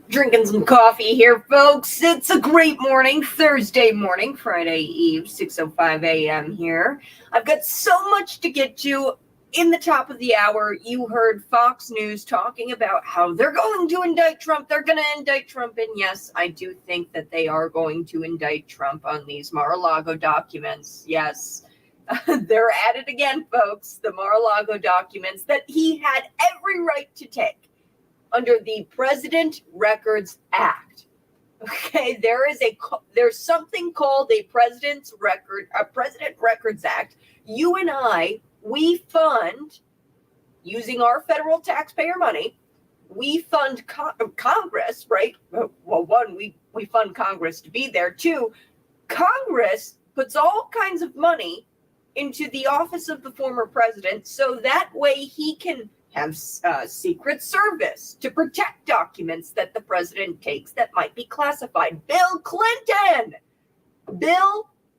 Drinking some coffee here, folks. It's a great morning, Thursday morning, Friday Eve, 6:05 a.m. here. I've got so much to get to. In the top of the hour, you heard Fox News talking about how they're going to indict Trump. They're going to indict Trump. And yes, I do think that they are going to indict Trump on these Mar-a-Lago documents. Yes, they're at it again, folks. The Mar-a-Lago documents that he had every right to take under the President Records Act. Okay, there's something called a President Records Act. You and I, we fund, using our federal taxpayer money, we fund Congress, right? Well, one, we fund Congress to be there. Two, Congress puts all kinds of money into the office of the former president so that way he can have Secret Service to protect documents that the president takes that might be classified. Bill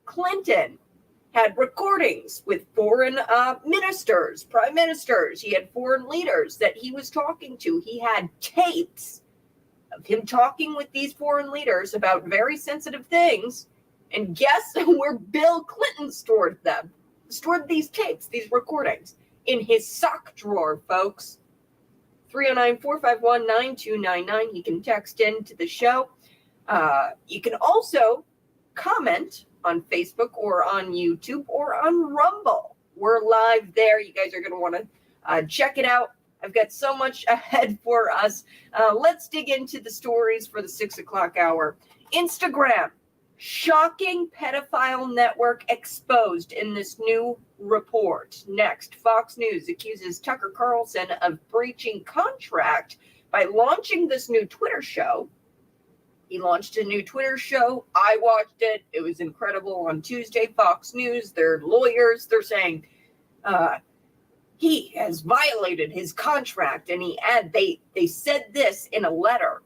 Clinton had recordings with foreign ministers, prime ministers. He had foreign leaders that he was talking to. He had tapes of him talking with these foreign leaders about very sensitive things. And guess where Bill Clinton stored them? Stored these tapes, these recordings, in his sock drawer, folks. 309-451-9299. You can text in to the show. You can also comment on Facebook or on YouTube or on Rumble. We're live there. You guys are going to want to check it out. I've got so much ahead for us. Let's dig into the stories for the 6 o'clock hour. Instagram. Shocking pedophile network exposed in this new report. Next, Fox News accuses Tucker Carlson of breaching contract by launching this new Twitter show. He launched a new Twitter show. I watched it. It was incredible. On Tuesday, Fox News, their lawyers, they're saying he has violated his contract. And they said this in a letter.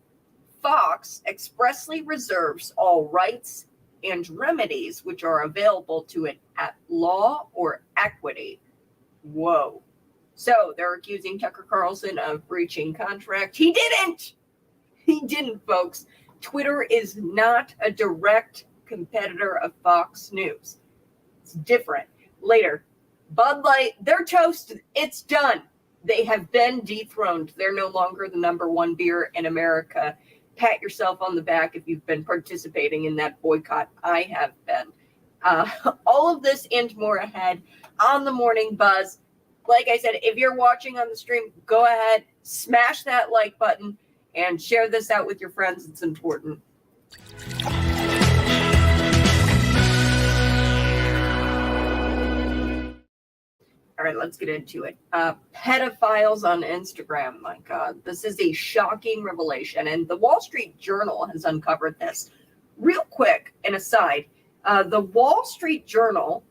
Fox expressly reserves all rights and remedies which are available to it at law or equity. Whoa. So they're accusing Tucker Carlson of breaching contract. He didn't, folks. Twitter is not a direct competitor of Fox News. It's different. Later, Bud Light, they're toasted. It's done. They have been dethroned. They're no longer the number one beer in America. Pat yourself on the back if you've been participating in that boycott. I have been. All of this and more ahead on the Morning Buzz. Like I said, if you're watching on the stream, go ahead, smash that like button, and share this out with your friends. It's important. All right, let's get into it. Pedophiles on Instagram. My God, this is a shocking revelation. And the Wall Street Journal has uncovered this. Real quick, an aside, the Wall Street Journal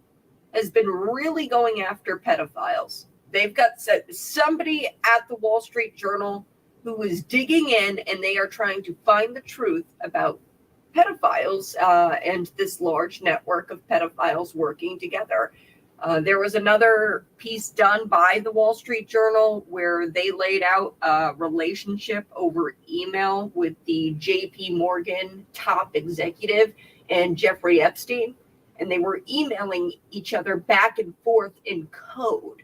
has been really going after pedophiles. They've got somebody at the Wall Street Journal who is digging in, and they are trying to find the truth about pedophiles and this large network of pedophiles working together. There was another piece done by the Wall Street Journal where they laid out a relationship over email with the JP Morgan top executive and Jeffrey Epstein. And they were emailing each other back and forth in code.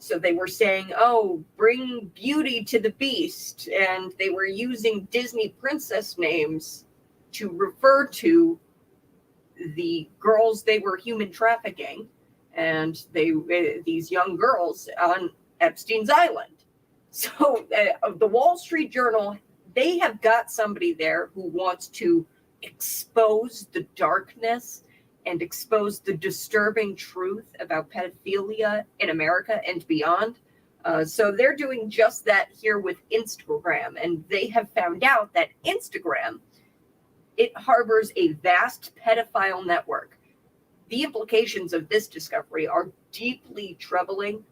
So they were saying, oh, bring beauty to the beast. And they were using Disney princess names to refer to the girls they were human trafficking. And these young girls on Epstein's Island. So the Wall Street Journal, they have got somebody there who wants to expose the darkness and expose the disturbing truth about pedophilia in America and beyond. So they're doing just that here with Instagram. And they have found out that Instagram, it harbors a vast pedophile network. The implications of this discovery are deeply troubling,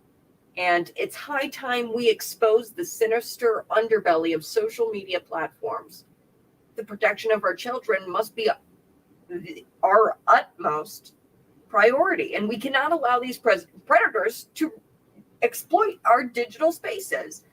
and it's high time we expose the sinister underbelly of social media platforms. The protection of our children must be our utmost priority, and we cannot allow these predators to exploit our digital spaces.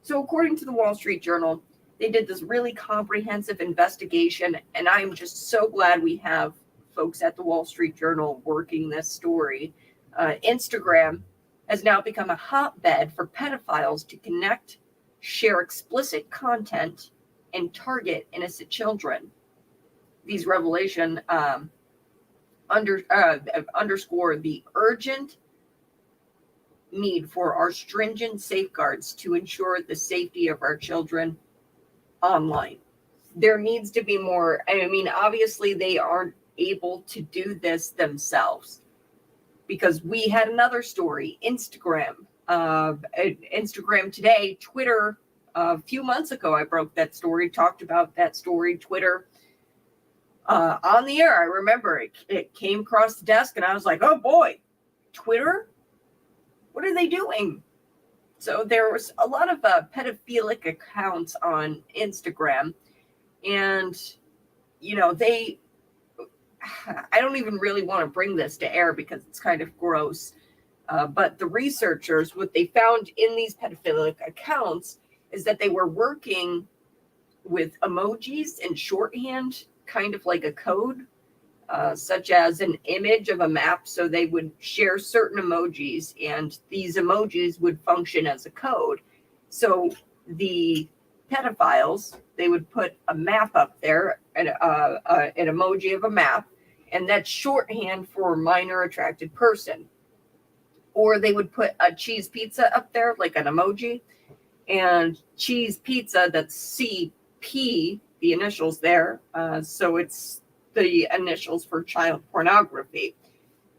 So according to the Wall Street Journal, they did this really comprehensive investigation, and I'm just so glad we have folks at the Wall Street Journal working this story. Instagram has now become a hotbed for pedophiles to connect, share explicit content, and target innocent children. These revelations underscore the urgent need for our stringent safeguards to ensure the safety of our children online. There needs to be more. I mean, obviously, they aren't able to do this themselves, because we had another story, Instagram today, Twitter. A few months ago, I broke that story, talked about that story, Twitter, on the air. I remember it came across the desk, and I was like, oh boy, Twitter? What are they doing? So there was a lot of pedophilic accounts on Instagram, and, you know, I don't even really want to bring this to air because it's kind of gross, but the researchers, what they found in these pedophilic accounts is that they were working with emojis and shorthand, kind of like a code, such as an image of a map. So they would share certain emojis, and these emojis would function as a code. So the pedophiles, they would put a map up there, an emoji of a map, and that's shorthand for minor attracted person. Or they would put a cheese pizza up there, like an emoji, and cheese pizza, that's CP, the initials there. So it's the initials for child pornography.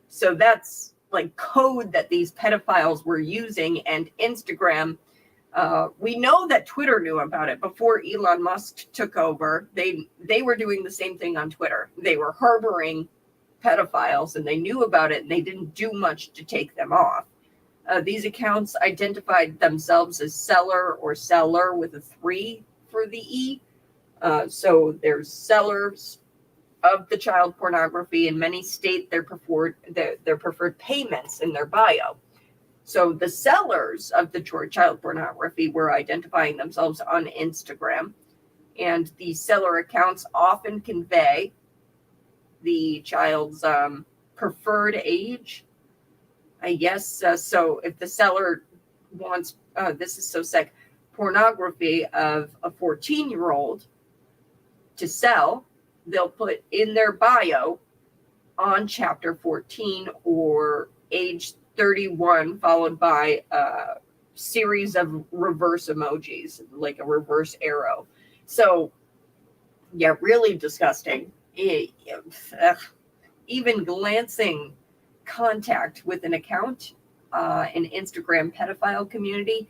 So that's like code that these pedophiles were using. And Instagram, we know that Twitter knew about it before Elon Musk took over. They were doing the same thing on Twitter. They were harboring pedophiles, and they knew about it, and they didn't do much to take them off. These accounts identified themselves as seller or seller with a 3 for the E. So there's sellers of the child pornography, and many state their preferred payments in their bio. So the sellers of the child pornography were identifying themselves on Instagram, and the seller accounts often convey the child's preferred age, I guess. So if the seller wants, this is so sick, pornography of a 14-year-old to sell, they'll put in their bio on chapter 14 or age 31, followed by a series of reverse emojis, like a reverse arrow. So, yeah, really disgusting. Even glancing contact with an account, an Instagram pedophile community,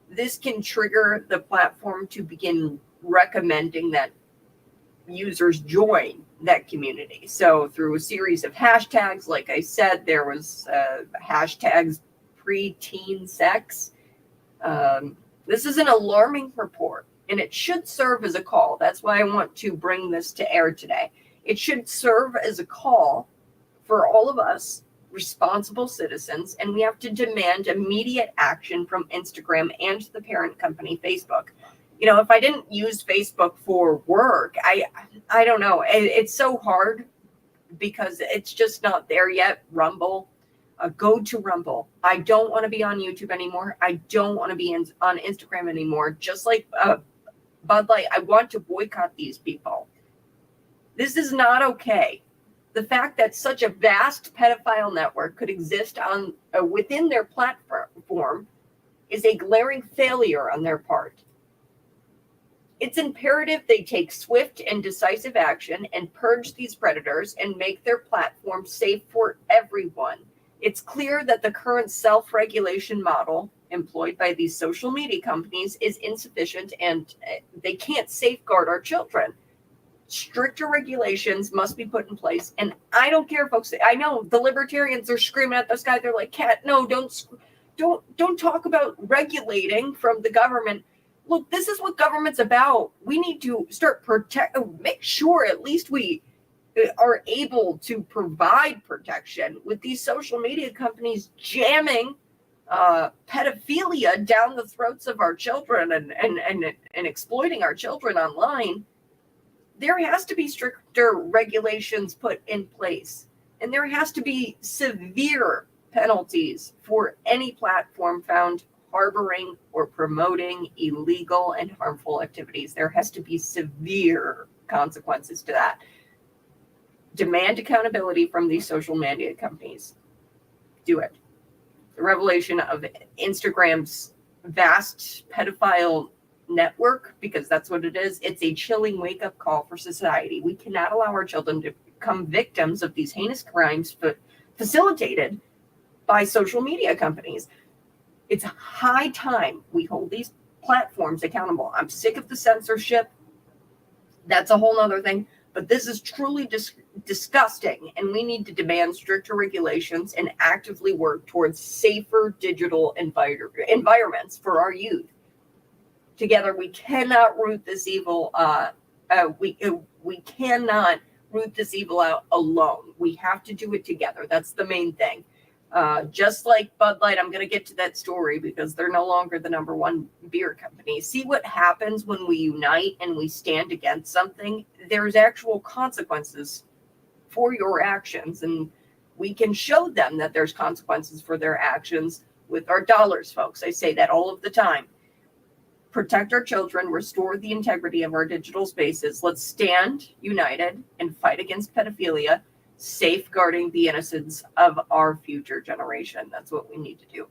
this can trigger the platform to begin recommending that users join that community. So through a series of hashtags, like I said, there was hashtags preteen sex. This is an alarming report, and it should serve as a call. That's why I want to bring this to air today. It should serve as a call for all of us responsible citizens, and we have to demand immediate action from Instagram and the parent company, Facebook. You know, if I didn't use Facebook for work, I don't know. It's so hard because it's just not there yet. Rumble, go to Rumble. I don't want to be on YouTube anymore. I don't want to be on Instagram anymore. Just like Bud Light, I want to boycott these people. This is not okay. The fact that such a vast pedophile network could exist on within their platform is a glaring failure on their part. It's imperative they take swift and decisive action and purge these predators and make their platform safe for everyone. It's clear that the current self-regulation model employed by these social media companies is insufficient, and they can't safeguard our children. Stricter regulations must be put in place. And I don't care, folks. I know the libertarians are screaming at the sky. They're like, "Cat, no, don't talk about regulating from the government." Look, this is what government's about. We need to start make sure at least we are able to provide protection with these social media companies jamming pedophilia down the throats of our children and exploiting our children online, there has to be stricter regulations put in place. And there has to be severe penalties for any platform found harboring or promoting illegal and harmful activities. There has to be severe consequences to that. Demand accountability from these social media companies. Do it. The revelation of Instagram's vast pedophile network, because that's what it is, it's a chilling wake-up call for society. We cannot allow our children to become victims of these heinous crimes facilitated by social media companies. It's high time we hold these platforms accountable. I'm sick of the censorship. That's a whole other thing. But this is truly disgusting, and we need to demand stricter regulations and actively work towards safer digital environments for our youth. Together, we cannot root this evil. We cannot root this evil out alone. We have to do it together. That's the main thing. Just like Bud Light, I'm going to get to that story because they're no longer the number one beer company. See what happens when we unite and we stand against something? There's actual consequences for your actions, and we can show them that there's consequences for their actions with our dollars, folks. I say that all of the time. Protect our children, restore the integrity of our digital spaces. Let's stand united and fight against pedophilia, safeguarding the innocence of our future generation. That's what we need to do.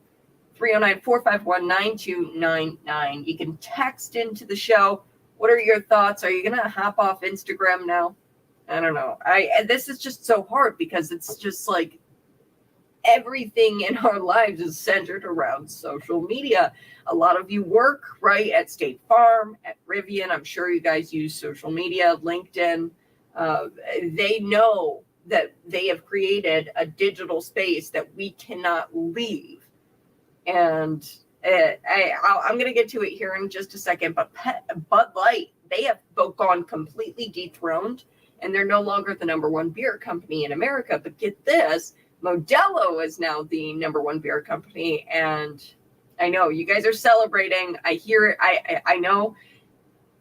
309-451-9299. You can text into the show. What are your thoughts? Are you going to hop off Instagram now? I don't know. This is just so hard because it's just like everything in our lives is centered around social media. A lot of you work, right, at State Farm, at Rivian. I'm sure you guys use social media, LinkedIn. They know that they have created a digital space that we cannot leave. And I'm going to get to it here in just a second, but Bud Light, they have gone completely dethroned, and they're no longer the number one beer company in America. But get this, Modelo is now the number one beer company, and I know you guys are celebrating. I hear it. I know,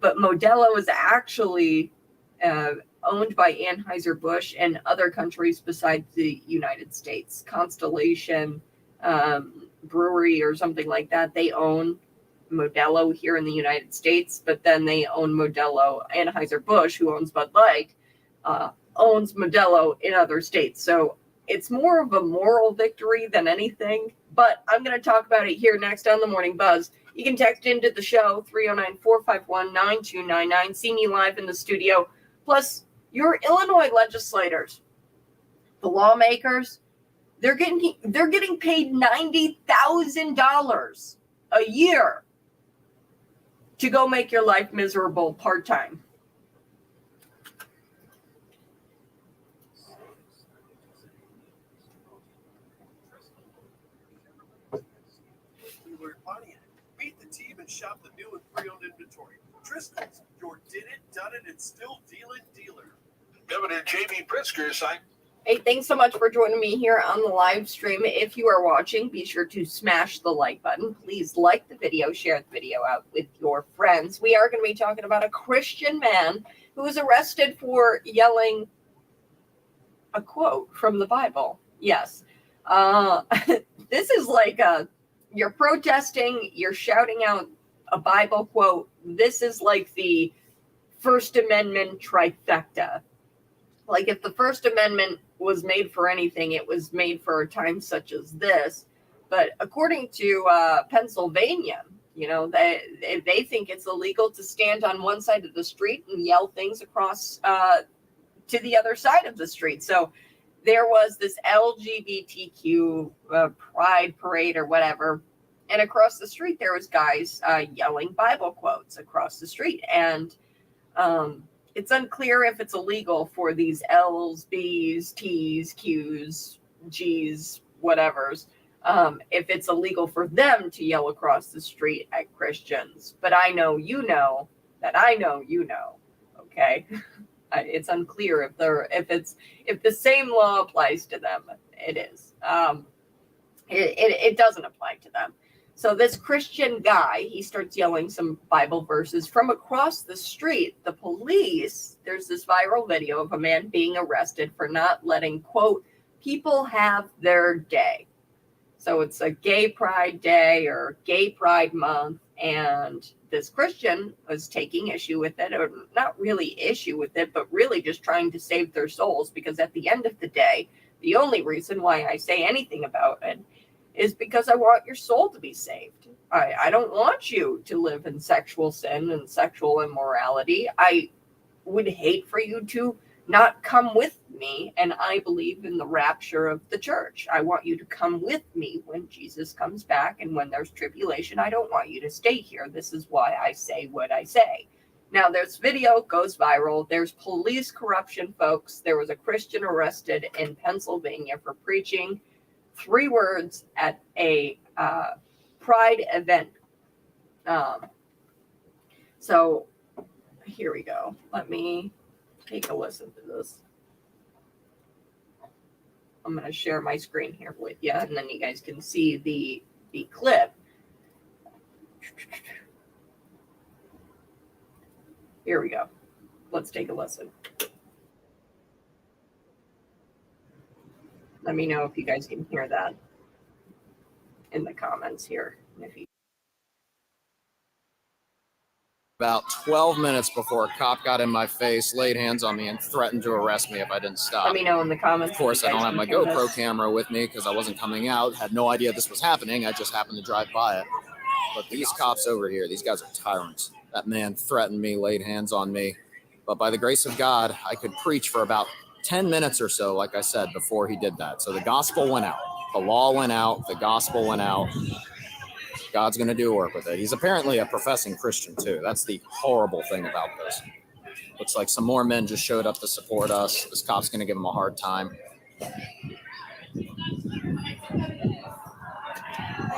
but Modelo is actually owned by Anheuser-Busch and other countries besides the United States. Constellation Brewery or something like that. They own Modelo here in the United States, but then they own Modelo. Anheuser-Busch, who owns Bud Light, owns Modelo in other states. So it's more of a moral victory than anything, but I'm going to talk about it here next on the Morning Buzz. You can text into the show, 309-451-9299. See me live in the studio. Plus, your Illinois legislators, the lawmakers, they're getting paid $90,000 a year to go make your life miserable part-time. Beat the team and shop the new and pre-owned inventory. Driscoll's, your did it, done it, and still dealing dealer. Governor J.B. Pritzker signed. Hey, thanks so much for joining me here on the live stream. If you are watching, be sure to smash the like button. Please like the video, share the video out with your friends. We are going to be talking about a Christian man who was arrested for yelling a quote from the Bible. Yes. This is like you're protesting, you're shouting out a Bible quote. This is like the First Amendment trifecta. Like if the First Amendment was made for anything, it was made for a time such as this. But according to Pennsylvania, you know, they think it's illegal to stand on one side of the street and yell things across to the other side of the street. So there was this LGBTQ pride parade or whatever. And across the street, there was guys yelling Bible quotes across the street. And it's unclear if it's illegal for these L's, B's, T's, Q's, G's, whatever's, if it's illegal for them to yell across the street at Christians. But I know you know that I know you know, okay? It's unclear if the same law applies to them. It is. It doesn't apply to them. So this Christian guy, he starts yelling some Bible verses from across the street. The police, there's this viral video of a man being arrested for not letting, quote, people have their day. So it's a gay pride day or gay pride month. And this Christian was taking issue with it, or not really issue with it, but really just trying to save their souls. Because at the end of the day, the only reason why I say anything about it is because I want your soul to be saved. I don't want you to live in sexual sin and sexual immorality. I would hate for you to not come with me, and I believe in the rapture of the church. I want you to come with me when Jesus comes back, and when there's tribulation, I don't want you to stay here. This is why I say what I say. Now, this video goes viral. There's police corruption, folks. There was a Christian arrested in Pennsylvania for preaching 3 words at a pride event. So here we go. Let me take a listen to this. I'm going to share my screen here with you, and then you guys can see the clip. Here we go. Let's take a listen. Let me know if you guys can hear that in the comments here. If you About 12 minutes before a cop got in my face, laid hands on me, and threatened to arrest me if I didn't stop. let me know in the comments. Of course, I don't have my GoPro this. camera with me because I wasn't coming out. Had no idea this was happening. I just happened to drive by it. But these cops over here, these guys are tyrants. That man threatened me, laid hands on me. But by the grace of God, I could preach for about 10 minutes or so, like I said, before he did that. So the gospel went out. The law went out. The gospel went out. God's going to do work with it. He's apparently a professing Christian, too. That's the horrible thing about this. Looks like some more men just showed up to support us. This cop's going to give him a hard time.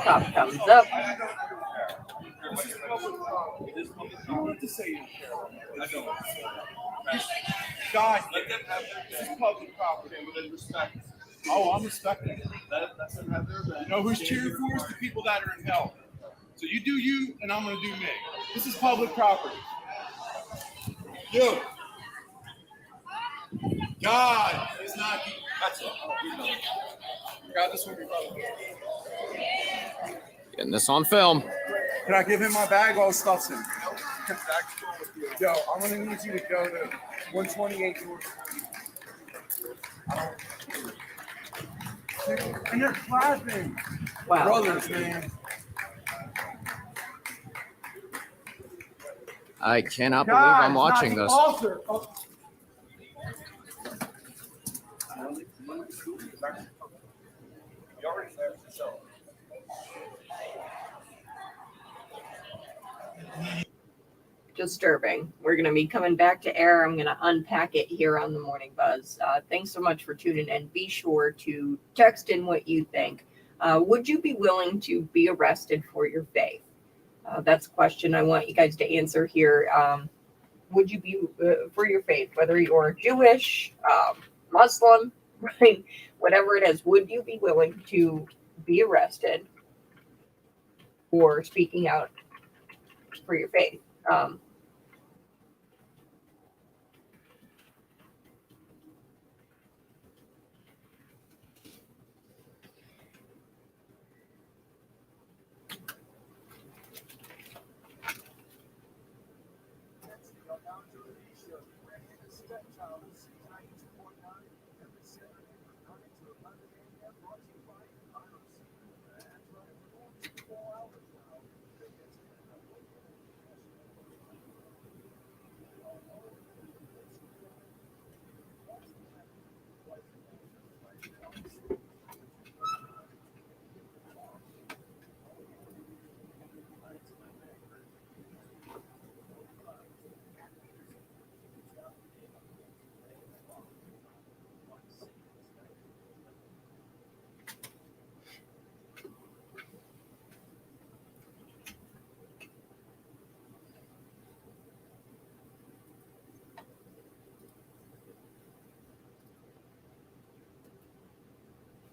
Cop comes up. Guys, this is public property. Respect. Oh, I'm respecting it. That's you know who's cheering for us? The people that are in hell. So you do you, and I'm going to do me. This is public property. You. God is not. That's it. Got this one. Getting this on film. Can I give him my bag? All the stuff's in. Yo, I'm going to need you to go to 128 North. And they're clapping. Wow. Brothers, man. I cannot believe I'm watching this. Altar. Oh. Disturbing. We're going to be coming back to air. I'm going to unpack it here on the Morning Buzz. Thanks so much for tuning in. Be sure to text in what you think. Would you be willing to be arrested for your faith? That's a question I want you guys to answer here. Would you be for your faith, whether you're Jewish, Muslim, right? Whatever it is, would you be willing to be arrested for speaking out for your faith?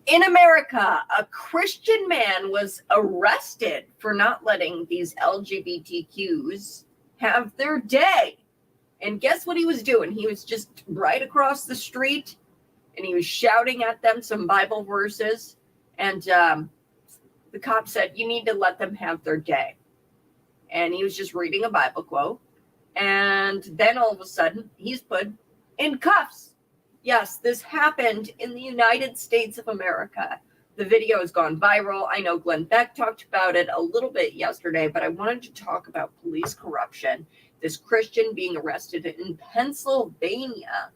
In America, a Christian man was arrested for not letting these LGBTQs have their day. And guess what he was doing? He was just right across the street and he was shouting at them some Bible verses. And the cop said, you need to let them have their day. And he was just reading a Bible quote. And then all of a sudden, he's put in cuffs. Yes, this happened in the United States of America. The video has gone viral. I know Glenn Beck talked about it a little bit yesterday, but I wanted to talk about police corruption. This Christian being arrested in Pennsylvania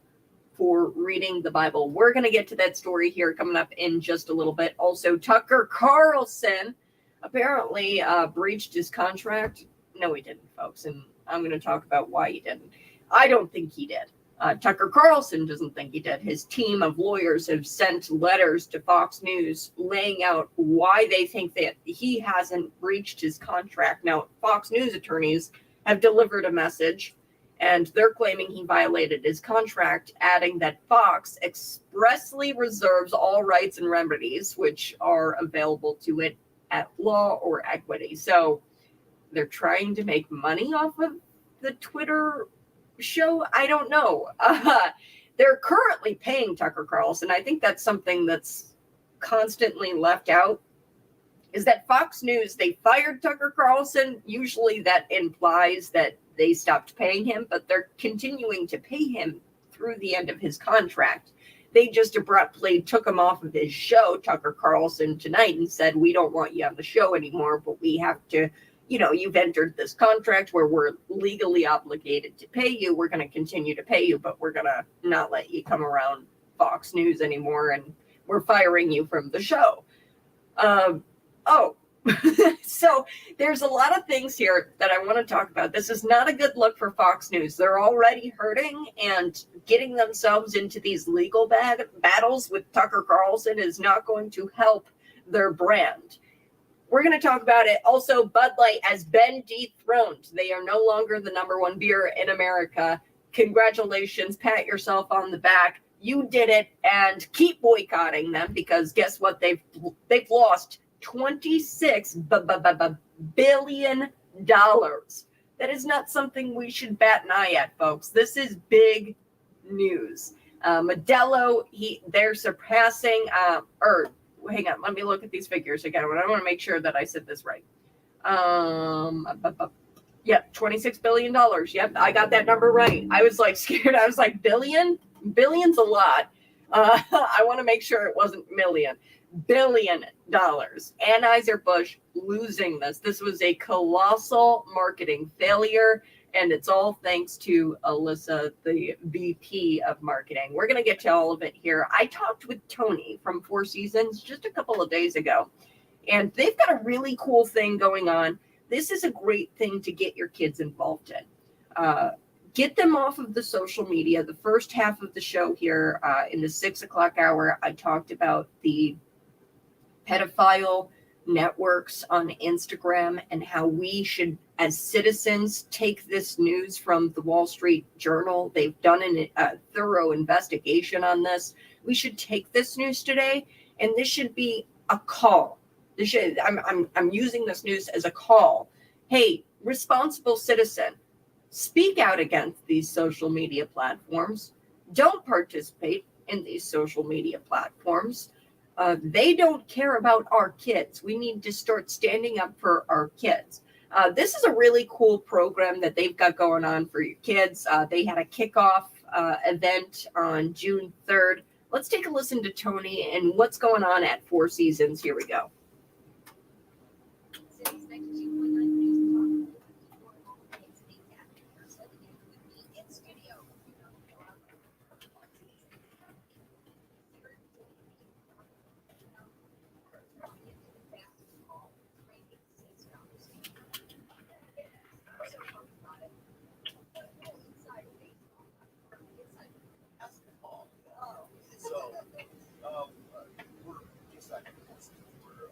for reading the Bible. We're going to get to that story here coming up in just a little bit. Also, Tucker Carlson apparently breached his contract. No, he didn't, folks. And I'm going to talk about why he didn't. I don't think he did. Tucker Carlson doesn't think he did. His team of lawyers have sent letters to Fox News laying out why they think that he hasn't breached his contract. Now, Fox News attorneys have delivered a message, and they're claiming he violated his contract, adding that Fox expressly reserves all rights and remedies which are available to it at law or equity. So they're trying to make money off of the Twitter show. I don't know. They're currently paying Tucker Carlson. I think that's something that's constantly left out, is that Fox News, they fired Tucker Carlson. Usually that implies that they stopped paying him, but they're continuing to pay him through the end of his contract. They just abruptly took him off of his show, Tucker Carlson, tonight and said, we don't want you on the show anymore, but we have to, you've entered this contract where we're legally obligated to pay you. We're going to continue to pay you, but we're going to not let you come around Fox News anymore, and we're firing you from the show. So there's a lot of things here that I want to talk about. This is not a good look for Fox News. They're already hurting, and getting themselves into these legal battles with Tucker Carlson is not going to help their brand. We're going to talk about it. Also, Bud Light has been dethroned. They are no longer the number one beer in America. Congratulations. Pat yourself on the back. You did it, and keep boycotting them, because guess what? They've lost $26 billion. That is not something we should bat an eye at, folks. This is big news. Modelo, they're surpassing, hang on, let me look at these figures again. I want to make sure that I said this right. Yep, $26 billion. Yep, I got that number right. I was like scared. I was like, billion? Billion's a lot. I want to make sure it wasn't million. $1 billion. Anheuser-Busch losing this. This was a colossal marketing failure, and it's all thanks to Alyssa, the VP of marketing. We're going to get to all of it here. I talked with Tony from Four Seasons just a couple of days ago, and they've got a really cool thing going on. This is a great thing to get your kids involved in. Get them off of the social media. The first half of the show here in the 6 o'clock hour, I talked about the pedophile networks on Instagram and how we should, as citizens, take this news from the Wall Street Journal. They've done a thorough investigation on this. We should take this news today, and this should be a call. I'm using this news as a call. Hey, responsible citizen, speak out against these social media platforms. Don't participate in these social media platforms. They don't care about our kids. We need to start standing up for our kids. This is a really cool program that they've got going on for your kids. They had a kickoff event on June 3rd. Let's take a listen to Tony and what's going on at Four Seasons. Here we go. We're just like we're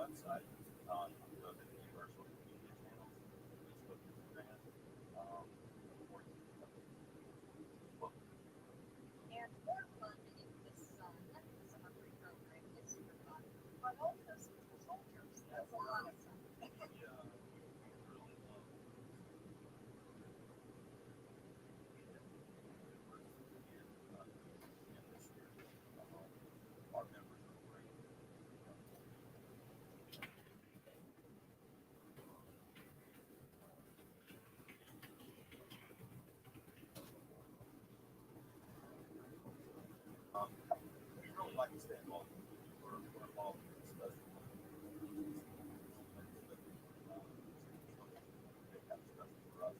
website. You go to the universal media channels, Facebook, Instagram, or book. And more fun in this summer free program is super fun. But also seasonal soldiers. That's a lot of fun. Yeah, we really love and this year, our members are great. We really like to stay involved. We're involved in discussion. They have discussion for us.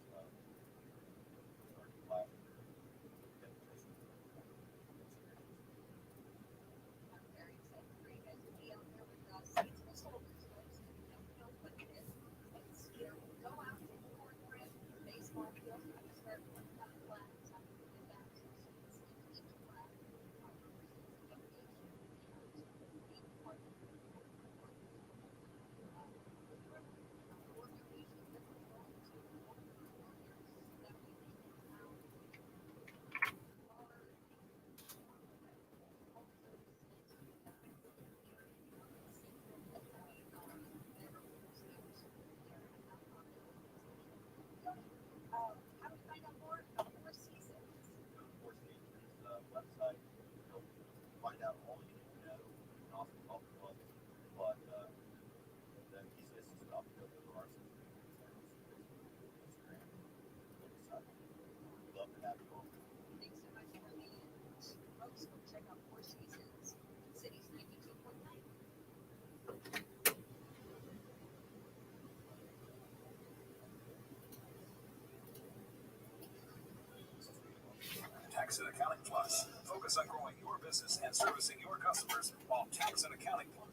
Starting last year, I'm very excited for you guys to be out there with us. Seasonal soldiers, folks. If you don't know what it is, it's, go out to the corporate baseball field and start putting up flags on the back sections in each flag. How do we find out more about Four Seasons? go to Four Seasons website. You'll find out all you need to know. You can also talk to us. But the easiest is to go to Carlson, Instagram, website. We'd love to have you on. Thanks so much for being in. Folks, go check out Four Seasons, Cities 92.9. Tax and Accounting Plus. Focus on growing your business and servicing your customers while Tax and Accounting Plus.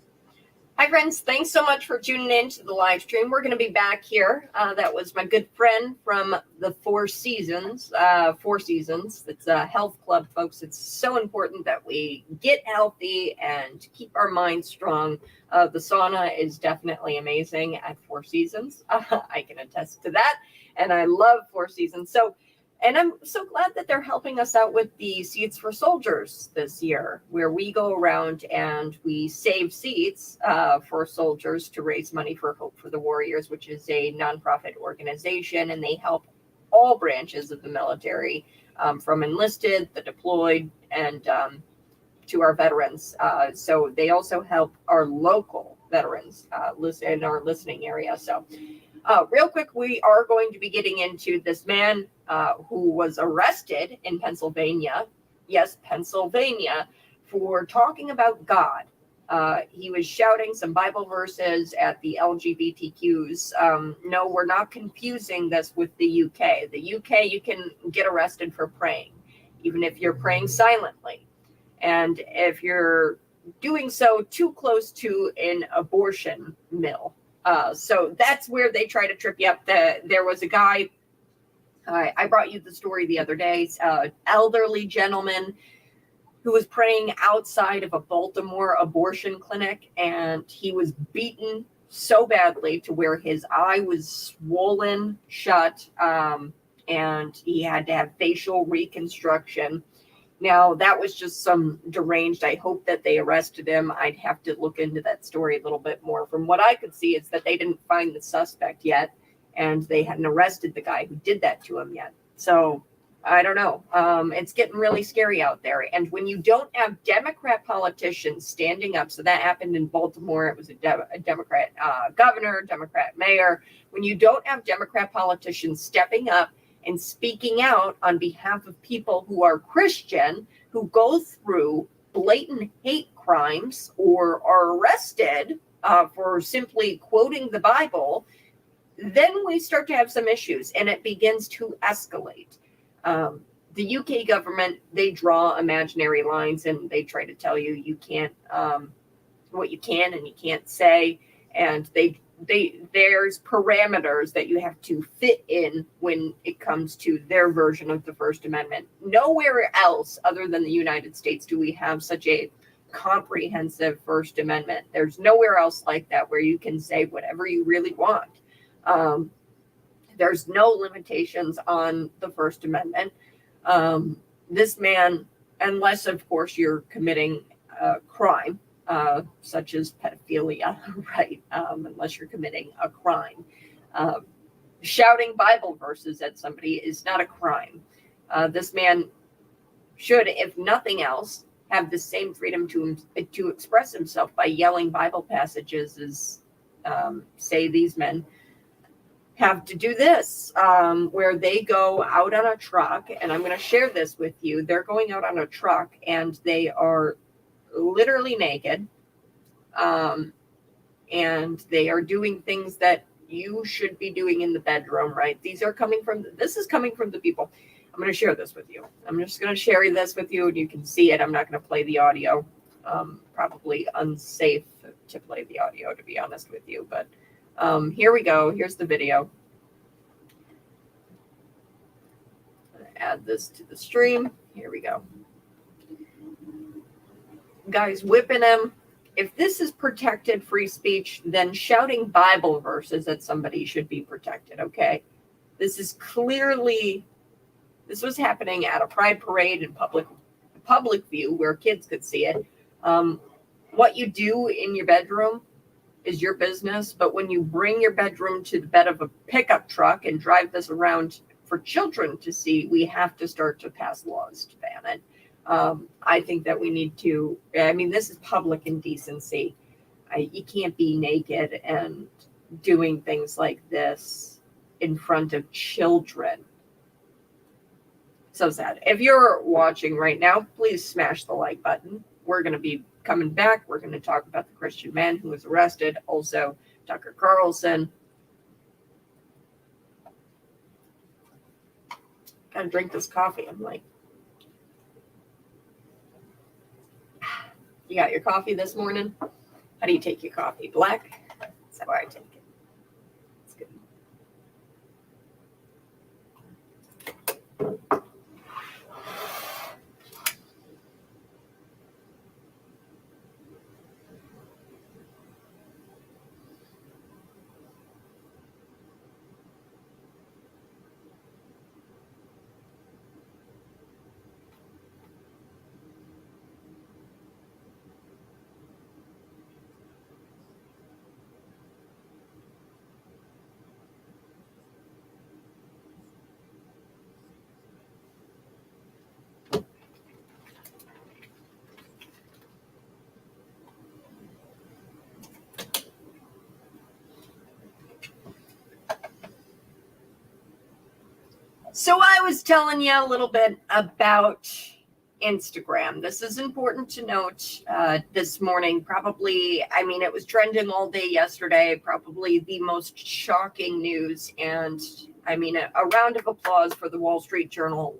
Hi, friends. Thanks so much for tuning in to the live stream. We're going to be back here. That was my good friend from the Four Seasons. Four Seasons. It's a health club, folks. It's so important that we get healthy and keep our minds strong. The sauna is definitely amazing at Four Seasons. I can attest to that. And I love Four Seasons. And I'm so glad that they're helping us out with the Seats for Soldiers this year, where we go around and we save seats for soldiers to raise money for Hope for the Warriors, which is a nonprofit organization, and they help all branches of the military, from enlisted, the deployed, and to our veterans. So they also help our local veterans in our listening area. So real quick, we are going to be getting into this man who was arrested in Pennsylvania. Yes, Pennsylvania, for talking about God. He was shouting some Bible verses at the LGBTQs. No, we're not confusing this with the UK. The UK, you can get arrested for praying, even if you're praying silently. And if you're doing so too close to an abortion mill. So that's where they try to trip you up. There was a guy, I brought you the story the other day, elderly gentleman who was praying outside of a Baltimore abortion clinic, and he was beaten so badly to where his eye was swollen shut, and he had to have facial reconstruction. Now, that was just some deranged. I hope that they arrested him. I'd have to look into that story a little bit more. From what I could see, is that they didn't find the suspect yet, and they hadn't arrested the guy who did that to him yet. So I don't know. It's getting really scary out there. And when you don't have Democrat politicians standing up, so that happened in Baltimore. It was a Democrat governor, Democrat mayor. When you don't have Democrat politicians stepping up and speaking out on behalf of people who are Christian, who go through blatant hate crimes or are arrested for simply quoting the Bible, then we start to have some issues, and it begins to escalate. The UK government, they draw imaginary lines, and they try to tell you you can't, what you can and you can't say, and there's parameters that you have to fit in when it comes to their version of the First Amendment. Nowhere else other than the United States do we have such a comprehensive First Amendment. There's nowhere else like that where you can say whatever you really want. There's no limitations on the First Amendment. This man, unless of course you're committing a crime, such as pedophilia, right? Unless you're committing a crime. Shouting Bible verses at somebody is not a crime. This man should, if nothing else, have the same freedom to express himself by yelling Bible passages as, say, these men have to do this, where they go out on a truck, and I'm going to share this with you. They're going out on a truck, and they are literally naked, and they are doing things that you should be doing in the bedroom, right? This is coming from the people. I'm going to share this with you. I'm just going to share this with you, and you can see it. I'm not going to play the audio. Probably unsafe to play the audio, to be honest with you. But here we go. Here's the video. I'm going to add this to the stream. Here we go. Guys whipping him. If this is protected free speech, then shouting Bible verses at somebody should be protected, okay? This was happening at a pride parade in public view where kids could see it. What you do in your bedroom is your business, but when you bring your bedroom to the bed of a pickup truck and drive this around for children to see, we have to start to pass laws to ban it. I think that we need to, this is public indecency. You can't be naked and doing things like this in front of children. So sad. If you're watching right now, please smash the like button. We're going to be coming back. We're going to talk about the Christian man who was arrested. Also, Tucker Carlson. Gotta drink this coffee. I'm like, you got your coffee this morning? How do you take your coffee? Black? That's how I take it. It's good. So I was telling you a little bit about Instagram. This is important to note this morning. Probably, it was trending all day yesterday, probably the most shocking news. And a round of applause for the Wall Street Journal,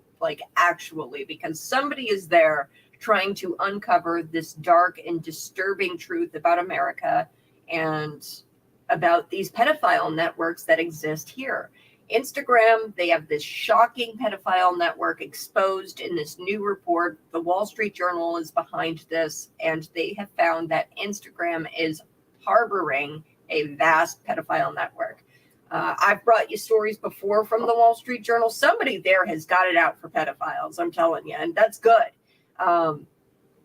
actually, because somebody is there trying to uncover this dark and disturbing truth about America and about these pedophile networks that exist here. Instagram, they have this shocking pedophile network exposed in this new report. The Wall Street Journal is behind this, and they have found that Instagram is harboring a vast pedophile network. I've brought you stories before from the Wall Street Journal. Somebody there has got it out for pedophiles, I'm telling you, and that's good.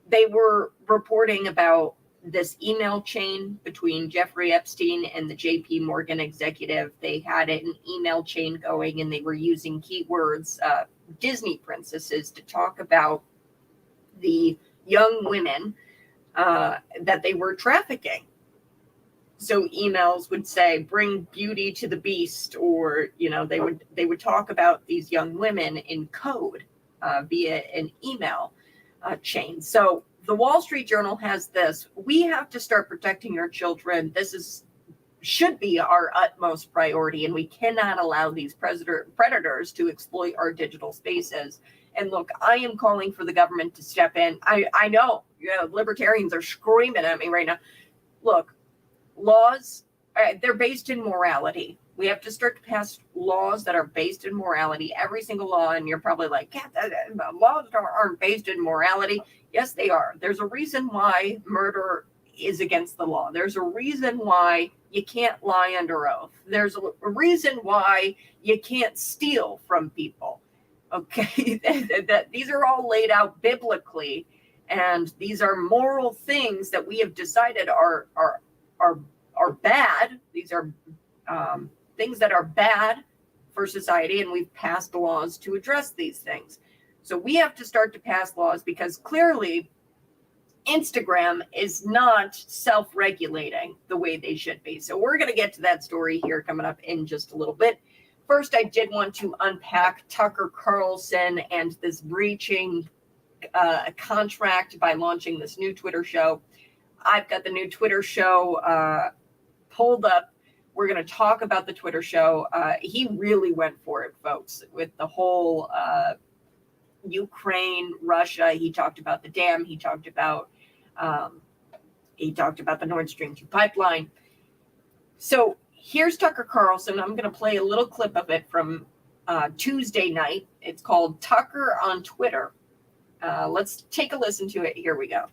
They were reporting about this email chain between Jeffrey Epstein and the JP Morgan executive. They had an email chain going, and they were using keywords, Disney princesses, to talk about the young women that they were trafficking. So emails would say, bring beauty to the beast, or, they would talk about these young women in code via an email chain. So the Wall Street Journal has this. We have to start protecting our children. This should be our utmost priority, and we cannot allow these predators to exploit our digital spaces. And look, I am calling for the government to step in. I know, libertarians are screaming at me right now. Look, laws they're based in morality. We have to start to pass laws that are based in morality. Every single law, and you're probably like, yeah, laws aren't based in morality. Yes, they are. There's a reason why murder is against the law. There's a reason why you can't lie under oath. There's a reason why you can't steal from people. Okay, these are all laid out biblically, and these are moral things that we have decided are bad. These are things that are bad for society, and we've passed laws to address these things. So we have to start to pass laws, because clearly Instagram is not self-regulating the way they should be. So we're going to get to that story here coming up in just a little bit. First, I did want to unpack Tucker Carlson and this breaching a contract by launching this new Twitter show. I've got the new Twitter show pulled up. We're going to talk about the Twitter show. He really went for it, folks, with the whole Ukraine, Russia. He talked about the dam. He talked about the Nord Stream 2 pipeline. So here's Tucker Carlson. I'm going to play a little clip of it from Tuesday night. It's called Tucker on Twitter. Let's take a listen to it. Here we go.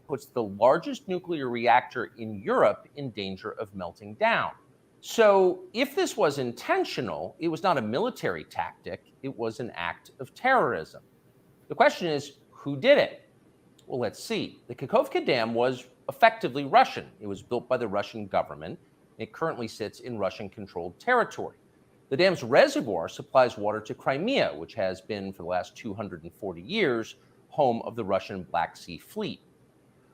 Puts the largest nuclear reactor in Europe in danger of melting down. So if this was intentional, it was not a military tactic, it was an act of terrorism. The question is, who did it? Well, let's see. The Kakhovka Dam was effectively Russian. It was built by the Russian government. It currently sits in Russian-controlled territory. The dam's reservoir supplies water to Crimea, which has been, for the last 240 years, home of the Russian Black Sea Fleet.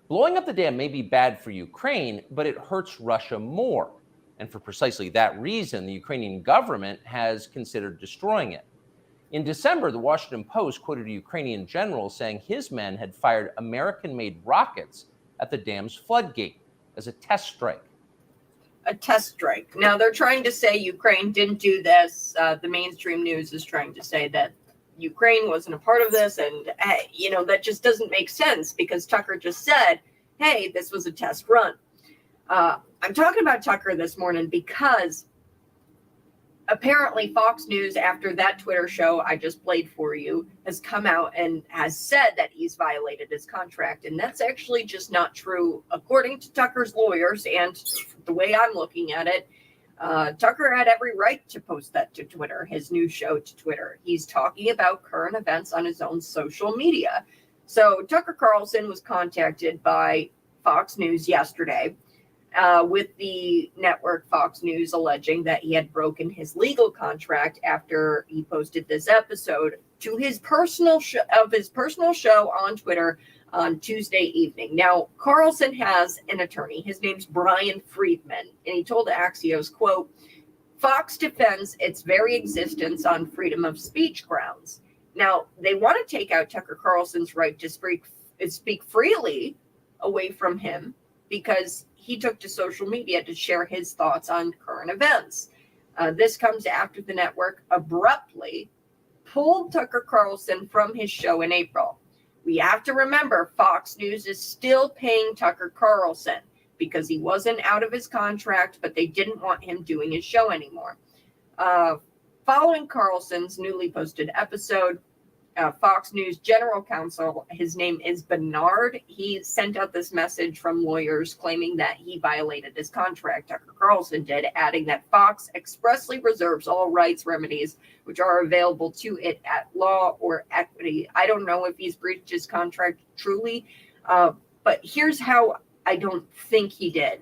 Blowing up the dam may be bad for Ukraine, but it hurts Russia more. And for precisely that reason, the Ukrainian government has considered destroying it. In December, the Washington Post quoted a Ukrainian general saying his men had fired American-made rockets at the dam's floodgate as a test strike. A test strike. Now, they're trying to say Ukraine didn't do this. The mainstream news is trying to say that Ukraine wasn't a part of this, and that just doesn't make sense, because Tucker just said, hey, this was a test run. I'm talking about Tucker this morning because apparently Fox News, after that Twitter show I just played for you, has come out and has said that he's violated his contract, and that's actually just not true. According to Tucker's lawyers, and the way I'm looking at it, Tucker had every right to post that to Twitter, his new show to Twitter. He's talking about current events on his own social media. So Tucker Carlson was contacted by Fox News yesterday, with the network Fox News alleging that he had broken his legal contract after he posted this episode to his personal show on Twitter on Tuesday evening. Now, Carlson has an attorney. His name's Brian Friedman, and he told Axios, quote, Fox defends its very existence on freedom of speech grounds. Now, they want to take out Tucker Carlson's right to speak freely away from him, because he took to social media to share his thoughts on current events. This comes after the network abruptly pulled Tucker Carlson from his show in April. We have to remember Fox News is still paying Tucker Carlson because he wasn't out of his contract, but they didn't want him doing his show anymore. Following Carlson's newly posted episode, Fox News general counsel, his name is Bernard, he sent out this message from lawyers claiming that he violated his contract. Tucker Carlson did, adding that Fox expressly reserves all rights remedies which are available to it at law or equity. I don't know if he's breached his contract truly, but here's how I don't think he did.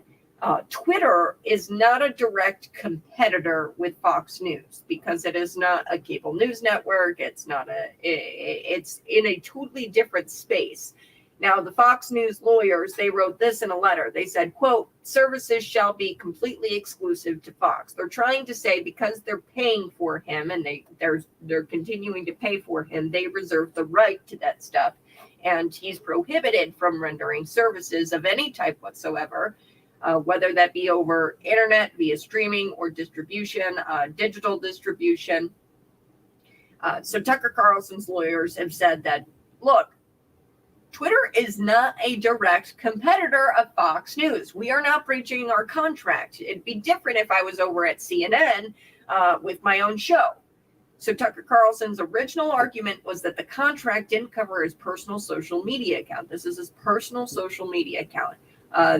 Twitter is not a direct competitor with Fox News because it is not a cable news network. It's in a totally different space. Now, the Fox News lawyers, they wrote this in a letter. They said, quote, services shall be completely exclusive to Fox. They're trying to say because they're paying for him and they're continuing to pay for him, they reserve the right to that stuff. And he's prohibited from rendering services of any type whatsoever. whether that be over internet, via streaming or distribution, digital distribution. So Tucker Carlson's lawyers have said that, look, Twitter is not a direct competitor of Fox News. We are not breaching our contract. It'd be different if I was over at CNN with my own show. So Tucker Carlson's original argument was that the contract didn't cover his personal social media account. This is his personal social media account.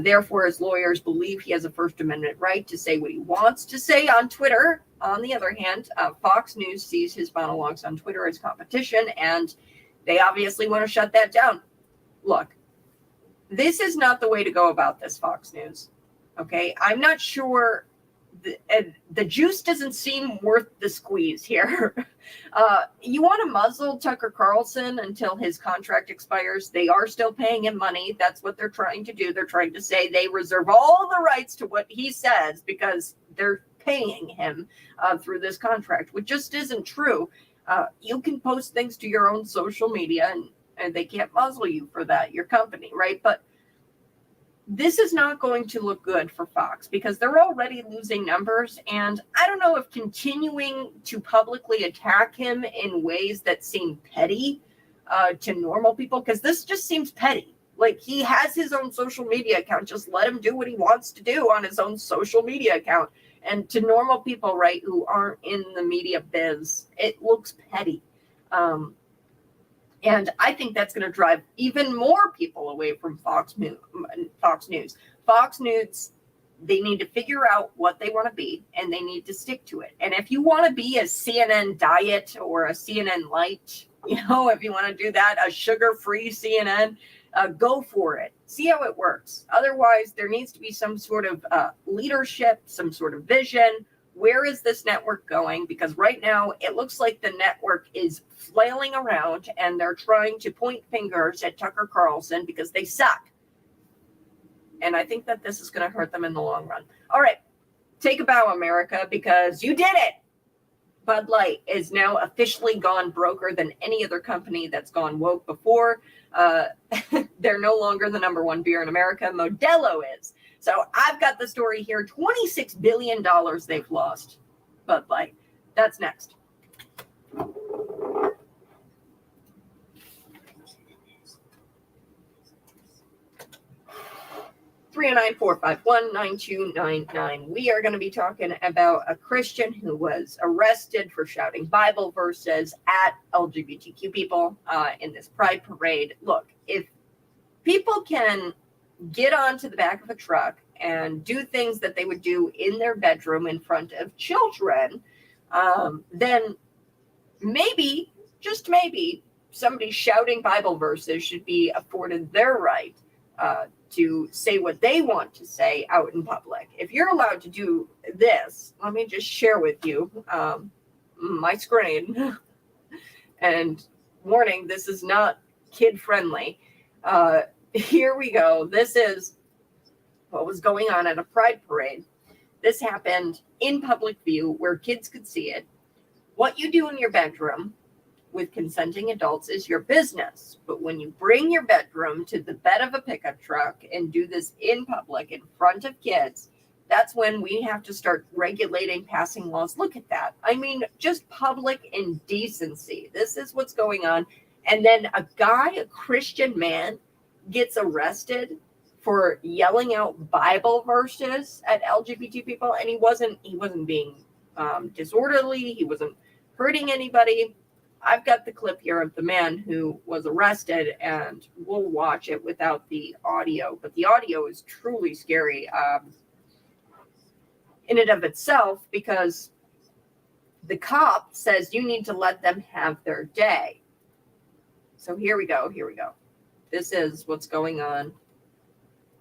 Therefore, his lawyers believe he has a First Amendment right to say what he wants to say on Twitter. On the other hand, Fox News sees his monologues on Twitter as competition, and they obviously want to shut that down. Look, this is not the way to go about this, Fox News. Okay, I'm not sure. The juice doesn't seem worth the squeeze here. You want to muzzle Tucker Carlson until his contract expires. They are still paying him money. That's what they're trying to do. They're trying to say they reserve all the rights to what he says because they're paying him through this contract, which just isn't true. You can post things to your own social media and they can't muzzle you for that, your company, right? But this is not going to look good for Fox because they're already losing numbers. And I don't know if continuing to publicly attack him in ways that seem petty to normal people, because this just seems petty. Like, he has his own social media account. Just let him do what he wants to do on his own social media account. And to normal people, right, who aren't in the media biz, it looks petty. And I think that's going to drive even more people away from Fox News. Fox News, they need to figure out what they want to be, and they need to stick to it. And if you want to be a CNN diet or a CNN light, if you want to do that, a sugar-free CNN, go for it. See how it works. Otherwise, there needs to be some sort of leadership, some sort of vision. Where is this network going? Because right now it looks like the network is flailing around and they're trying to point fingers at Tucker Carlson because they suck. And I think that this is going to hurt them in the long run. All right, take a bow, America, because you did it. Bud Light is now officially gone broker than any other company that's gone woke before. They're no longer the number one beer in America. Modelo is. So I've got the story here. $26 billion they've lost. Bud Light. That's next. 309-451-9299. We are going to be talking about a Christian who was arrested for shouting Bible verses at LGBTQ people in this pride parade. Look, if people can get onto the back of a truck and do things that they would do in their bedroom in front of children, then maybe, just maybe, somebody shouting Bible verses should be afforded their right to say what they want to say out in public. If you're allowed to do this, let me just share with you my screen. And warning, this is not kid friendly. Here we go. This is what was going on at a pride parade. This happened in public view where kids could see it. What you do in your bedroom with consenting adults is your business. But when you bring your bedroom to the bed of a pickup truck and do this in public in front of kids, that's when we have to start regulating, passing laws. Look at that. I mean, just public indecency. This is what's going on. And then a guy, a Christian man, gets arrested for yelling out Bible verses at LGBT people. And he wasn't being disorderly. He wasn't hurting anybody. I've got the clip here of the man who was arrested, and we'll watch it without the audio. But the audio is truly scary in and of itself, because the cop says you need to let them have their day. So here we go. This is what's going on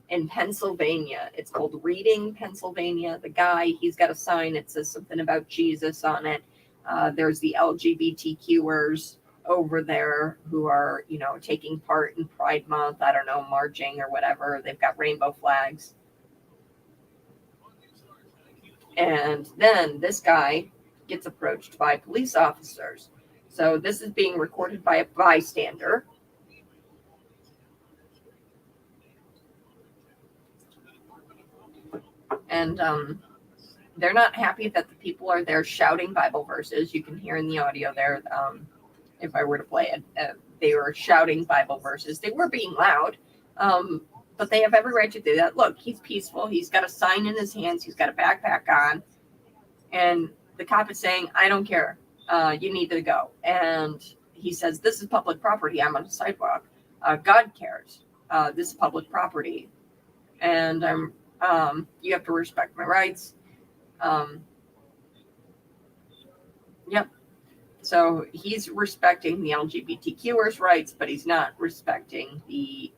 in Pennsylvania. It's called Reading, Pennsylvania. The guy, he's got a sign. It says something about Jesus on it. There's the LGBTQers over there who are, taking part in Pride Month. I don't know, marching or whatever. They've got rainbow flags. And then this guy gets approached by police officers. So this is being recorded by a bystander. And they're not happy that the people are there shouting Bible verses. You can hear in the audio there, if I were to play it, they were shouting Bible verses. They were being loud, but they have every right to do that. Look, he's peaceful. He's got a sign in his hands. He's got a backpack on. And the cop is saying, I don't care. You need to go. And he says, this is public property. I'm on a sidewalk. God cares. This is public property. And you have to respect my rights. Yep. So he's respecting the LGBTQers' rights, but he's not respecting the.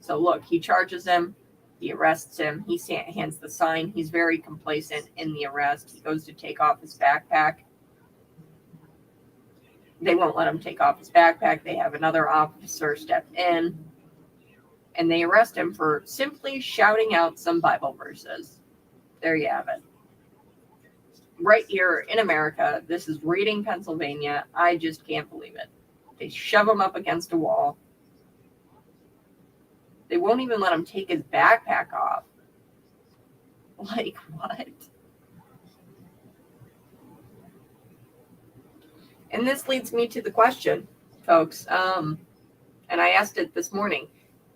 So look, he charges him, he arrests him, he hands the sign. He's very complacent in the arrest. He goes to take off his backpack. They won't let him take off his backpack. They have another officer step in, and they arrest him for simply shouting out some Bible verses. There you have it. Right here in America, this is Reading, Pennsylvania. I just can't believe it. They shove him up against a wall. They won't even let him take his backpack off. Like, what? And this leads me to the question, folks. And I asked it this morning.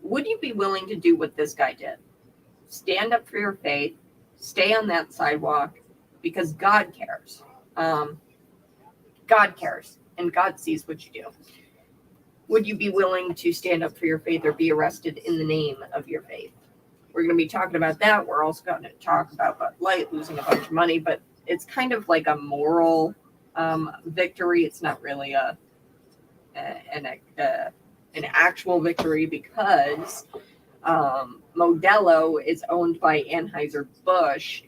Would you be willing to do what this guy did? Stand up for your faith. Stay on that sidewalk. Because God cares. God cares. And God sees what you do. Would you be willing to stand up for your faith or be arrested in the name of your faith? We're going to be talking about that. We're also going to talk about Bud Light losing a bunch of money, but it's kind of like a moral victory. It's not really an actual victory because Modelo is owned by Anheuser-Busch,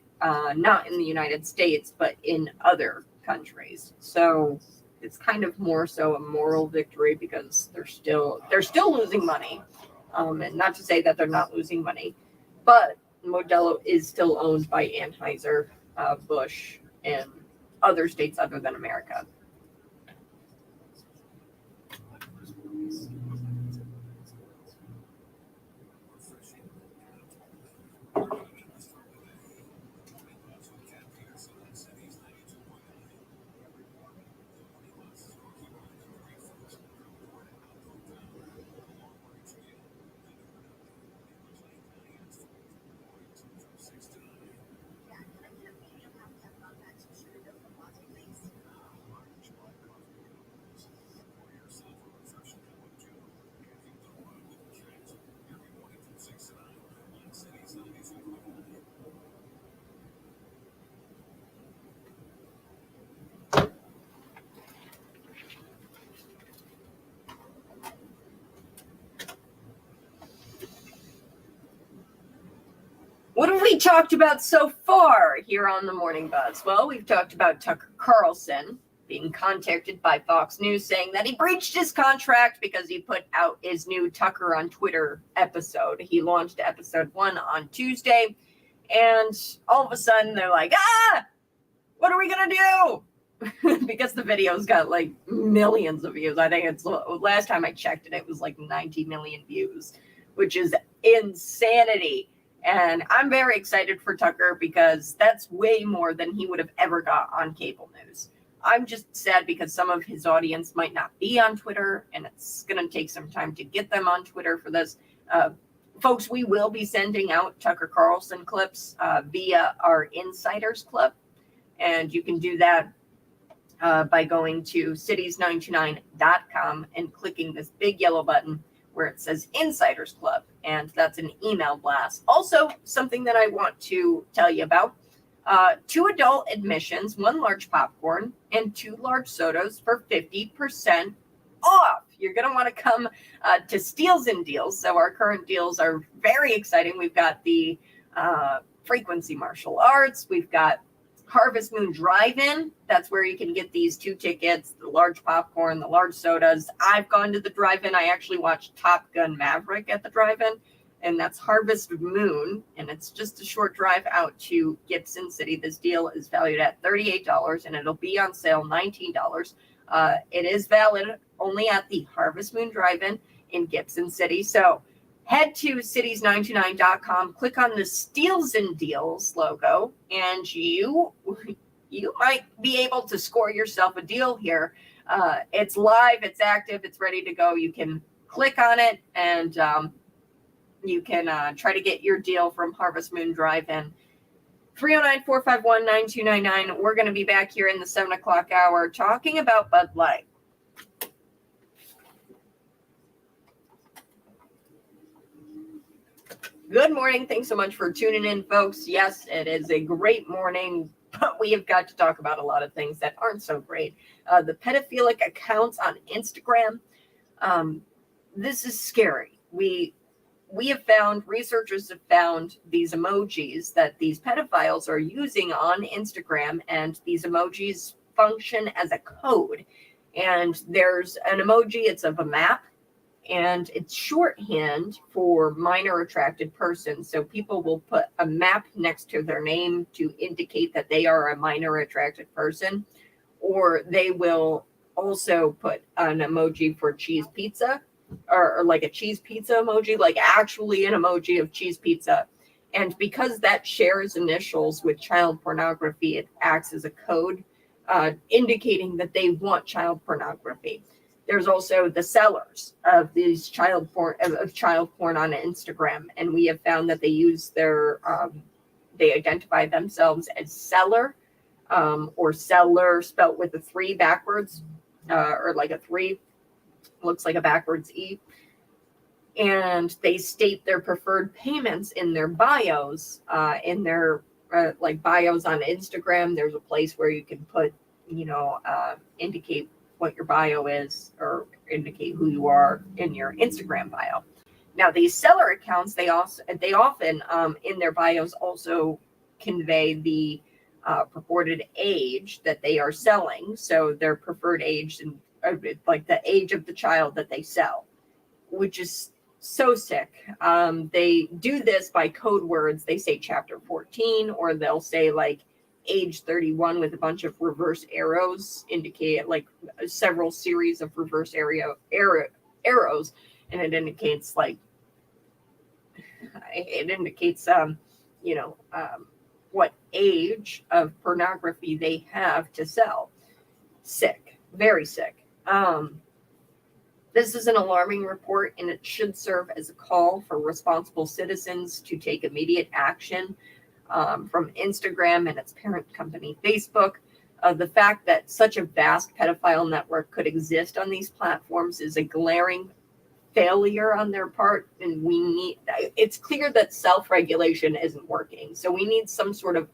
not in the United States, but in other countries. So it's kind of more so a moral victory because they're still losing money. And not to say that they're not losing money, but Modelo is still owned by Anheuser-Busch in other states other than America. What have we talked about so far here on the Morning Buzz? Well, we've talked about Tucker Carlson being contacted by Fox News saying that he breached his contract because he put out his new Tucker on Twitter episode. He launched episode 1 on Tuesday, and all of a sudden they're like, what are we going to do? Because the video's got like millions of views. I think it's last time I checked it was like 90 million views, which is insanity. And I'm very excited for Tucker because that's way more than he would have ever got on cable news. I'm just sad because some of his audience might not be on Twitter, and it's going to take some time to get them on Twitter for this. Folks, we will be sending out Tucker Carlson clips via our Insiders Club, and you can do that by going to cities929.com and clicking this big yellow button where it says Insiders Club, and that's an email blast. Also, something that I want to tell you about, 2 adult admissions, 1 large popcorn, and 2 large sodas for 50% off. You're going to want to come to Steals and Deals. So our current deals are very exciting. We've got the Frequency Martial Arts. We've got Harvest Moon Drive-In. That's where you can get these 2 tickets, the large popcorn, the large sodas. I've gone to the drive-in. I actually watched Top Gun Maverick at the drive-in, and that's Harvest Moon, and it's just a short drive out to Gibson City. This deal is valued at $38, and it'll be on sale $19. It is valid only at the Harvest Moon Drive-In in Gibson City. So head to cities929.com, click on the Steals and Deals logo, and you might be able to score yourself a deal here. It's live, it's active, it's ready to go. You can click on it, and you can try to get your deal from Harvest Moon Drive-In. 309-451-9299. We're going to be back here in the 7 o'clock hour talking about Bud Light. Good morning. Thanks so much for tuning in, folks. Yes, it is a great morning, but we have got to talk about a lot of things that aren't so great. The pedophilic accounts on Instagram. This is scary. Researchers have found these emojis that these pedophiles are using on Instagram, and these emojis function as a code. And there's an emoji, it's of a map, and it's shorthand for minor attracted person. So people will put a map next to their name to indicate that they are a minor attracted person, or they will also put an emoji for cheese pizza, or like a cheese pizza emoji, like actually an emoji of cheese pizza. And because that shares initials with child pornography, it acts as a code indicating that they want child pornography. There's also the sellers of these child porn on Instagram, and we have found that they use they identify themselves as seller, or seller spelt with a 3 backwards, or like a 3. Looks like a backwards E. And they state their preferred payments in their bios, like bios on Instagram. There's a place where you can put, indicate what your bio is, or indicate who you are in your Instagram bio. Now, these seller accounts, they often in their bios also convey the purported age that they are selling. So their preferred age, and like the age of the child that they sell, which is so sick. They do this by code words. They say chapter 14, or they'll say like age 31 with a bunch of reverse arrows, indicate like several series of reverse arrows, and it indicates what age of pornography they have to sell. Sick, very sick. This is an alarming report, and it should serve as a call for responsible citizens to take immediate action from Instagram and its parent company, Facebook. The fact that such a vast pedophile network could exist on these platforms is a glaring failure on their part, and it's clear that self-regulation isn't working. So we need some sort of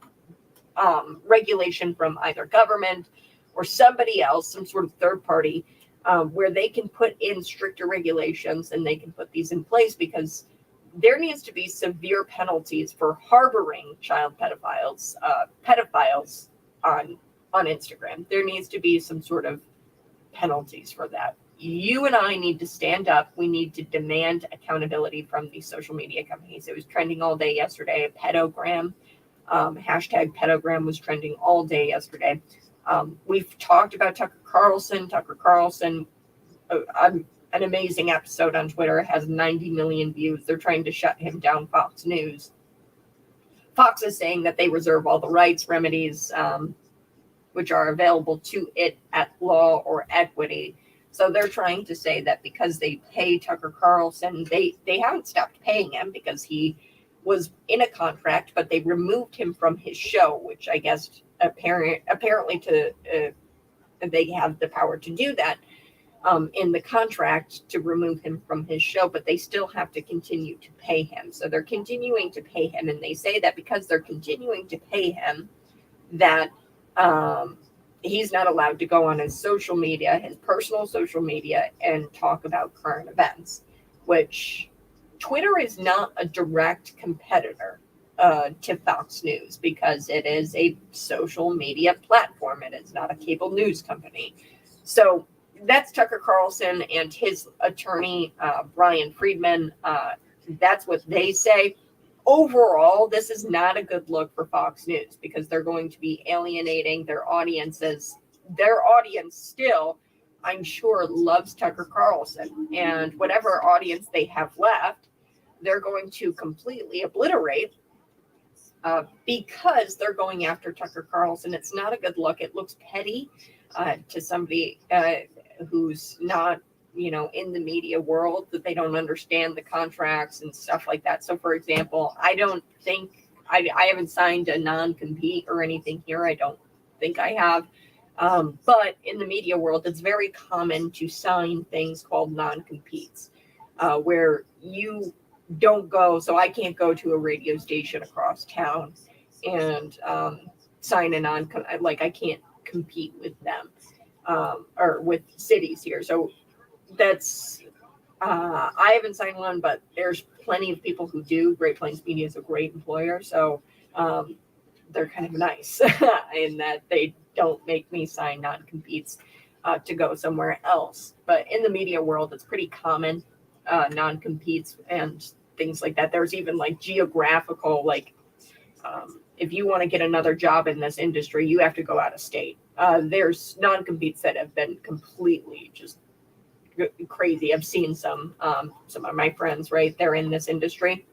regulation from either government or somebody else, some sort of third party, where they can put in stricter regulations, and they can put these in place, because there needs to be severe penalties for harboring child pedophiles on Instagram. There needs to be some sort of penalties for that. You and I need to stand up. We need to demand accountability from these social media companies. It was trending all day yesterday. Pedogram, hashtag pedogram was trending all day yesterday. We've talked about Tucker Carlson. Tucker Carlson, an amazing episode on Twitter, has 90 million views. They're trying to shut him down, Fox News. Fox is saying that they reserve all the rights, remedies, which are available to it at law or equity. So they're trying to say that because they pay Tucker Carlson, they haven't stopped paying him because he was in a contract, but they removed him from his show, which I guess apparently they have the power to do that in the contract, to remove him from his show, but they still have to continue to pay him. So they're continuing to pay him, and they say that because they're continuing to pay him, that he's not allowed to go on his social media, his personal social media, and talk about current events, which Twitter is not a direct competitor to Fox News, because it is a social media platform. It is not a cable news company. So that's Tucker Carlson and his attorney, Brian Friedman. That's what they say. Overall, this is not a good look for Fox News, because they're going to be alienating their audiences. Their audience still, I'm sure, loves Tucker Carlson, and whatever audience they have left, they're going to completely obliterate because they're going after Tucker Carlson. It's not a good look. It looks petty to somebody who's not, in the media world, that they don't understand the contracts and stuff like that. So, for example, I don't think I haven't signed a non-compete or anything here. I don't think I have. But in the media world, it's very common to sign things called non-competes, where you don't go. So I can't go to a radio station across town and sign a like I can't compete with them or with cities here. So that's I haven't signed one, but there's plenty of people who do. Great Plains Media is a great employer, so they're kind of nice in that they don't make me sign non-competes to go somewhere else. But in the media world, it's pretty common, non-competes and things like that. There's even like geographical, like if you want to get another job in this industry, you have to go out of state. There's non-competes that have been completely just crazy. I've seen some of my friends, right? They're in this industry.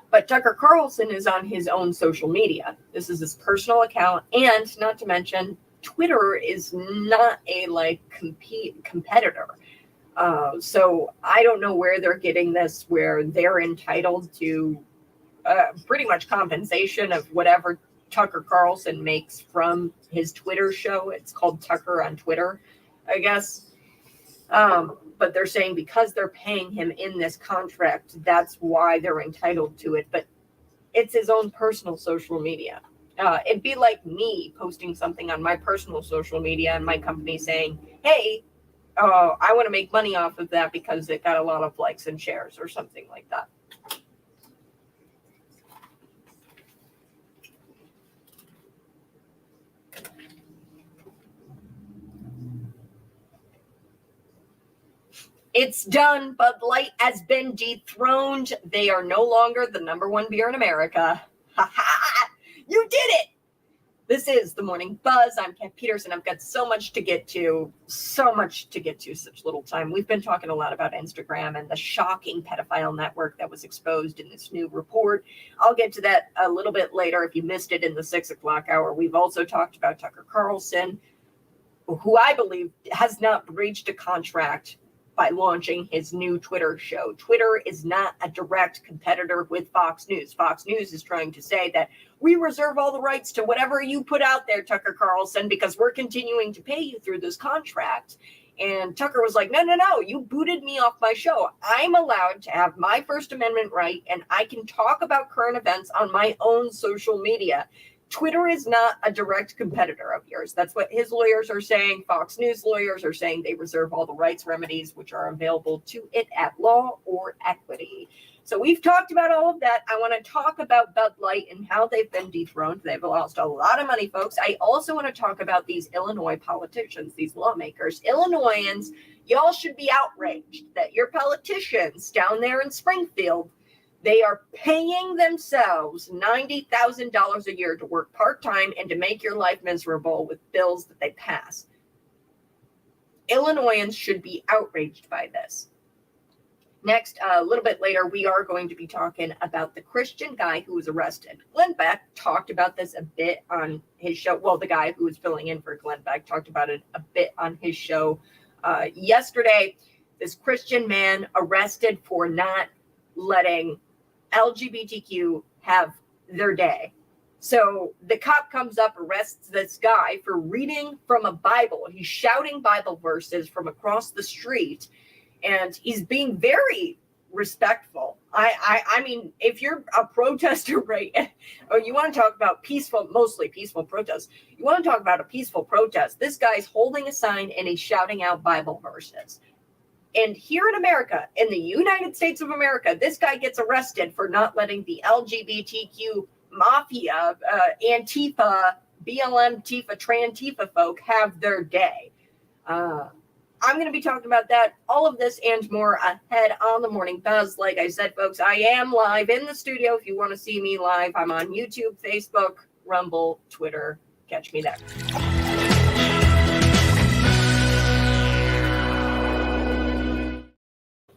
But Tucker Carlson is on his own social media. This is his personal account. And not to mention, Twitter is not a competitor. So I don't know where they're getting this, where they're entitled to pretty much compensation of whatever Tucker Carlson makes from his Twitter show. It's called Tucker on Twitter, I guess. But they're saying because they're paying him in this contract, that's why they're entitled to it. But it's his own personal social media. It'd be like me posting something on my personal social media and my company saying, hey, I want to make money off of that because it got a lot of likes and shares or something like that. It's done. Bud Light has been dethroned. They are no longer the number one beer in America. Ha ha! You did it! This is the Morning Buzz. I'm Kat Peterson. I've got so much to get to. Such little time. We've been talking a lot about Instagram and the shocking pedophile network that was exposed in this new report. I'll get to that a little bit later if you missed it in the 6 o'clock hour. We've also talked about Tucker Carlson, who I believe has not breached a contract by launching his new Twitter show. Twitter is not a direct competitor with Fox News. Fox News is trying to say that we reserve all the rights to whatever you put out there, Tucker Carlson, because we're continuing to pay you through this contract. And Tucker was like, no, you booted me off my show. I'm allowed to have my First Amendment right, and I can talk about current events on my own social media. Twitter is not a direct competitor of yours. That's what his lawyers are saying. Fox News lawyers are saying they reserve all the rights remedies which are available to it at law or equity. So we've talked about all of that. I want to talk about Bud Light and how they've been dethroned. They've lost a lot of money, folks. I also want to talk about these Illinois politicians, these lawmakers. Illinoisans, y'all should be outraged that your politicians down there in Springfield, they are paying themselves $90,000 a year to work part-time and to make your life miserable with bills that they pass. Illinoisans should be outraged by this. Next, a little bit later, we are going to be talking about the Christian guy who was arrested. Glenn Beck talked about this a bit on his show. Well, the guy who was filling in for Glenn Beck talked about it a bit on his show yesterday. This Christian man arrested for not letting LGBTQ have their day. So the cop comes up, arrests this guy for reading from a Bible. He's shouting Bible verses from across the street, and he's being very respectful. I mean, if you're a protester, right, or you want to talk about mostly peaceful protests, you want to talk about a peaceful protest, this guy's holding a sign and he's shouting out Bible verses. And here in America, in the United States of America, this guy gets arrested for not letting the LGBTQ mafia, Antifa, BLM, Tifa, Trantifa folk have their day. I'm going to be talking about that, all of this and more ahead on the Morning Buzz. Like I said, folks, I am live in the studio. If you want to see me live, I'm on YouTube, Facebook, Rumble, Twitter. Catch me there.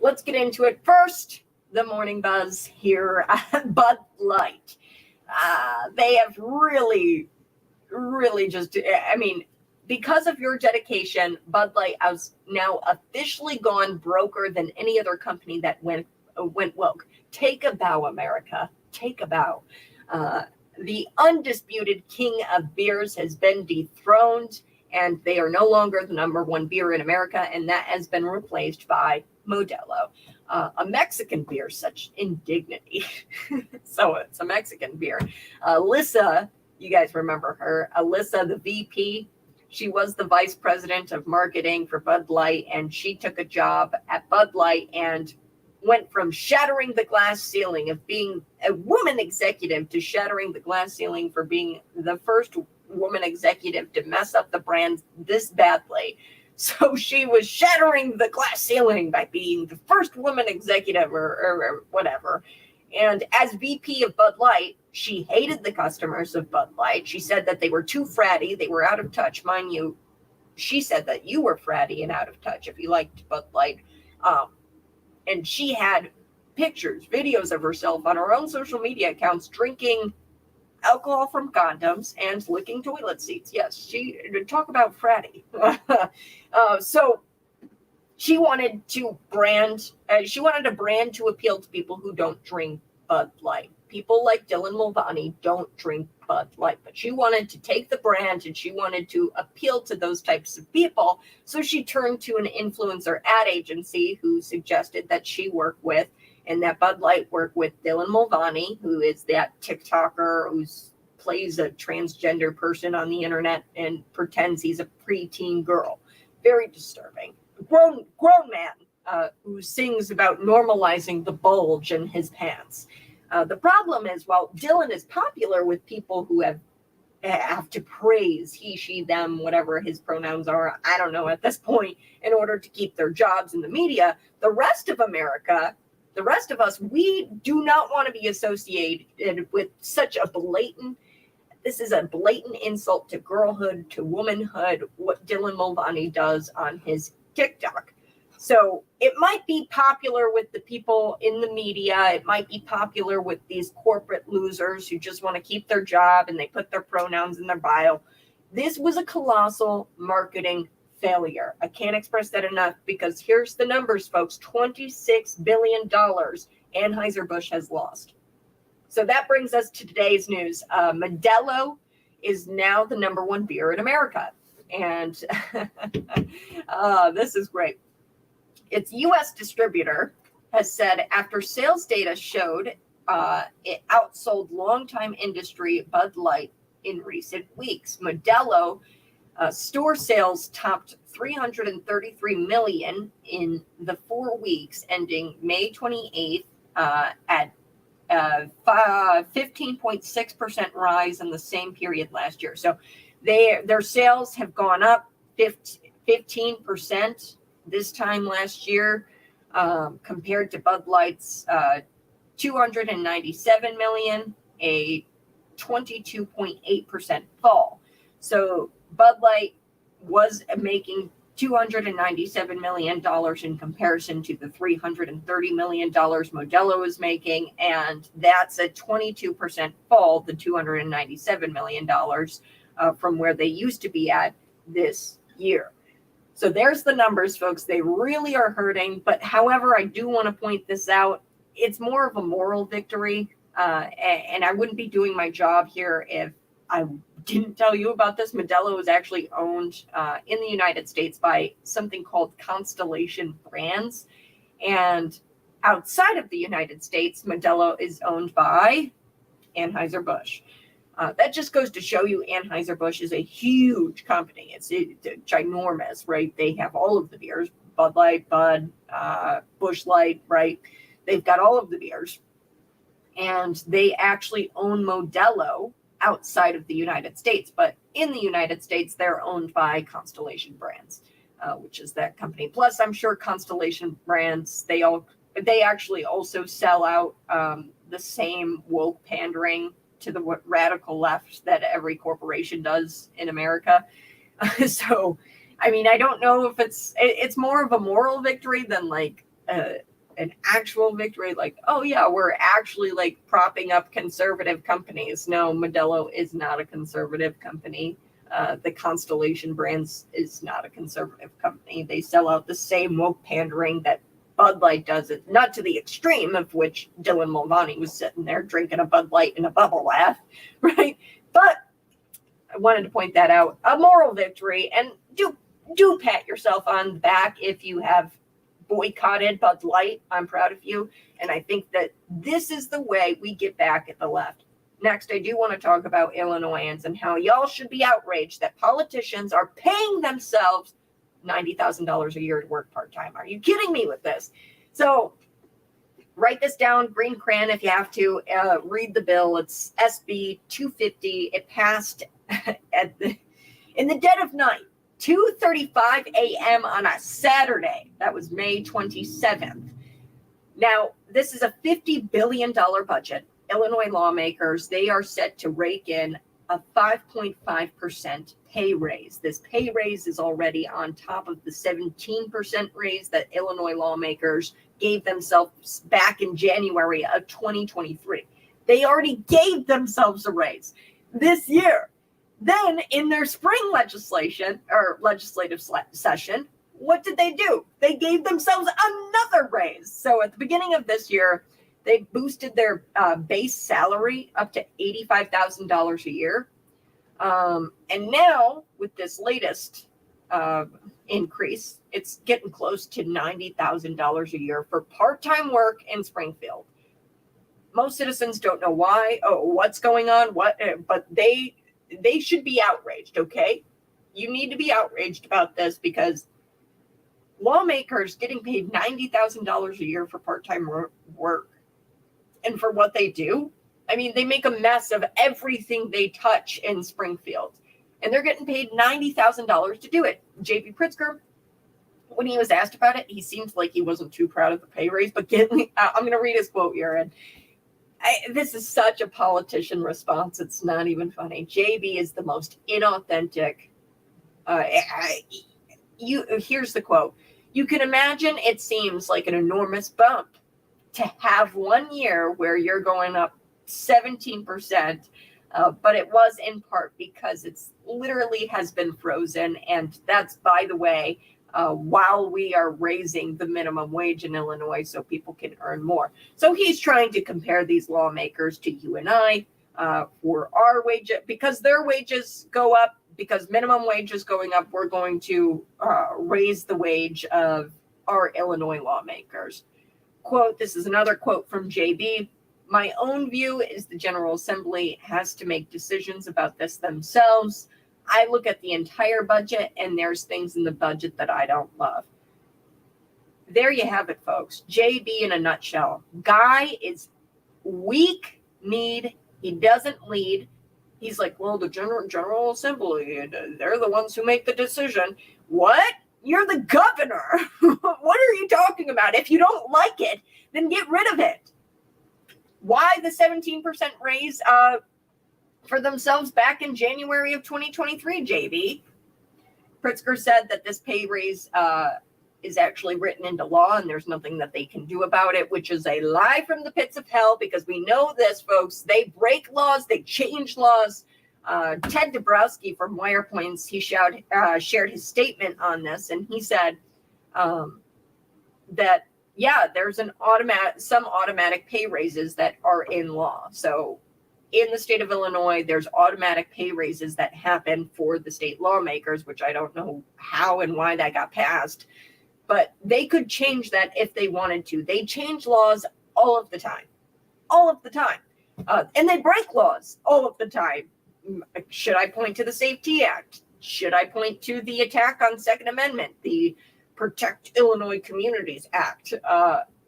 Let's get into it. First, the morning buzz here at Bud Light. They have really just, I mean, because of your dedication, Bud Light has now officially gone broker than any other company that went woke. Take a bow, America. Take a bow. The undisputed king of beers has been dethroned, and they are no longer the number one beer in America, and that has been replaced by Modelo, a Mexican beer. Such indignity. So it's a Mexican beer. Alyssa, you guys remember her, Alyssa, the VP. She was the vice president of marketing for Bud Light, and she took a job at Bud Light and went from shattering the glass ceiling of being a woman executive to shattering the glass ceiling for being the first woman executive to mess up the brand this badly. So she was shattering the glass ceiling by being the first woman executive or whatever. And as VP of Bud Light, she hated the customers of Bud Light. She said that they were too fratty. They were out of touch. Mind you, she said that you were fratty and out of touch if you liked Bud Light. And she had pictures, videos of herself on her own social media accounts drinking alcohol from condoms and licking toilet seats. Yes, she talk about fratty. So she wanted to brand. She wanted a brand to appeal to people who don't drink Bud Light. People like Dylan Mulvaney don't drink Bud Light, but she wanted to take the brand and she wanted to appeal to those types of people. So she turned to an influencer ad agency who suggested that she work with, and that Bud Light work with Dylan Mulvaney, who is that TikToker who plays a transgender person on the internet and pretends he's a preteen girl. Very disturbing. Grown man who sings about normalizing the bulge in his pants. The problem is, while Dylan is popular with people who have to praise he, she, them, whatever his pronouns are, I don't know at this point, in order to keep their jobs in the media, the rest of America, the rest of us, we do not want to be associated with such a blatant, this is a blatant insult to girlhood, to womanhood, what Dylan Mulvaney does on his TikTok. So it might be popular with the people in the media. It might be popular with these corporate losers who just want to keep their job and they put their pronouns in their bio. This was a colossal marketing failure. I can't express that enough because here's the numbers, folks. $26 billion Anheuser-Busch has lost. So that brings us to today's news. Modelo is now the number one beer in America. And this is great. Its U.S. distributor has said after sales data showed it outsold longtime industry Bud Light in recent weeks. Modelo store sales topped 333 million in the 4 weeks ending May 28th at 15.6% rise in the same period last year. So their sales have gone up 15% this time last year, compared to Bud Light's 297 million, a 22.8% fall. So Bud Light was making $297 million in comparison to the $330 million Modelo is making, and that's a 22% fall, the $297 million from where they used to be at this year. So there's the numbers, folks. They really are hurting. But however, I do want to point this out. It's more of a moral victory. And I wouldn't be doing my job here if I didn't tell you about this. Modelo is actually owned in the United States by something called Constellation Brands. And outside of the United States, Modelo is owned by Anheuser-Busch. That just goes to show you Anheuser-Busch is a huge company. It's ginormous, right? They have all of the beers, Bud Light, Bud, Busch Light, right? They've got all of the beers. And they actually own Modelo outside of the United States. But in the United States, they're owned by Constellation Brands, which is that company. Plus, I'm sure Constellation Brands, they actually also sell out the same woke pandering to the radical left that every corporation does in America. So, I mean, I don't know if it's more of a moral victory than like an actual victory, like, oh yeah, we're actually like propping up conservative companies. No, Modelo is not a conservative company. The Constellation Brands is not a conservative company. They sell out the same woke pandering that Bud Light does, it not to the extreme of which Dylan Mulvaney was sitting there drinking a Bud Light in a bubble bath, right? But I wanted to point that out. A moral victory, and do pat yourself on the back if you have boycotted Bud Light. I'm proud of you, and I think that this is the way we get back at the left. Next, I do want to talk about Illinoisans and how y'all should be outraged that politicians are paying themselves $90,000 a year to work part-time. Are you kidding me with this? So write this down, green crayon if you have to. Read the bill. It's SB 250. It passed in the dead of night, 2:35 a.m. on a Saturday. That was May 27th. Now, this is a $50 billion budget. Illinois lawmakers, they are set to rake in a 5.5% pay raise. This pay raise is already on top of the 17% raise that Illinois lawmakers gave themselves back in January of 2023. They already gave themselves a raise this year. Then in their spring legislative session, what did they do? They gave themselves another raise. So at the beginning of this year, they boosted their base salary up to $85,000 a year. And now with this latest increase, it's getting close to $90,000 a year for part-time work in Springfield. Most citizens don't know why, what's going on, but they should be outraged, okay? You need to be outraged about this because lawmakers getting paid $90,000 a year for part-time work and for what they do. I mean, they make a mess of everything they touch in Springfield, and they're getting paid $90,000 to do it. J.B. Pritzker, when he was asked about it, he seems like he wasn't too proud of the pay raise, but I'm going to read his quote here, and this is such a politician response. It's not even funny. JB is the most inauthentic. Here's the quote. You can imagine it seems like an enormous bump to have 1 year where you're going up 17%, but it was in part because it's literally has been frozen. And that's, by the way, while we are raising the minimum wage in Illinois so people can earn more. So he's trying to compare these lawmakers to you and I for our wages, because their wages go up, because minimum wage is going up, we're going to raise the wage of our Illinois lawmakers. Quote, this is another quote from JB. My own view is the General Assembly has to make decisions about this themselves. I look at the entire budget, and there's things in the budget that I don't love. There you have it, folks. JB in a nutshell. Guy is weak-kneed. He doesn't lead. He's like, well, the General Assembly, they're the ones who make the decision. What? You're the governor. What are you talking about? If you don't like it, then get rid of it. Why the 17% raise for themselves back in January of 2023, JB? Pritzker said that this pay raise is actually written into law and there's nothing that they can do about it, which is a lie from the pits of hell, because we know this, folks. They break laws. They change laws. Ted Dabrowski from Wirepoints, he shared his statement on this, and he said that, yeah, there's some automatic pay raises that are in law. So in the state of Illinois, there's automatic pay raises that happen for the state lawmakers, which I don't know how and why that got passed, but they could change that if they wanted to. They change laws all of the time, and they break laws all of the time. Should I point to the Safety Act? Should I point to the attack on Second Amendment, the Protect Illinois Communities Act?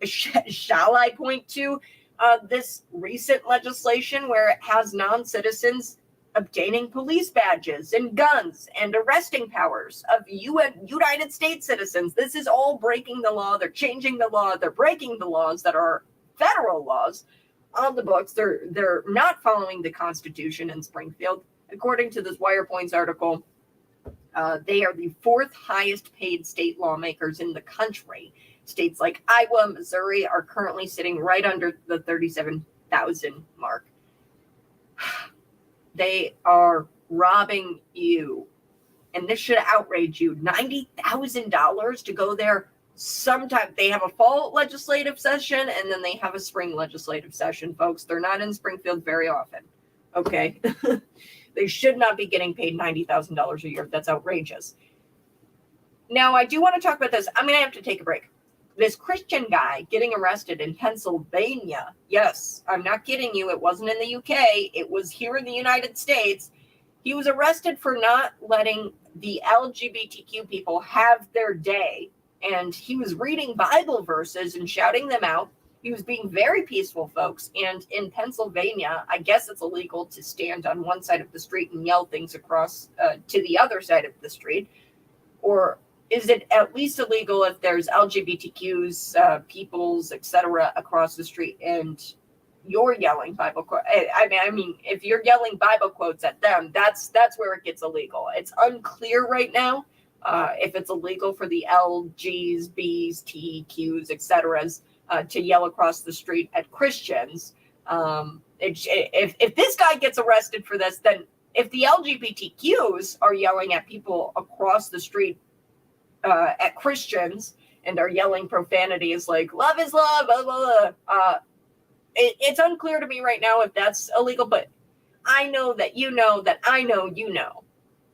Shall I point to this recent legislation where it has non-citizens obtaining police badges and guns and arresting powers of United States citizens? This is all breaking the law. They're changing the law. They're breaking the laws that are federal laws on the books. They're not following the Constitution in Springfield. According to this Wirepoints article, they are the fourth highest paid state lawmakers in the country. States like Iowa, Missouri are currently sitting right under the 37,000 mark. They are robbing you. And this should outrage you. $90,000 to go there. Sometime they have a fall legislative session and then they have a spring legislative session, folks. They're not in Springfield very often. Okay. They should not be getting paid $90,000 a year. That's outrageous. Now, I do want to talk about this. I'm going to have to take a break. This Christian guy getting arrested in Pennsylvania. Yes, I'm not kidding you. It wasn't in the UK. It was here in the United States. He was arrested for not letting the LGBTQ people have their day. And he was reading Bible verses and shouting them out. He was being very peaceful, folks. And in Pennsylvania, I guess it's illegal to stand on one side of the street and yell things across to the other side of the street. Or is it at least illegal if there's LGBTQs, peoples, etc. across the street and you're yelling Bible quotes? I mean, if you're yelling Bible quotes at them, that's where it gets illegal. It's unclear right now if it's illegal for the LGs, Bs, T, Qs, etc. To yell across the street at Christians. If this guy gets arrested for this, then if the LGBTQs are yelling at people across the street at Christians and are yelling profanities like "love is love," blah, blah, blah, it's unclear to me right now if that's illegal. But I know that you know that I know you know.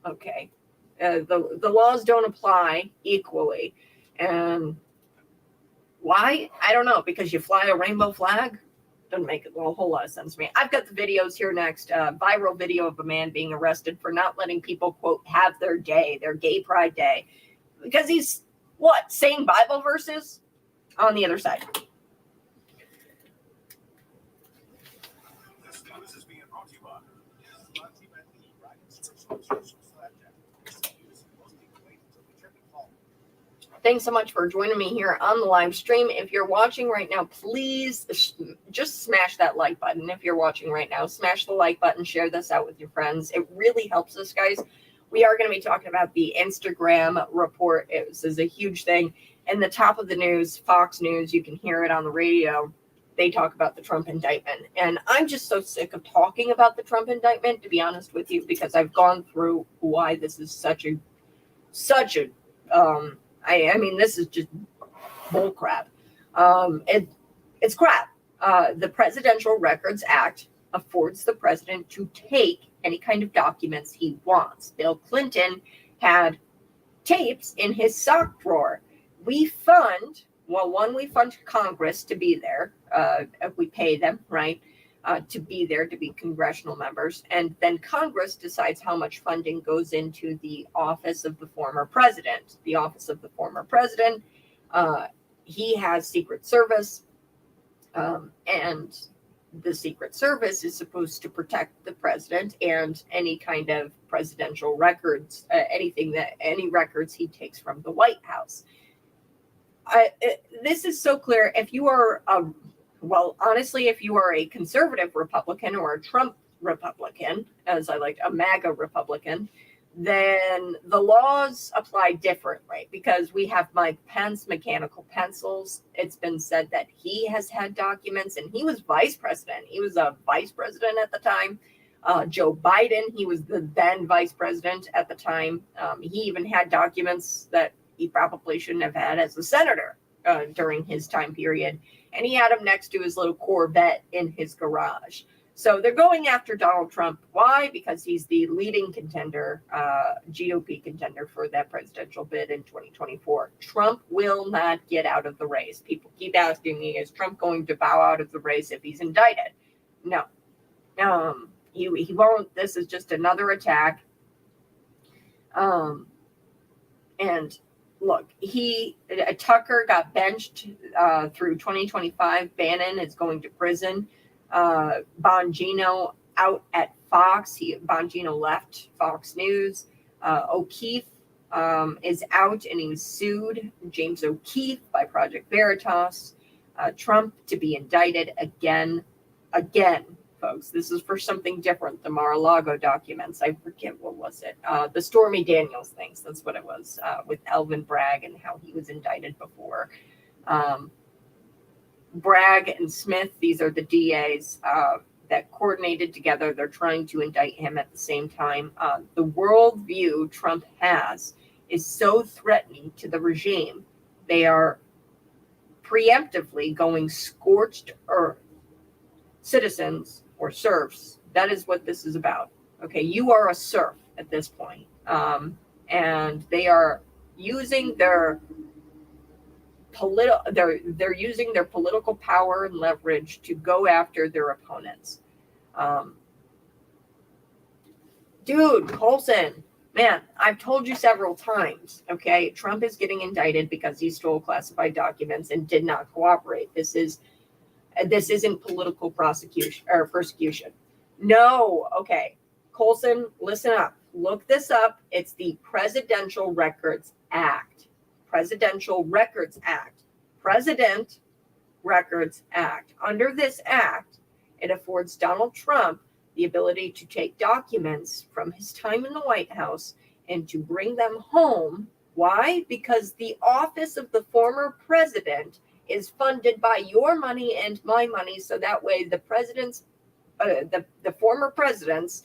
Okay, the laws don't apply equally, and why? I don't know. Because you fly a rainbow flag? Doesn't make a whole lot of sense to me. I've got the videos here next. Viral video of a man being arrested for not letting people, quote, have their day, their gay pride day. Because he's, what, saying Bible verses? On the other side. This news is being brought to you by the Dragon Social Thanks so much for joining me here on the live stream. If you're watching right now, please just smash that like button. If you're watching right now, smash the like button, share this out with your friends. It really helps us, guys. We are going to be talking about the Instagram report. This is a huge thing. And the top of the news, Fox News, you can hear it on the radio. They talk about the Trump indictment. And I'm just so sick of talking about the Trump indictment, to be honest with you, because I've gone through why this is such a I mean, this is just bull crap. It's crap. The Presidential Records Act affords the president to take any kind of documents he wants. Bill Clinton had tapes in his sock drawer. We fund Congress to be there. We pay them, right? To be there, to be congressional members. And then Congress decides how much funding goes into the office of the former president. The office of the former president, he has Secret Service, and the Secret Service is supposed to protect the president and any kind of presidential records, any records he takes from the White House. This is so clear. If you are honestly, if you are a conservative Republican or a Trump Republican, as I like, a MAGA Republican, then the laws apply differently because we have Mike Pence, mechanical pencils. It's been said that he has had documents and he was vice president. He was a vice president at the time. Joe Biden, he was the then vice president at the time. He even had documents that he probably shouldn't have had as a senator during his time period. And he had him next to his little Corvette in his garage. So they're going after Donald Trump. Why? Because he's the leading contender, GOP contender for that presidential bid in 2024. Trump will not get out of the race. People keep asking me, is Trump going to bow out of the race if he's indicted? No. He won't. This is just another attack. And look, Tucker got benched through 2025. Bannon is going to prison. Bongino out at Fox. Bongino left Fox News. O'Keefe is out and he was sued. James O'Keefe by Project Veritas. Trump to be indicted again, folks. This is for something different. The Mar-a-Lago documents. I forget, what was it? The Stormy Daniels things. That's what it was with Alvin Bragg and how he was indicted before. Bragg and Smith, these are the DAs that coordinated together. They're trying to indict him at the same time. The worldview Trump has is so threatening to the regime. They are preemptively going scorched earth. Citizens or serfs, that is what this is about. Okay, you are a serf at this point. And they are using their they're using their political power and leverage to go after their opponents. Dude, Carlson, man, I've told you several times, okay, Trump is getting indicted because he stole classified documents and did not cooperate. This isn't political prosecution or persecution. No, okay, Carlson, listen up. Look this up. It's the Presidential Records Act. Presidential Records Act. President Records Act. Under this act, it affords Donald Trump the ability to take documents from his time in the White House and to bring them home. Why? Because the office of the former president is funded by your money and my money, so that way the presidents, the former presidents,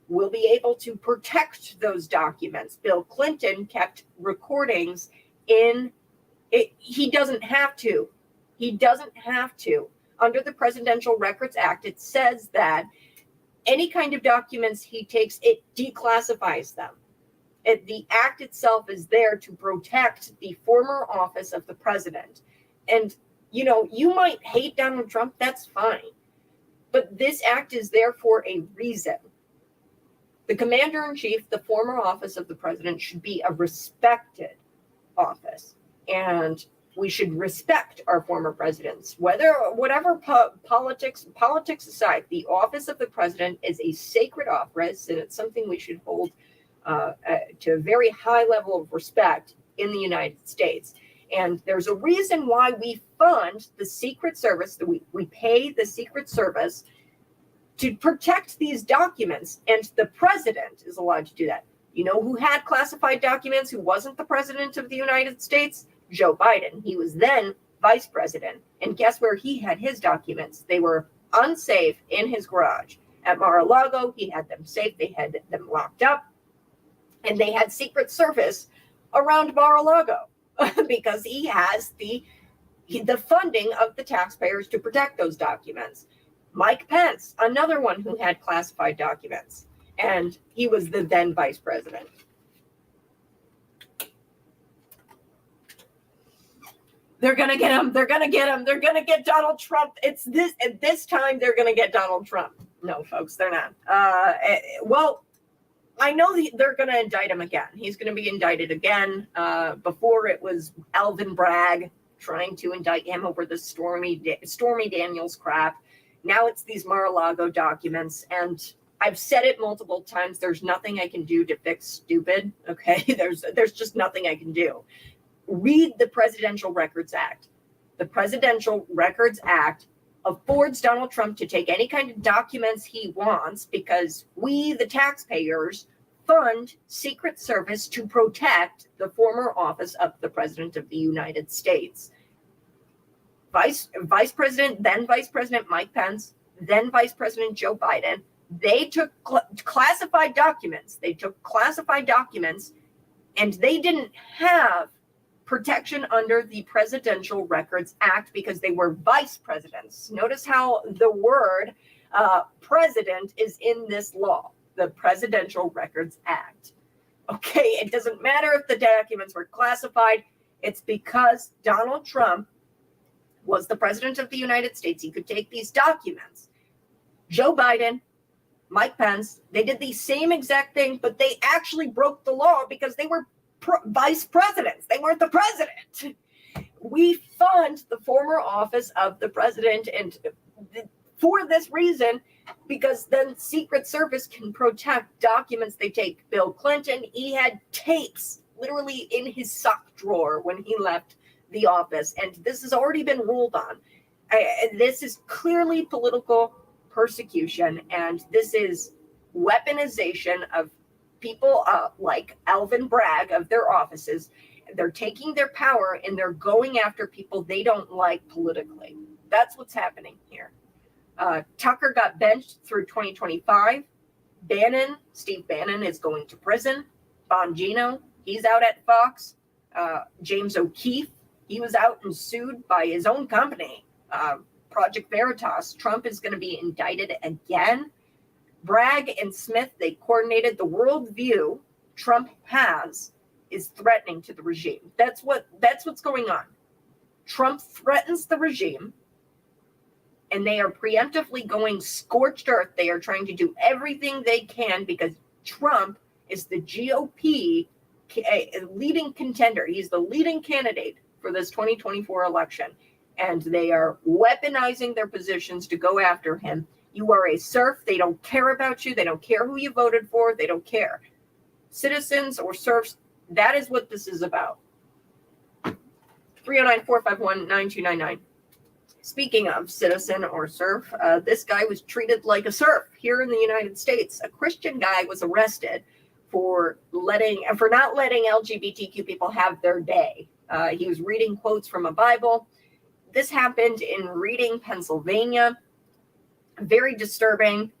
will be able to protect those documents. Bill Clinton kept recordings in it. He doesn't have to. He doesn't have to. Under the Presidential Records Act, it says that any kind of documents he takes, it declassifies them. The act itself is there to protect the former office of the president. And, you know, you might hate Donald Trump, that's fine. But this act is there for a reason. The commander-in-chief, the former office of the president, should be a respected office. And we should respect our former presidents. Whatever politics aside, the office of the president is a sacred office, and it's something we should hold to a very high level of respect in the United States. And there's a reason why we fund the Secret Service, that we pay the Secret Service to protect these documents, and the president is allowed to do that. You know who had classified documents, who wasn't the president of the United States? Joe Biden. He was then vice president. And guess where he had his documents? They were unsafe in his garage. At Mar-a-Lago, he had them safe. They had them locked up. And they had Secret Service around Mar-a-Lago because he has the funding of the taxpayers to protect those documents. Mike Pence, another one who had classified documents, and he was the then vice president. They're going to get him. They're going to get him. They're going to get Donald Trump. It's this, at this time, they're going to get Donald Trump. No, folks, they're not. Well, I know they're going to indict him again. He's going to be indicted again. Before it was Alvin Bragg trying to indict him over the Stormy Daniels crap. Now it's these Mar-a-Lago documents, and I've said it multiple times. There's nothing I can do to fix stupid. Okay, there's just nothing I can do. Read the Presidential Records Act. The Presidential Records Act affords Donald Trump to take any kind of documents he wants because we, the taxpayers, fund Secret Service to protect the former office of the President of the United States. Vice President, then Vice President Mike Pence, then Vice President Joe Biden, they took classified documents. They took classified documents, and they didn't have protection under the Presidential Records Act because they were vice presidents. Notice how the word president is in this law, the Presidential Records Act. Okay, it doesn't matter if the documents were classified. It's because Donald Trump was the president of the United States. He could take these documents. Joe Biden, Mike Pence, they did the same exact thing, but they actually broke the law because they were vice presidents. They weren't the president. We fund the former office of the president, and for this reason, because then Secret Service can protect documents they take. Bill Clinton, he had tapes literally in his sock drawer when he left the office, and this has already been ruled on. This is clearly political persecution, and this is weaponization of people like Alvin Bragg of their offices. they're taking their power and they're going after people they don't like politically. That's what's happening here. Tucker got benched through 2025. Steve Bannon is going to prison. Bongino, he's out at Fox. James O'Keefe, he was out and sued by his own company, Project Veritas. Trump is going to be indicted again. Bragg and Smith, they coordinated the worldview Trump has is threatening to the regime. That's what's going on. Trump threatens the regime, and they are preemptively going scorched earth. They are trying to do everything they can because Trump is the GOP leading contender. He's the leading candidate for this 2024 election, and they are weaponizing their positions to go after him. You are a serf. They don't care about you. They don't care who you voted for. They don't care. Citizens or serfs, that is what this is about. 309-451-9299. Speaking of citizen or serf, this guy was treated like a serf here in the United States. A Christian guy was arrested for not letting LGBTQ people have their day. He was reading quotes from a Bible. This happened in Reading, Pennsylvania. Very disturbing.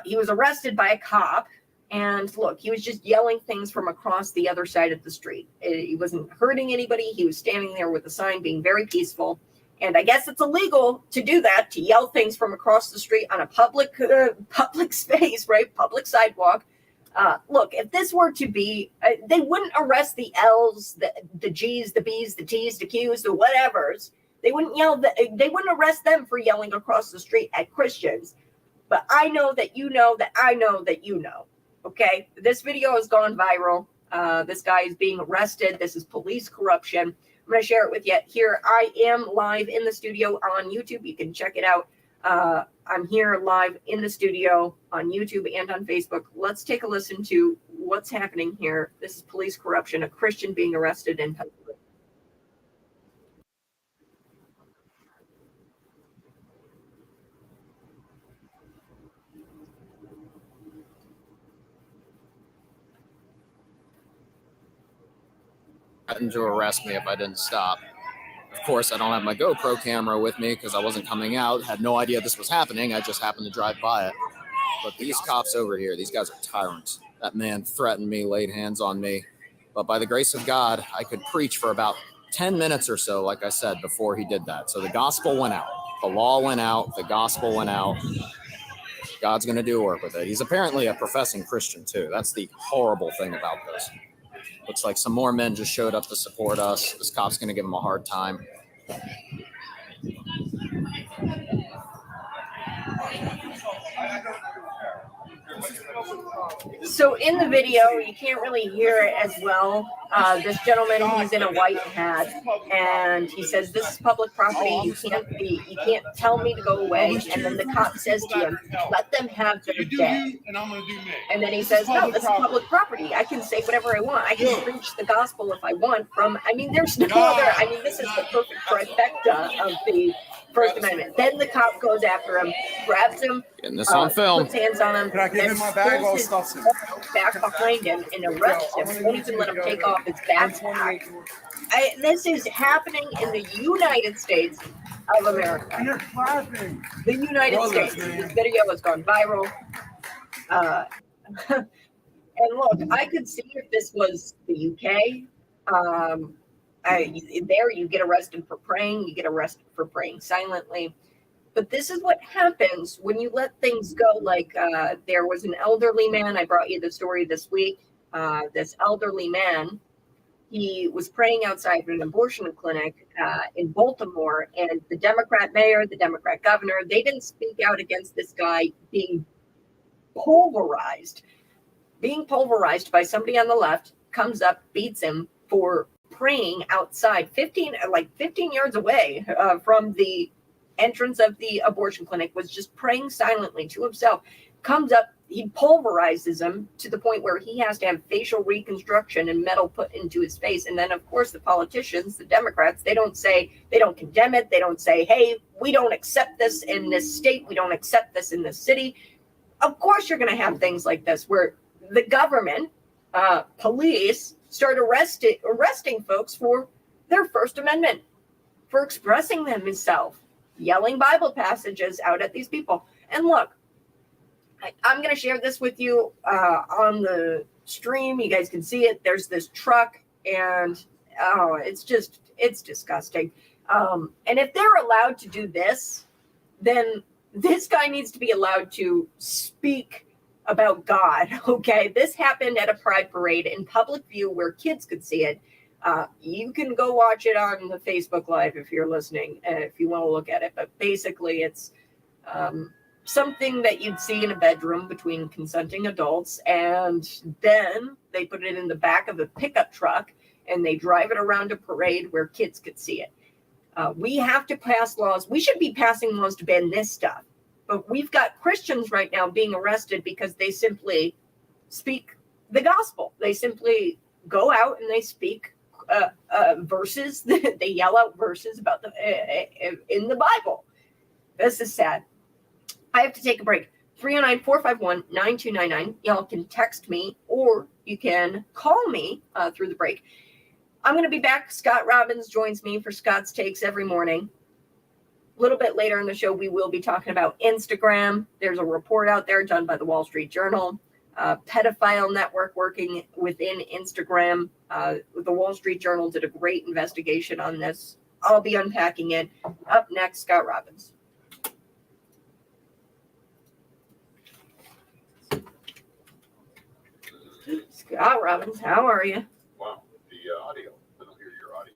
He was arrested by a cop, and look, he was just yelling things from across the other side of the street. He wasn't hurting anybody. He was standing there with a sign, being very peaceful. And I guess it's illegal to do that, to yell things from across the street on a public space, right? Public sidewalk. Look, if this were to be, they wouldn't arrest the L's, the G's, the B's, the T's, the Q's, the whatevers. They wouldn't they wouldn't arrest them for yelling across the street at Christians. But I know that you know that I know that you know. Okay? This video has gone viral. This guy is being arrested. This is police corruption. I'm going to share it with you here. I am live in the studio on YouTube. You can check it out. I'm here live in the studio on YouTube and on Facebook. Let's take a listen to what's happening here. This is police corruption, a Christian being arrested in Pennsylvania. Threatened to arrest me if I didn't stop. Of course, I don't have my GoPro camera with me because I wasn't coming out. Had no idea this was happening. I just happened to drive by it. But these cops over here, these guys are tyrants. That man threatened me, laid hands on me. But by the grace of God, I could preach for about 10 minutes or so, like I said, before he did that. So the gospel went out. The law went out. The gospel went out. God's going to do work with it. He's apparently a professing Christian, too. That's the horrible thing about this. Looks like some more men just showed up to support us. This cop's going to give him a hard time. So in the video, you can't really hear it as well. This gentleman, he's in a white hat, and he says, "This is public property. You can't tell me to go away." And then the cop says to him, "Let them have their day." And then he says, "No, this is public property. I can say whatever I want. I can preach the gospel if I want." There's no other. This is the perfect trifecta of the First Amendment. Then the cop goes after him, grabs him, Getting this on film. puts hands on him, Can I give then him my bag while pulls it's stuffed his in? back behind him and arrests him. Won't even let him take off his backpack. This is happening in the United States of America. And you're clapping. The United States. This video has gone viral. And look, I could see if this was the UK. There you get arrested for praying. You get arrested for praying silently. But this is what happens when you let things go. Like there was an elderly man. I brought you the story this week. This elderly man, he was praying outside of an abortion clinic in Baltimore. And the Democrat mayor, the Democrat governor, they didn't speak out against this guy being pulverized. Being pulverized by somebody on the left, comes up, beats him for praying outside 15 yards away from the entrance of the abortion clinic, was just praying silently to himself. Comes up, he pulverizes him to the point where he has to have facial reconstruction and metal put into his face. And then, of course, the politicians, the Democrats, they don't condemn it. They don't say, "Hey, we don't accept this in this state. We don't accept this in this city." Of course, you're going to have things like this where the government, police, start arresting folks for their First Amendment, for expressing themselves, yelling Bible passages out at these people. And look, I'm going to share this with you on the stream. You guys can see it. There's this truck, and it's disgusting. And if they're allowed to do this, then this guy needs to be allowed to speak about God. Okay, this happened at a pride parade in public view where kids could see it. You can go watch it on the Facebook Live if you're listening, if you want to look at it. But basically, it's something that you'd see in a bedroom between consenting adults, and then they put it in the back of a pickup truck and they drive it around a parade where kids could see it. We have to pass laws. We should be passing laws to ban this stuff. But we've got Christians right now being arrested because they simply speak the gospel. They simply go out and they speak verses. They yell out verses about in the Bible. This is sad. I have to take a break. 309-451-9299. Y'all can text me or you can call me through the break. I'm going to be back. Scott Robbins joins me for Scott's Takes every morning. A little bit later in the show, we will be talking about Instagram. There's a report out there done by the Wall Street Journal. Pedophile network working within Instagram. The Wall Street Journal did a great investigation on this. I'll be unpacking it. Up next, Scott Robbins. Scott Robbins, how are you? Wow, the audio. I don't hear your audio.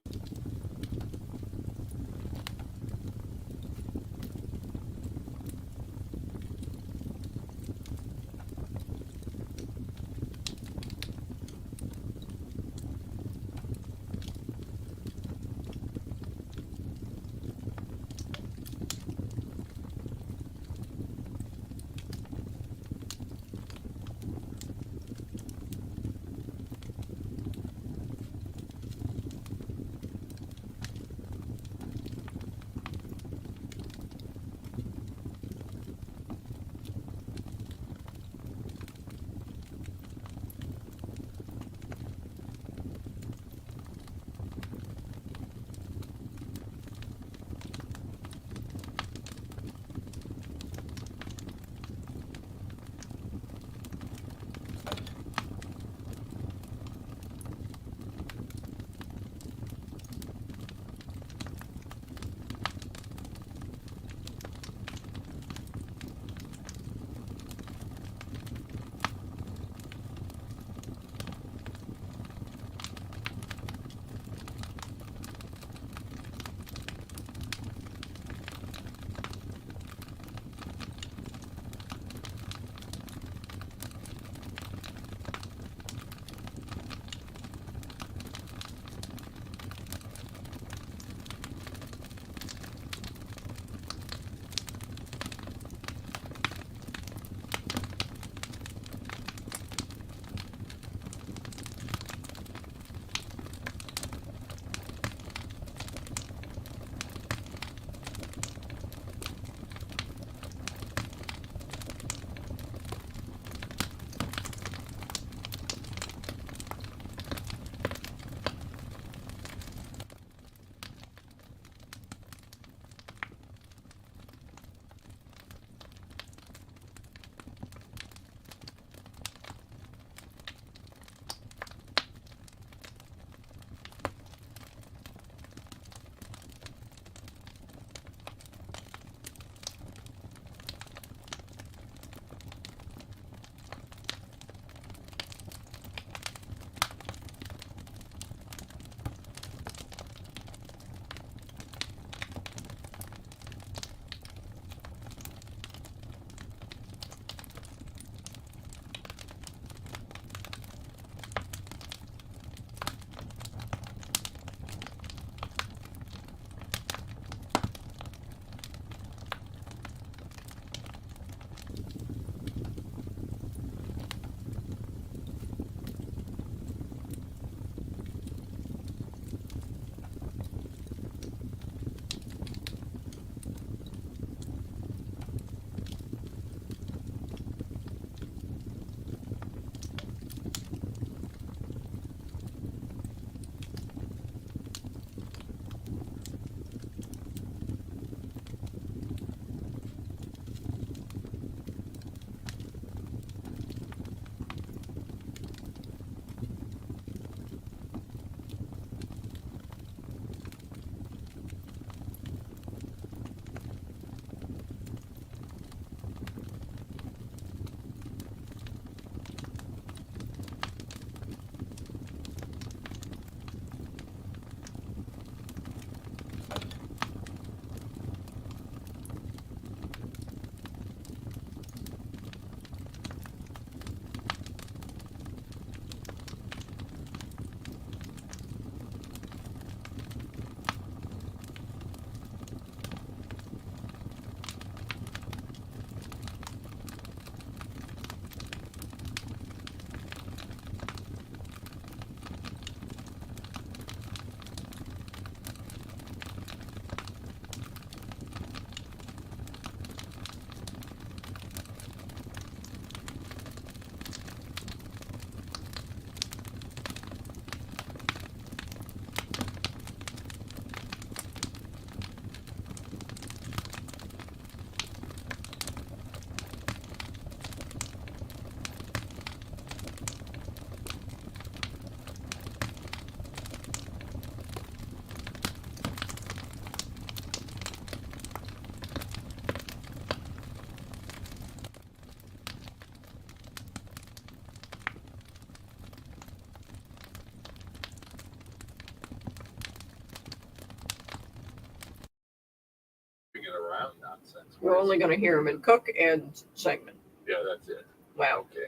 We're only going to hear them in Cook and Sangamon. Yeah, that's it. Wow. Okay.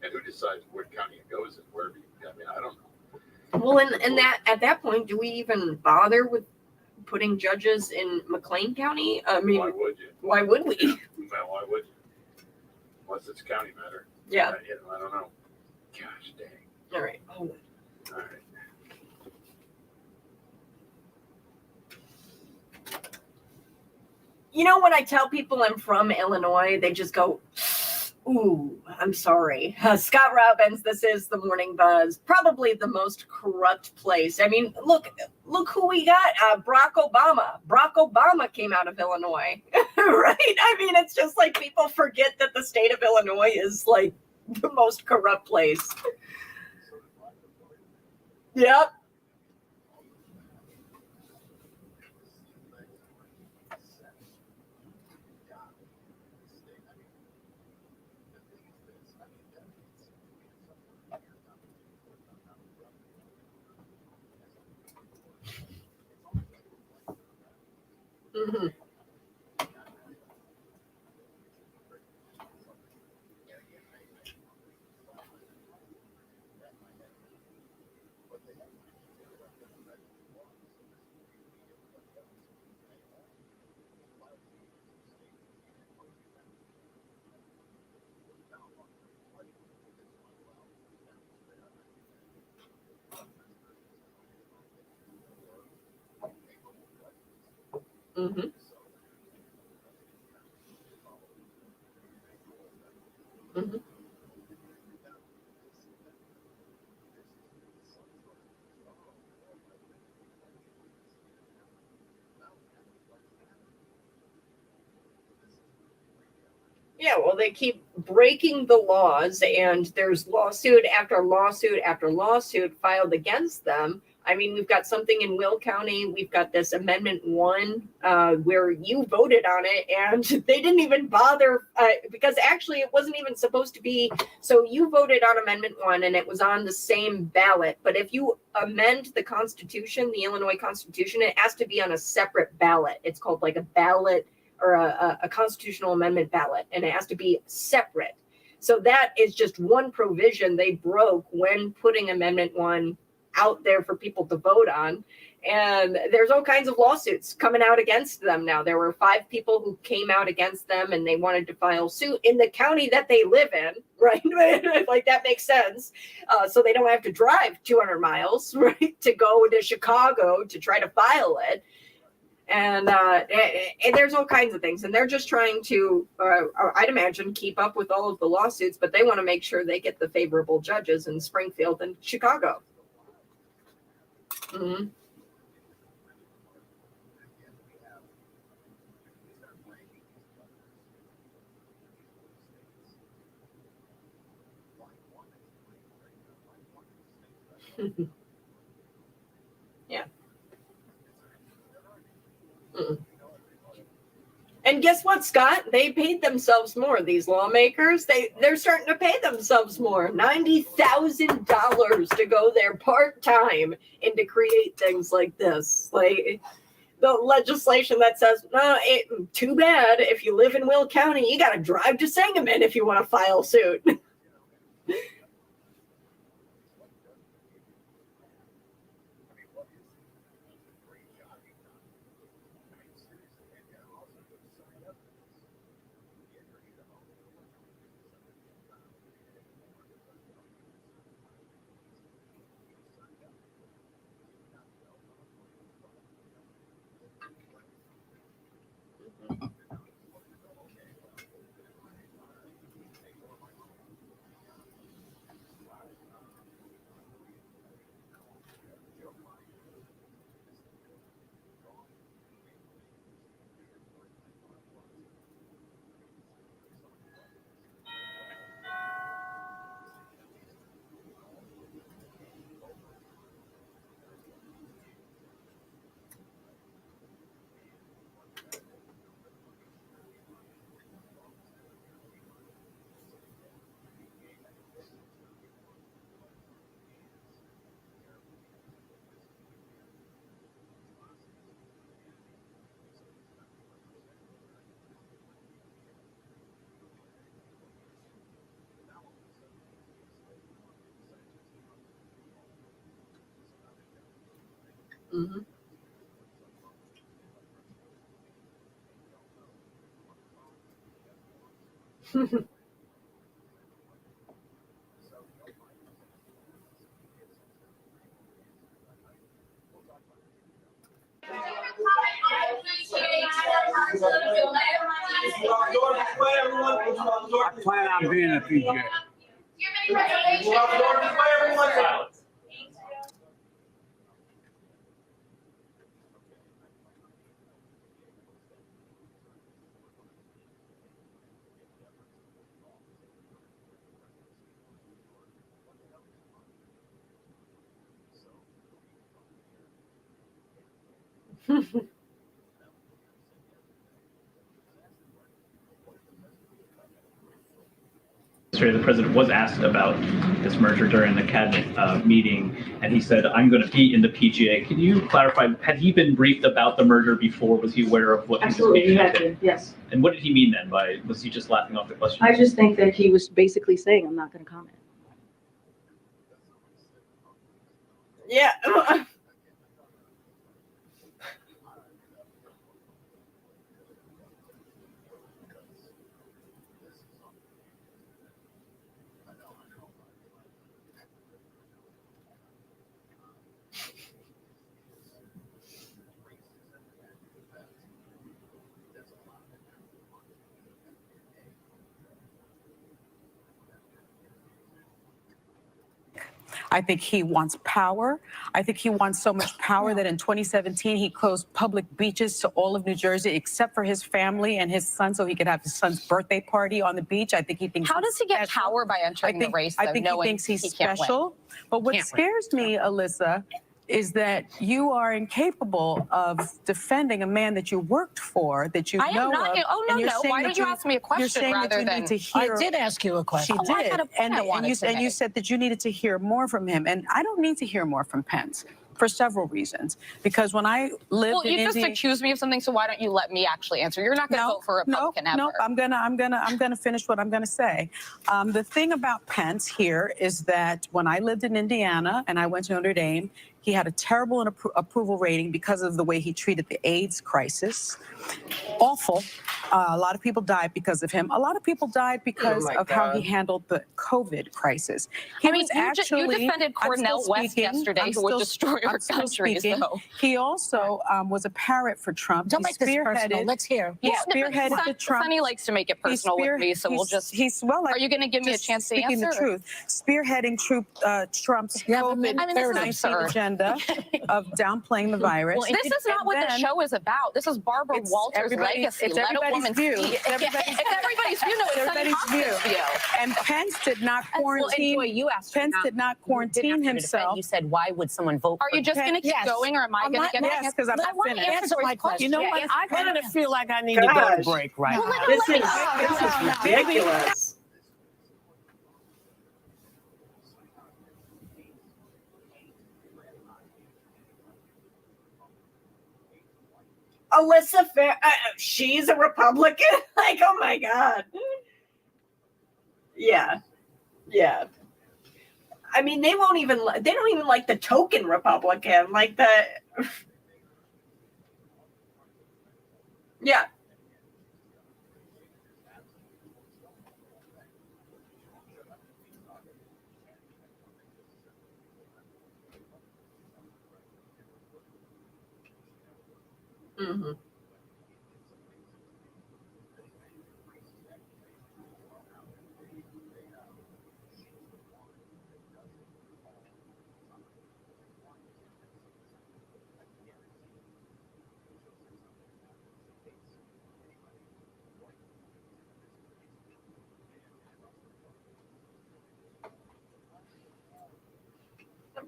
And who decides what county it goes in? Where? I mean, I don't know. Well, and that at that point, do we even bother with putting judges in McLean County? I mean, Why would you? why would we? Well, why would you? Unless it's county matter. Yeah. I don't know. Gosh dang. All right. Hold on. All right. You know, when I tell people I'm from Illinois, they just go, ooh, I'm sorry. Scott Robbins, this is the Morning Buzz, probably the most corrupt place. I mean, look who we got. Barack Obama. Barack Obama came out of Illinois, right? I mean, it's just like people forget that the state of Illinois is like the most corrupt place. Yep. Mm-hmm. Mm-hmm. Mm-hmm. Yeah, well, they keep breaking the laws, and there's lawsuit after lawsuit after lawsuit filed against them. I mean, we've got something in Will County. We've got this Amendment 1 where you voted on it, and they didn't even bother because actually it wasn't even supposed to be. So you voted on Amendment 1, and it was on the same ballot. But if you amend the Constitution, the Illinois Constitution, it has to be on a separate ballot. It's called like a ballot or a constitutional amendment ballot, and it has to be separate. So that is just one provision they broke when putting Amendment 1 out there for people to vote on. And there's all kinds of lawsuits coming out against them now. There were 5 people who came out against them, and they wanted to file suit in the county that they live in, right? Like that makes sense. So they don't have to drive 200 miles, right, to go to Chicago to try to file it. And there's all kinds of things, and they're just trying to, I'd imagine, keep up with all of the lawsuits, but they want to make sure they get the favorable judges in Springfield and Chicago. Mm-hmm. Yeah. Mm-mm. And guess what, Scott? They paid themselves more. These lawmakers, they're starting to pay themselves more. $90,000 to go there part-time and to create things like this. Like the legislation that says, no, too bad. If you live in Will County, you got to drive to Sangamon if you want to file suit. Mm-hmm. I plan on being a PJ. The president was asked about this merger during the cabinet meeting, and he said, "I'm going to be in the PGA." Can you clarify? Had he been briefed about the merger before? Was he aware of what? Absolutely, he had been. Yes. And what did he mean then? By was he just laughing off the question? I just think that he was basically saying, "I'm not going to comment." Yeah. I think he wants power. I think he wants so much power that in 2017 he closed public beaches to all of New Jersey except for his family and his son, so he could have his son's birthday party on the beach. I think he thinks. How does he get power by entering the race? I think he thinks he's special. But what scares me, Alyssa, is that you are incapable of defending a man that you worked for, that you I know am not. of. Oh, no. Why did you ask me a question rather than? I did ask you a question. She did. And you said that you needed to hear more from him. And I don't need to hear more from Pence for several reasons. Because when I lived in India, you just accused me of something, so why don't you let me actually answer? You're not going to vote for a Republican ever. No, I'm gonna finish what I'm gonna say. The thing about Pence here is that when I lived in Indiana and I went to Notre Dame, he had a terrible approval rating because of the way he treated the AIDS crisis. Awful. A lot of people died because of him. A lot of people died because of how he handled the COVID crisis. You defended Cornel West yesterday, who would destroy our country. He also was a parrot for Trump. Don't make this personal. Let's hear. He spearheaded the Trump. Sonny likes to make it personal with me, so we'll just. Are you going to give me a chance to answer? Speaking the truth, spearheading Trump's COVID-19 agenda of downplaying the virus. Well, this is not what the show is about. This is Barbara Walters' legacy. It's everybody's view. It's everybody's view. No, it's everybody's view. And Pence did not quarantine. Pence did not quarantine himself. You said, why would someone vote? Are you just going to keep going, or am I going to get? Yes, because I'm not finished. Answer my question. You know what? I kind of feel like I need to go to break right now. This is ridiculous. Alyssa Fair, she's a Republican? Like, oh my God. Yeah. I mean, they don't even like the token Republican, like the, yeah. Mm-hmm.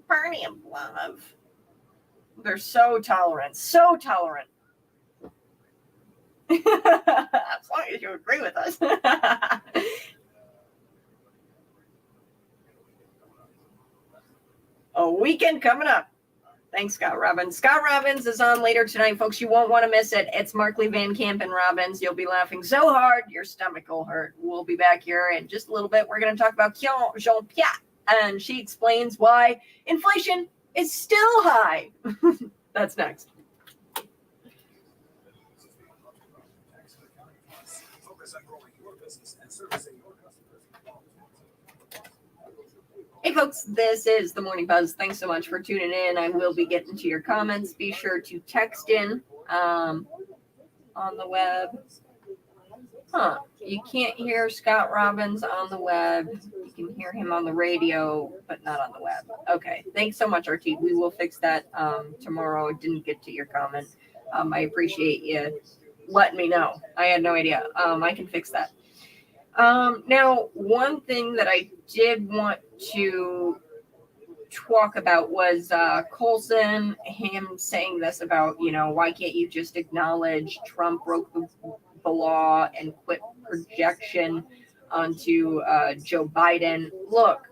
Bernie and love. They're so tolerant. So tolerant. As long as you agree with us. A weekend coming up. Thanks, Scott Robbins. Scott Robbins is on later tonight, folks. You won't want to miss it. It's Markley, Van Camp, and Robbins. You'll be laughing so hard, your stomach will hurt. We'll be back here in just a little bit. We're going to talk about Jean-Pierre, and she explains why inflation is still high. That's next. Focus on growing your business and servicing your customers. Hey folks, this is the Morning Buzz. Thanks so much for tuning in. I will be getting to your comments. Be sure to text in on the web. You can't hear Scott Robbins on the web. You can hear him on the radio, but not on the web. Okay, thanks so much, RT. We will fix that tomorrow. I didn't get to your comment. I appreciate you letting me know. I had no idea. I can fix that. Now, one thing that I did want to talk about was Carlson, him saying this about, why can't you just acknowledge Trump broke the law and quit projection onto Joe Biden. Look,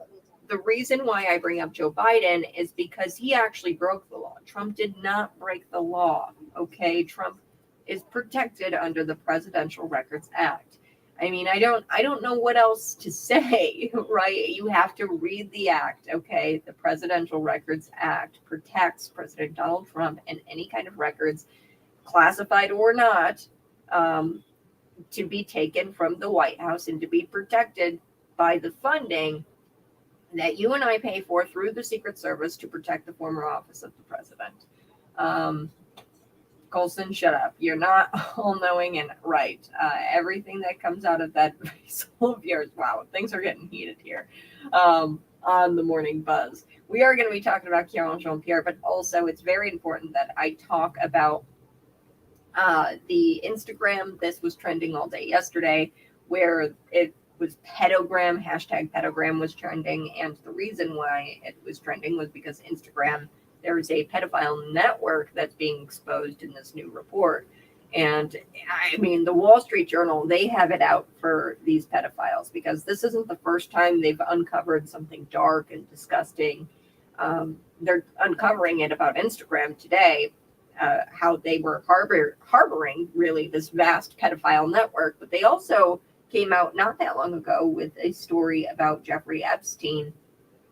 the reason why I bring up Joe Biden is because he actually broke the law. Trump did not break the law, okay? Trump is protected under the Presidential Records Act. I mean, I don't know what else to say, right? You have to read the act, okay? The Presidential Records Act protects President Donald Trump and any kind of records, classified or not, to be taken from the White House and to be protected by the funding that you and I pay for through the Secret Service to protect the former office of the president. Carlson, shut up. You're not all-knowing and right. Everything that comes out of that soul of yours, wow, things are getting heated here on the Morning Buzz. We are going to be talking about Carlson, but also it's very important that I talk about the Instagram. This was trending all day yesterday, where it was pedogram, hashtag pedogram was trending. And the reason why it was trending was because Instagram, there is a pedophile network that's being exposed in this new report. And I mean, the Wall Street Journal, they have it out for these pedophiles because this isn't the first time they've uncovered something dark and disgusting. They're uncovering it about Instagram today, how they were harboring really this vast pedophile network. But they also came out not that long ago with a story about Jeffrey Epstein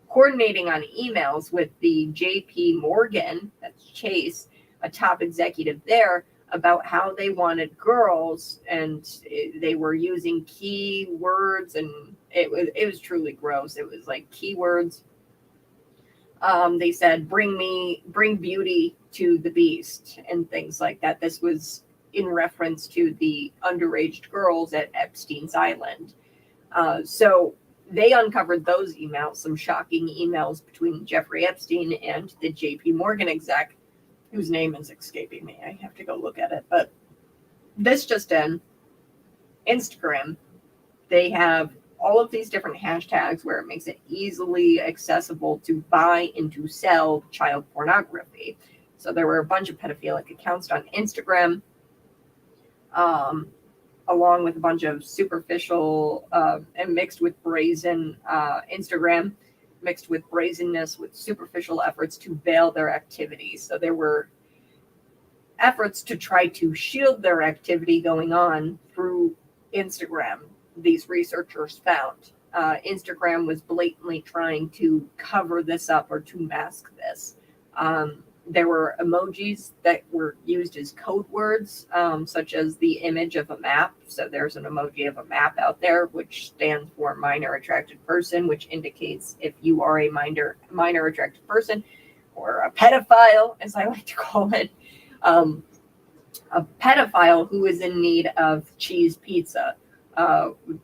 coordinating on emails with the JP Morgan, that's Chase, a top executive there, about how they wanted girls, and they were using keywords, and it was truly gross. It was like keywords. They said, bring beauty to the beast and things like that. This was in reference to the underage girls at Epstein's Island. So they uncovered those emails, some shocking emails between Jeffrey Epstein and the JP Morgan exec, whose name is escaping me. I have to go look at it. But this just in, Instagram, they have all of these different hashtags where it makes it easily accessible to buy and to sell child pornography. So there were a bunch of pedophilic accounts on Instagram, along with a bunch of superficial and mixed with brazen Instagram, mixed with brazenness, with superficial efforts to veil their activities. So there were efforts to try to shield their activity going on through Instagram. These researchers found Instagram was blatantly trying to cover this up or to mask this. There were emojis that were used as code words, such as the image of a map. So there's an emoji of a map out there, which stands for minor attracted person, which indicates if you are a minor attracted person, or a pedophile, as I like to call it, a pedophile who is in need of cheese pizza.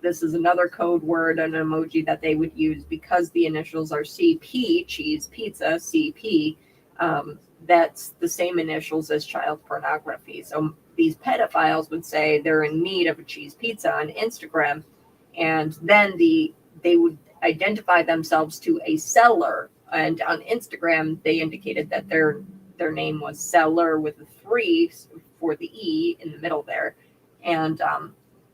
This is another code word, an emoji that they would use because the initials are CP, cheese pizza, CP. That's the same initials as child pornography. So these pedophiles would say they're in need of a cheese pizza on Instagram, and then they would identify themselves to a seller. And on Instagram, they indicated that their name was seller with a 3 for the E in the middle there. And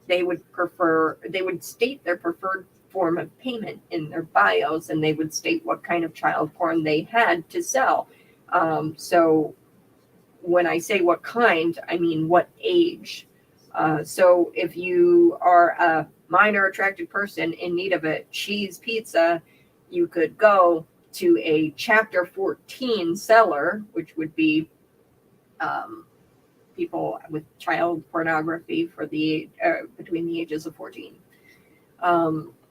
they would state their preferred form of payment in their bios, and they would state what kind of child porn they had to sell. So when I say what kind, I mean what age. So if you are a minor attracted person in need of a cheese pizza, you could go to a chapter 14 seller, which would be people with child pornography for between the ages of 14.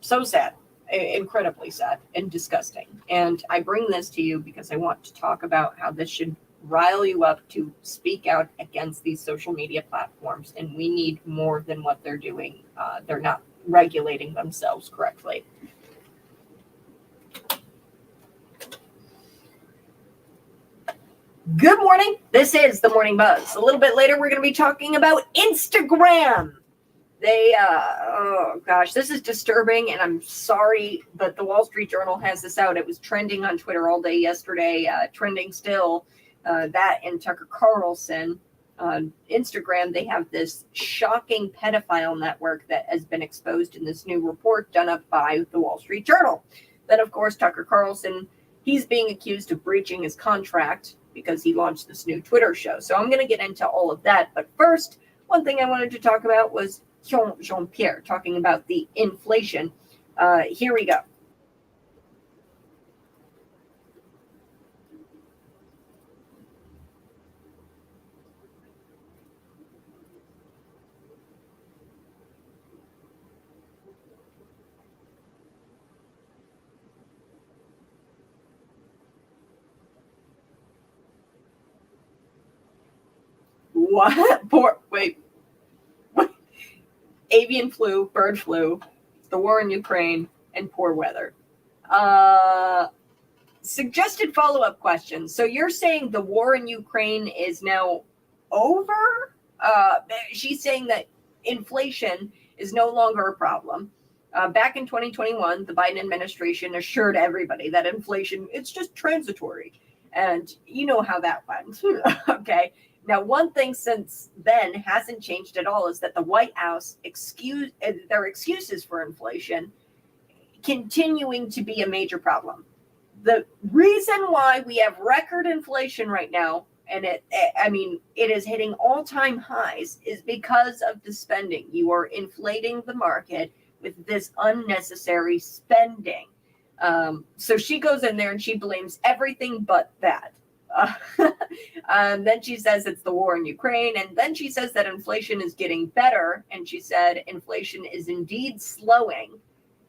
So sad, incredibly sad and disgusting. And I bring this to you because I want to talk about how this should rile you up to speak out against these social media platforms. And we need more than what they're doing. They're not regulating themselves correctly. Good morning. This is the Morning Buzz. A little bit later, we're going to be talking about Instagram. Oh gosh, this is disturbing, and I'm sorry, but the Wall Street Journal has this out. It was trending on Twitter all day yesterday, trending still. That and Tucker Carlson. Instagram, they have this shocking pedophile network that has been exposed in this new report done up by the Wall Street Journal. Then, of course, Tucker Carlson, he's being accused of breaching his contract because he launched this new Twitter show. So I'm going to get into all of that. But first, one thing I wanted to talk about was Jean-Pierre talking about the inflation. Here we go. What? Wait. Avian flu, bird flu, the war in Ukraine, and poor weather. Suggested follow-up questions. So you're saying the war in Ukraine is now over? She's saying that inflation is no longer a problem. Back in 2021, the Biden administration assured everybody that inflation, it's just transitory. And you know how that went. Okay. Now, one thing since then hasn't changed at all is that the White House their excuses for inflation continuing to be a major problem. The reason why we have record inflation right now, and it is hitting all-time highs, is because of the spending. You are inflating the market with this unnecessary spending. So she goes in there and she blames everything but that. And then she says it's the war in Ukraine, and then she says that inflation is getting better, and she said inflation is indeed slowing.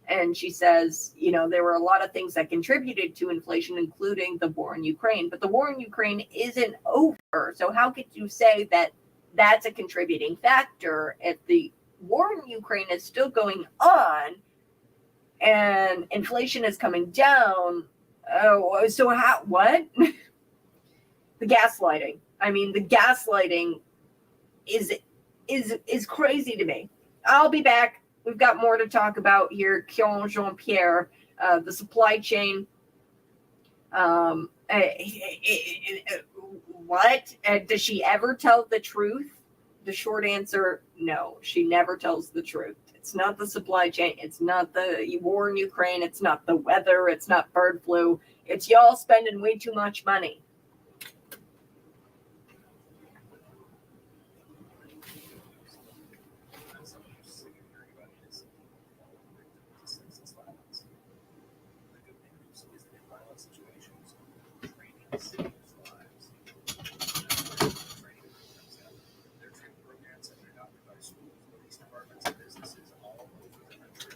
And she says, there were a lot of things that contributed to inflation, including the war in Ukraine. But the war in Ukraine isn't over. So how could you say that that's a contributing factor if the war in Ukraine is still going on and inflation is coming down? So how? What? The gaslighting. The gaslighting is crazy to me. I'll be back. We've got more to talk about here. Jean-Pierre, the supply chain. What? Does she ever tell the truth? The short answer, no. She never tells the truth. It's not the supply chain. It's not the war in Ukraine. It's not the weather. It's not bird flu. It's y'all spending way too much money.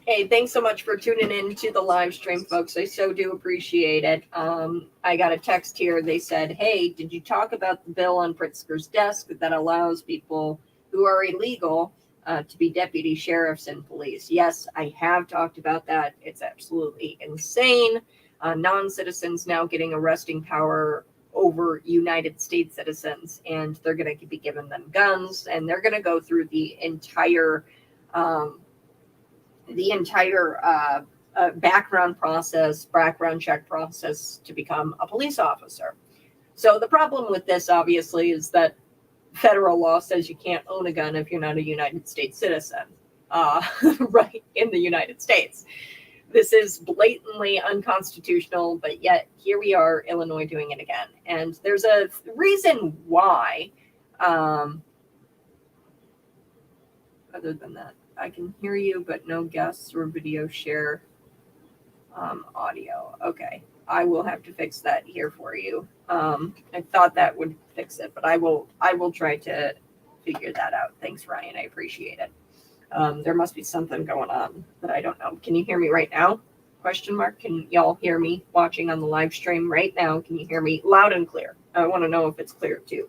Hey, thanks so much for tuning in to the live stream, folks. I so do appreciate it. I got a text here. They said, hey, did you talk about the bill on Pritzker's desk that allows people who are illegal to be deputy sheriffs and police? Yes, I have talked about that. It's absolutely insane. Non-citizens now getting arresting power over United States citizens, and they're going to be giving them guns, and they're going to go through the entire background check process to become a police officer. So the problem with this, obviously, is that federal law says you can't own a gun if you're not a United States citizen, right, in the United States. This is blatantly unconstitutional, but yet here we are, Illinois doing it again. And there's a reason why, other than that. I can hear you, but no guests or video share audio. Okay. I will have to fix that here for you. I thought that would fix it, but I will try to figure that out. Thanks, Ryan. I appreciate it. There must be something going on that I don't know. Can you hear me right now? Question mark. Can y'all hear me watching on the live stream right now? Can you hear me loud and clear? I want to know if it's clear too.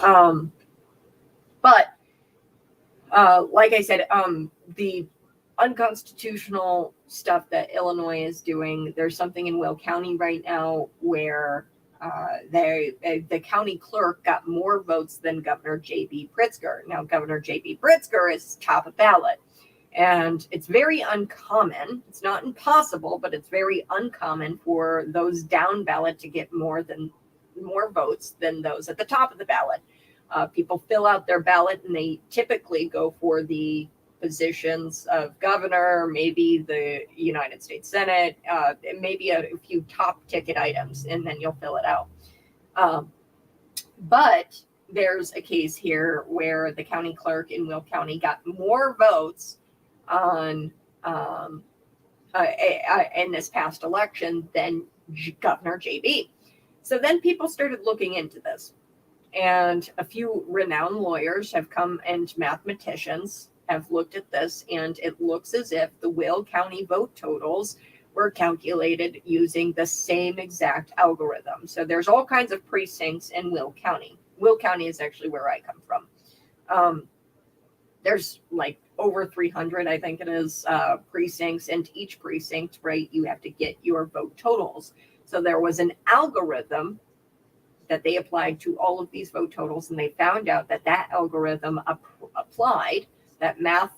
But like I said, the unconstitutional stuff that Illinois is doing, there's something in Will County right now where the county clerk got more votes than Governor J.B. Pritzker. Now, Governor J.B. Pritzker is top of ballot. And it's very uncommon. It's not impossible, but it's very uncommon for those down ballot to get more votes than those at the top of the ballot. People fill out their ballot and they typically go for the positions of governor, maybe the United States Senate, maybe a few top ticket items, and then you'll fill it out. But there's a case here where the county clerk in Will County got more votes on in this past election than Governor JB. So then people started looking into this, and a few renowned lawyers have come, and mathematicians have looked at this, and it looks as if the Will County vote totals were calculated using the same exact algorithm. So there's all kinds of precincts in Will County. Will County is actually where I come from. There's like over 300, I think it is, precincts, and each precinct, right, you have to get your vote totals. So there was an algorithm that they applied to all of these vote totals, and they found out that that algorithm that math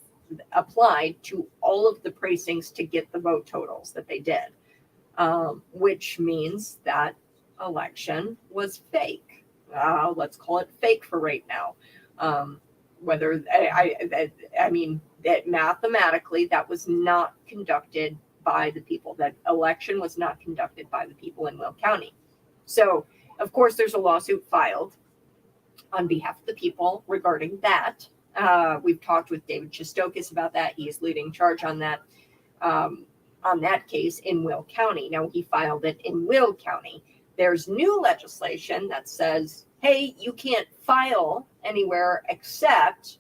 applied to all of the precincts to get the vote totals that they did, which means that election was fake. Let's call it fake for right now. I mean that mathematically that was not conducted by the people. That election was not conducted by the people in Will County. So, of course, there's a lawsuit filed on behalf of the people regarding that. We've talked with David Chistokis about that. He is leading charge on that case in Will County. Now, he filed it in Will County. There's new legislation that says, hey, you can't file anywhere except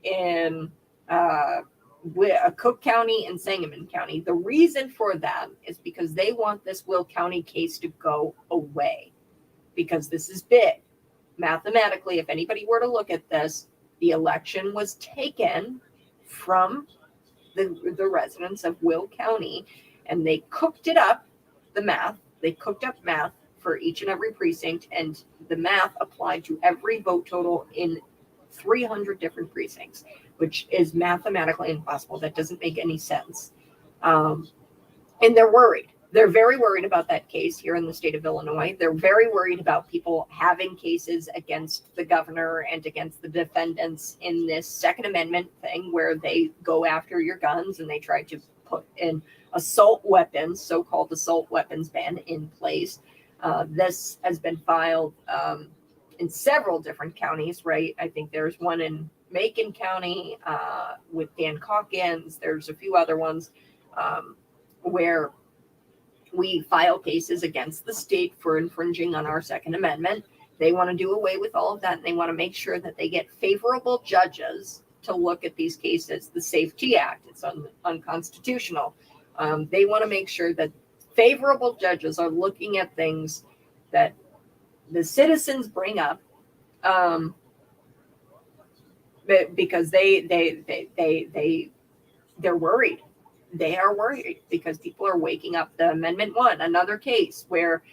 in Cook County and Sangamon County. The reason for that is because they want this Will County case to go away, because this is big. Mathematically, if anybody were to look at this, the election was taken from the residents of Will County, and they cooked it up, the math. They cooked up math for each and every precinct, and the math applied to every vote total in 300 different precincts, which is mathematically impossible. That doesn't make any sense. And they're worried. They're very worried about that case here in the state of Illinois. They're very worried about people having cases against the governor and against the defendants in this Second Amendment thing, where they go after your guns and they try to put in assault weapons, so-called assault weapons ban in place. This has been filed in several different counties, right? I think there's one in Macon County with Dan Calkins. There's a few other ones where we file cases against the state for infringing on our Second Amendment. They want to do away with all of that, and they want to make sure that they get favorable judges to look at these cases. The Safety Act, it's unconstitutional. They want to make sure that favorable judges are looking at things that the citizens bring up, because they're worried. They are worried because people are waking up. The Amendment 1, another case where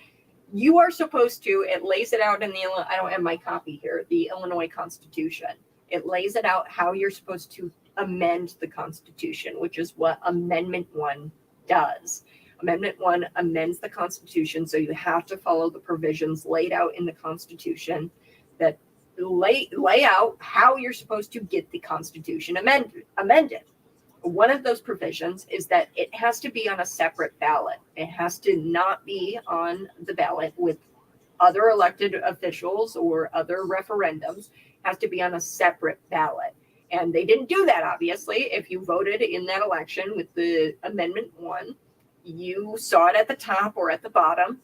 you are supposed to, it lays it out in I don't have my copy here, the Illinois Constitution. It lays it out how you're supposed to amend the Constitution, which is what Amendment 1 does. Amendment 1 amends the Constitution, so you have to follow the provisions laid out in the Constitution that lay out how you're supposed to get the Constitution amended. One of those provisions is that it has to be on a separate ballot. It has to not be on the ballot with other elected officials or other referendums. It has to be on a separate ballot. And they didn't do that, obviously. If you voted in that election with the Amendment 1, you saw it at the top or at the bottom,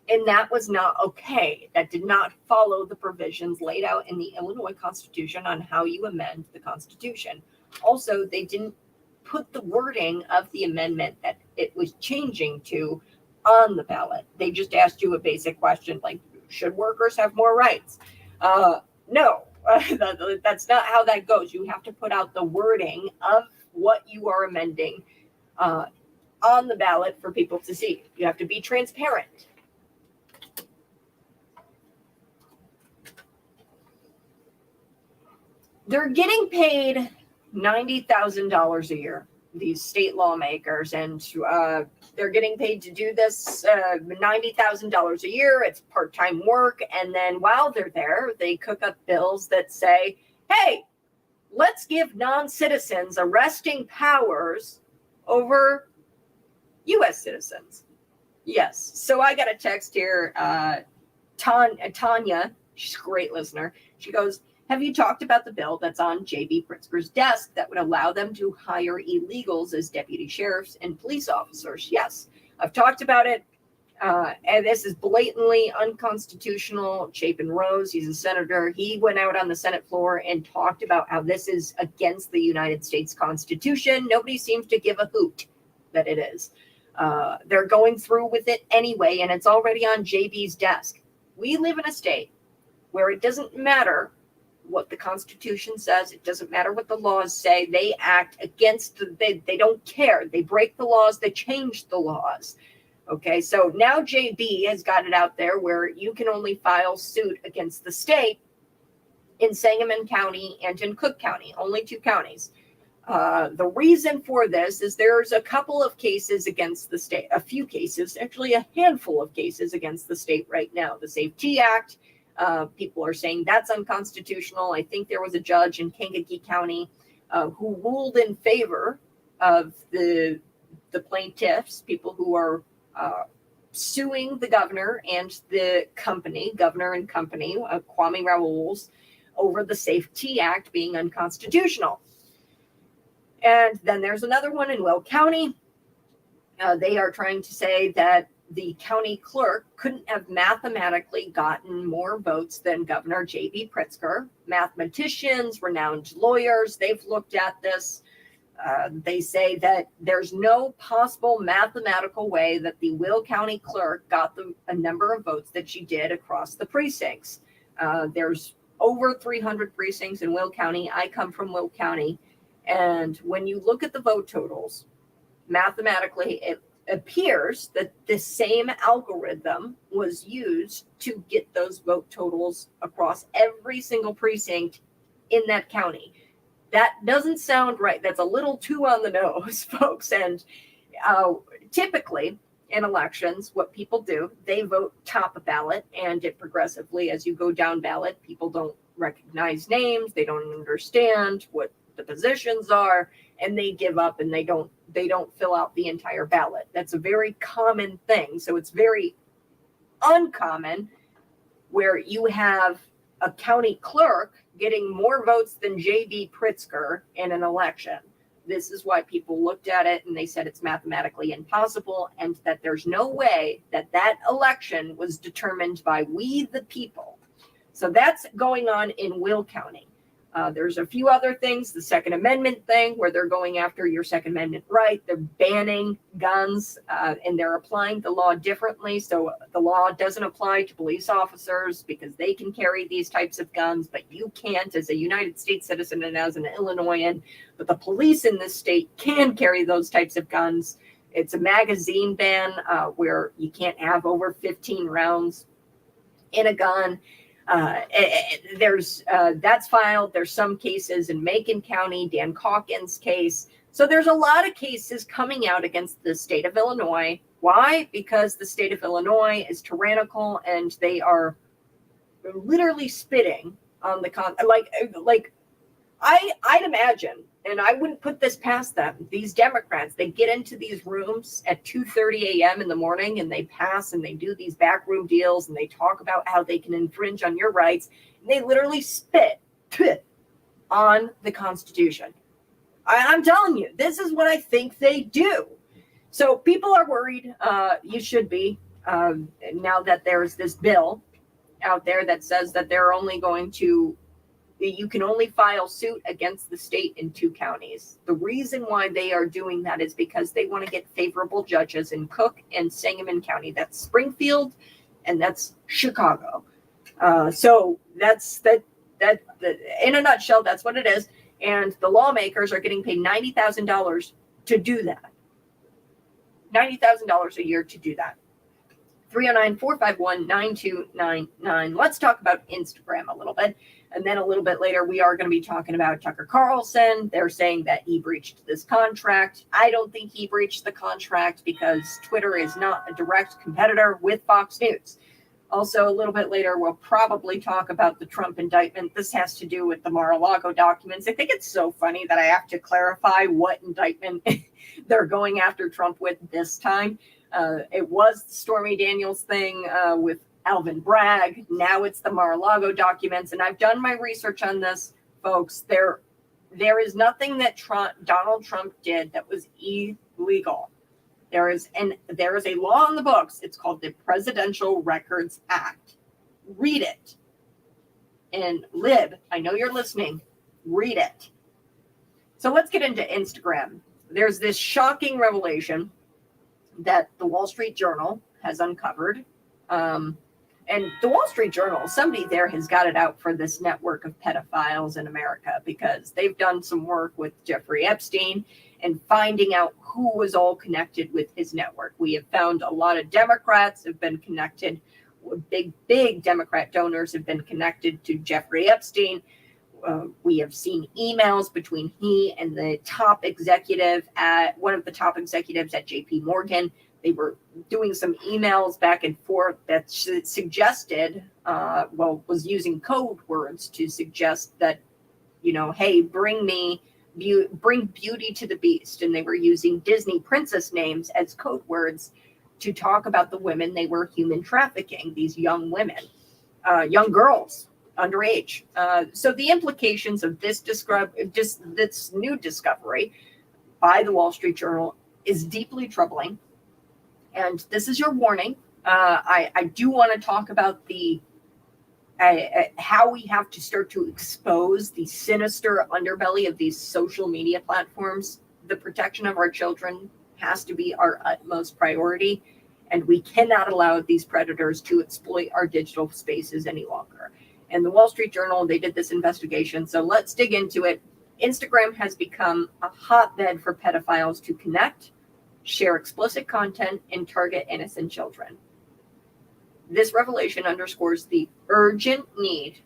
and that was not okay. That did not follow the provisions laid out in the Illinois Constitution on how you amend the Constitution. Also, they didn't put the wording of the amendment that it was changing to on the ballot. They just asked you a basic question like, should workers have more rights? No, that's not how that goes. You have to put out the wording of what you are amending on the ballot for people to see. You have to be transparent. They're getting paid $90,000 a year, these state lawmakers, and they're getting paid to do this $90,000 a year. It's part-time work. And then while they're there, they cook up bills that say, hey, let's give non-citizens arresting powers over U.S. citizens. Yes. So I got a text here. Tanya, she's a great listener. She goes, have you talked about the bill that's on J.B. Pritzker's desk that would allow them to hire illegals as deputy sheriffs and police officers? Yes, I've talked about it. And this is blatantly unconstitutional. Chapin Rose, he's a senator. He went out on the Senate floor and talked about how this is against the United States Constitution. Nobody seems to give a hoot that it is. They're going through with it anyway, and it's already on JB's desk. We live in a state where it doesn't matter what the Constitution says. It doesn't matter what the laws say. They act against, they don't care. They break the laws. They change the laws. Okay, so now JB has got it out there where you can only file suit against the state in Sangamon County and in Cook County, only 2 counties. The reason for this is there's a couple of cases against the state, a few cases, actually a handful of cases against the state right now. The Safety Act, people are saying that's unconstitutional. I think there was a judge in Kankakee County who ruled in favor of the plaintiffs, people who are suing the governor and the company, governor and company, Kwame Raoul's, over the Safety Act being unconstitutional. And then there's another one in Will County. They are trying to say that the county clerk couldn't have mathematically gotten more votes than Governor J.B. Pritzker. Mathematicians, renowned lawyers, they've looked at this. They say that there's no possible mathematical way that the Will County clerk got a number of votes that she did across the precincts. There's over 300 precincts in Will County. I come from Will County. And when you look at the vote totals, mathematically, it appears that the same algorithm was used to get those vote totals across every single precinct in that county. That doesn't sound right. That's a little too on the nose, folks. And typically in elections, what people do, they vote top ballot, and it progressively, as you go down ballot, people don't recognize names. They don't understand what the positions are, and they give up and they don't fill out the entire ballot. That's a very common thing. So it's very uncommon where you have a county clerk getting more votes than J.B. Pritzker in an election. This is why people looked at it and they said it's mathematically impossible, and that there's no way that that election was determined by we the people. So that's going on in Will County. There's a few other things, the Second Amendment thing, where they're going after your Second Amendment right. They're banning guns, and they're applying the law differently. So the law doesn't apply to police officers because they can carry these types of guns, but you can't as a United States citizen and as an Illinoisan. But the police in this state can carry those types of guns. It's a magazine ban where you can't have over 15 rounds in a gun. That's filed. There's some cases in Macon County, Dan Calkins' case. So there's a lot of cases coming out against the state of Illinois. Why? Because the state of Illinois is tyrannical and they are literally spitting on the I'd imagine, and I wouldn't put this past them, these Democrats, they get into these rooms at 2:30 a.m. in the morning and they pass and they do these backroom deals and they talk about how they can infringe on your rights. And they literally spit on the Constitution. I'm telling you, this is what I think they do. So people are worried. You should be. Now that there's this bill out there that says that they're only going to, you can only file suit against the state in 2 counties. The reason why they are doing that is because they want to get favorable judges in Cook and Sangamon County. That's Springfield, and that's Chicago. So that's that. In a nutshell, that's what it is. And the lawmakers are getting paid $90,000 to do that. $90,000 a year to do that. 309-451-9299. Let's talk about Instagram a little bit. And then a little bit later, we are going to be talking about Tucker Carlson. They're saying that he breached this contract. I don't think he breached the contract because Twitter is not a direct competitor with Fox News. Also, a little bit later, we'll probably talk about the Trump indictment. This has to do with the Mar-a-Lago documents. I think it's so funny that I have to clarify what indictment they're going after Trump with this time. It was the Stormy Daniels thing with Alvin Bragg. Now it's the Mar-a-Lago documents. And I've done my research on this, folks. There is nothing that Donald Trump did that was illegal. There is a law in the books. It's called the Presidential Records Act. Read it. And Lib, I know you're listening. Read it. So let's get into Instagram. There's this shocking revelation that the Wall Street Journal has uncovered. And the Wall Street Journal, somebody there has got it out for this network of pedophiles in America because they've done some work with Jeffrey Epstein and finding out who was all connected with his network. We have found a lot of Democrats have been connected. Big Democrat donors have been connected to Jeffrey Epstein. We have seen emails between he and the top executive at one of the top executives at JP Morgan. They were doing some emails back and forth that suggested, was using code words to suggest that, hey, bring beauty to the beast. And they were using Disney princess names as code words to talk about the women they were human trafficking, these young women, young girls, underage. So the implications of this new discovery by the Wall Street Journal is deeply troubling. And this is your warning. I do want to talk about how we have to start to expose the sinister underbelly of these social media platforms. The protection of our children has to be our utmost priority, and we cannot allow these predators to exploit our digital spaces any longer. And the Wall Street Journal, they did this investigation, so let's dig into it. Instagram has become a hotbed for pedophiles to connect, share explicit content, and target innocent children. This revelation underscores the urgent need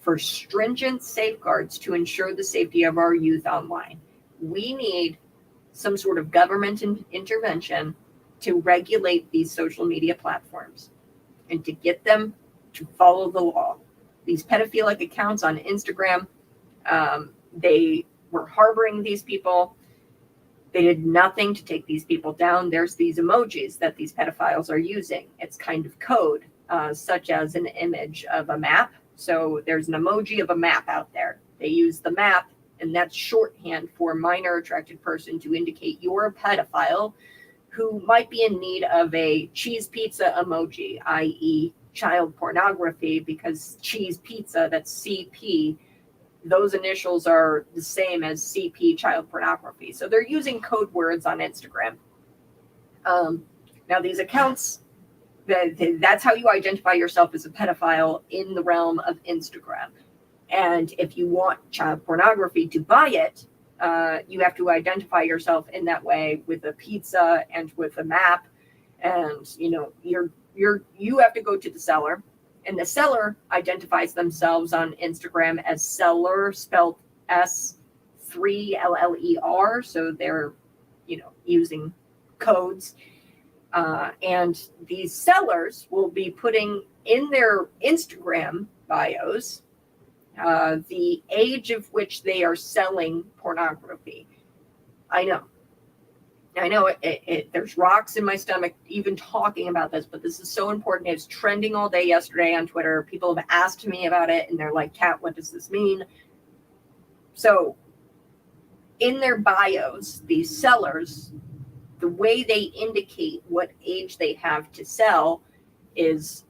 for stringent safeguards to ensure the safety of our youth online. We need some sort of government intervention to regulate these social media platforms and to get them to follow the law. These pedophilic accounts on Instagram, they were harboring these people. They did nothing to take these people down. There's these emojis that these pedophiles are using. It's kind of code, such as an image of a map. So there's an emoji of a map out there. They use the map, and that's shorthand for minor attracted person to indicate you're a pedophile who might be in need of a cheese pizza emoji, i.e. child pornography, because cheese pizza, that's CP, those initials are the same as CP, child pornography. So they're using code words on Instagram. Now these accounts, that's how you identify yourself as a pedophile in the realm of Instagram. And if you want child pornography to buy it, you have to identify yourself in that way with a pizza and with a map. And, you have to go to the seller. And the seller identifies themselves on Instagram as seller, spelled S3LLER. So they're, using codes. And these sellers will be putting in their Instagram bios the age of which they are selling pornography. I know there's rocks in my stomach even talking about this, but this is so important. It's trending all day yesterday on Twitter. People have asked me about it, and they're like, Kat, what does this mean? So in their bios, these sellers the way they indicate what age they have to sell is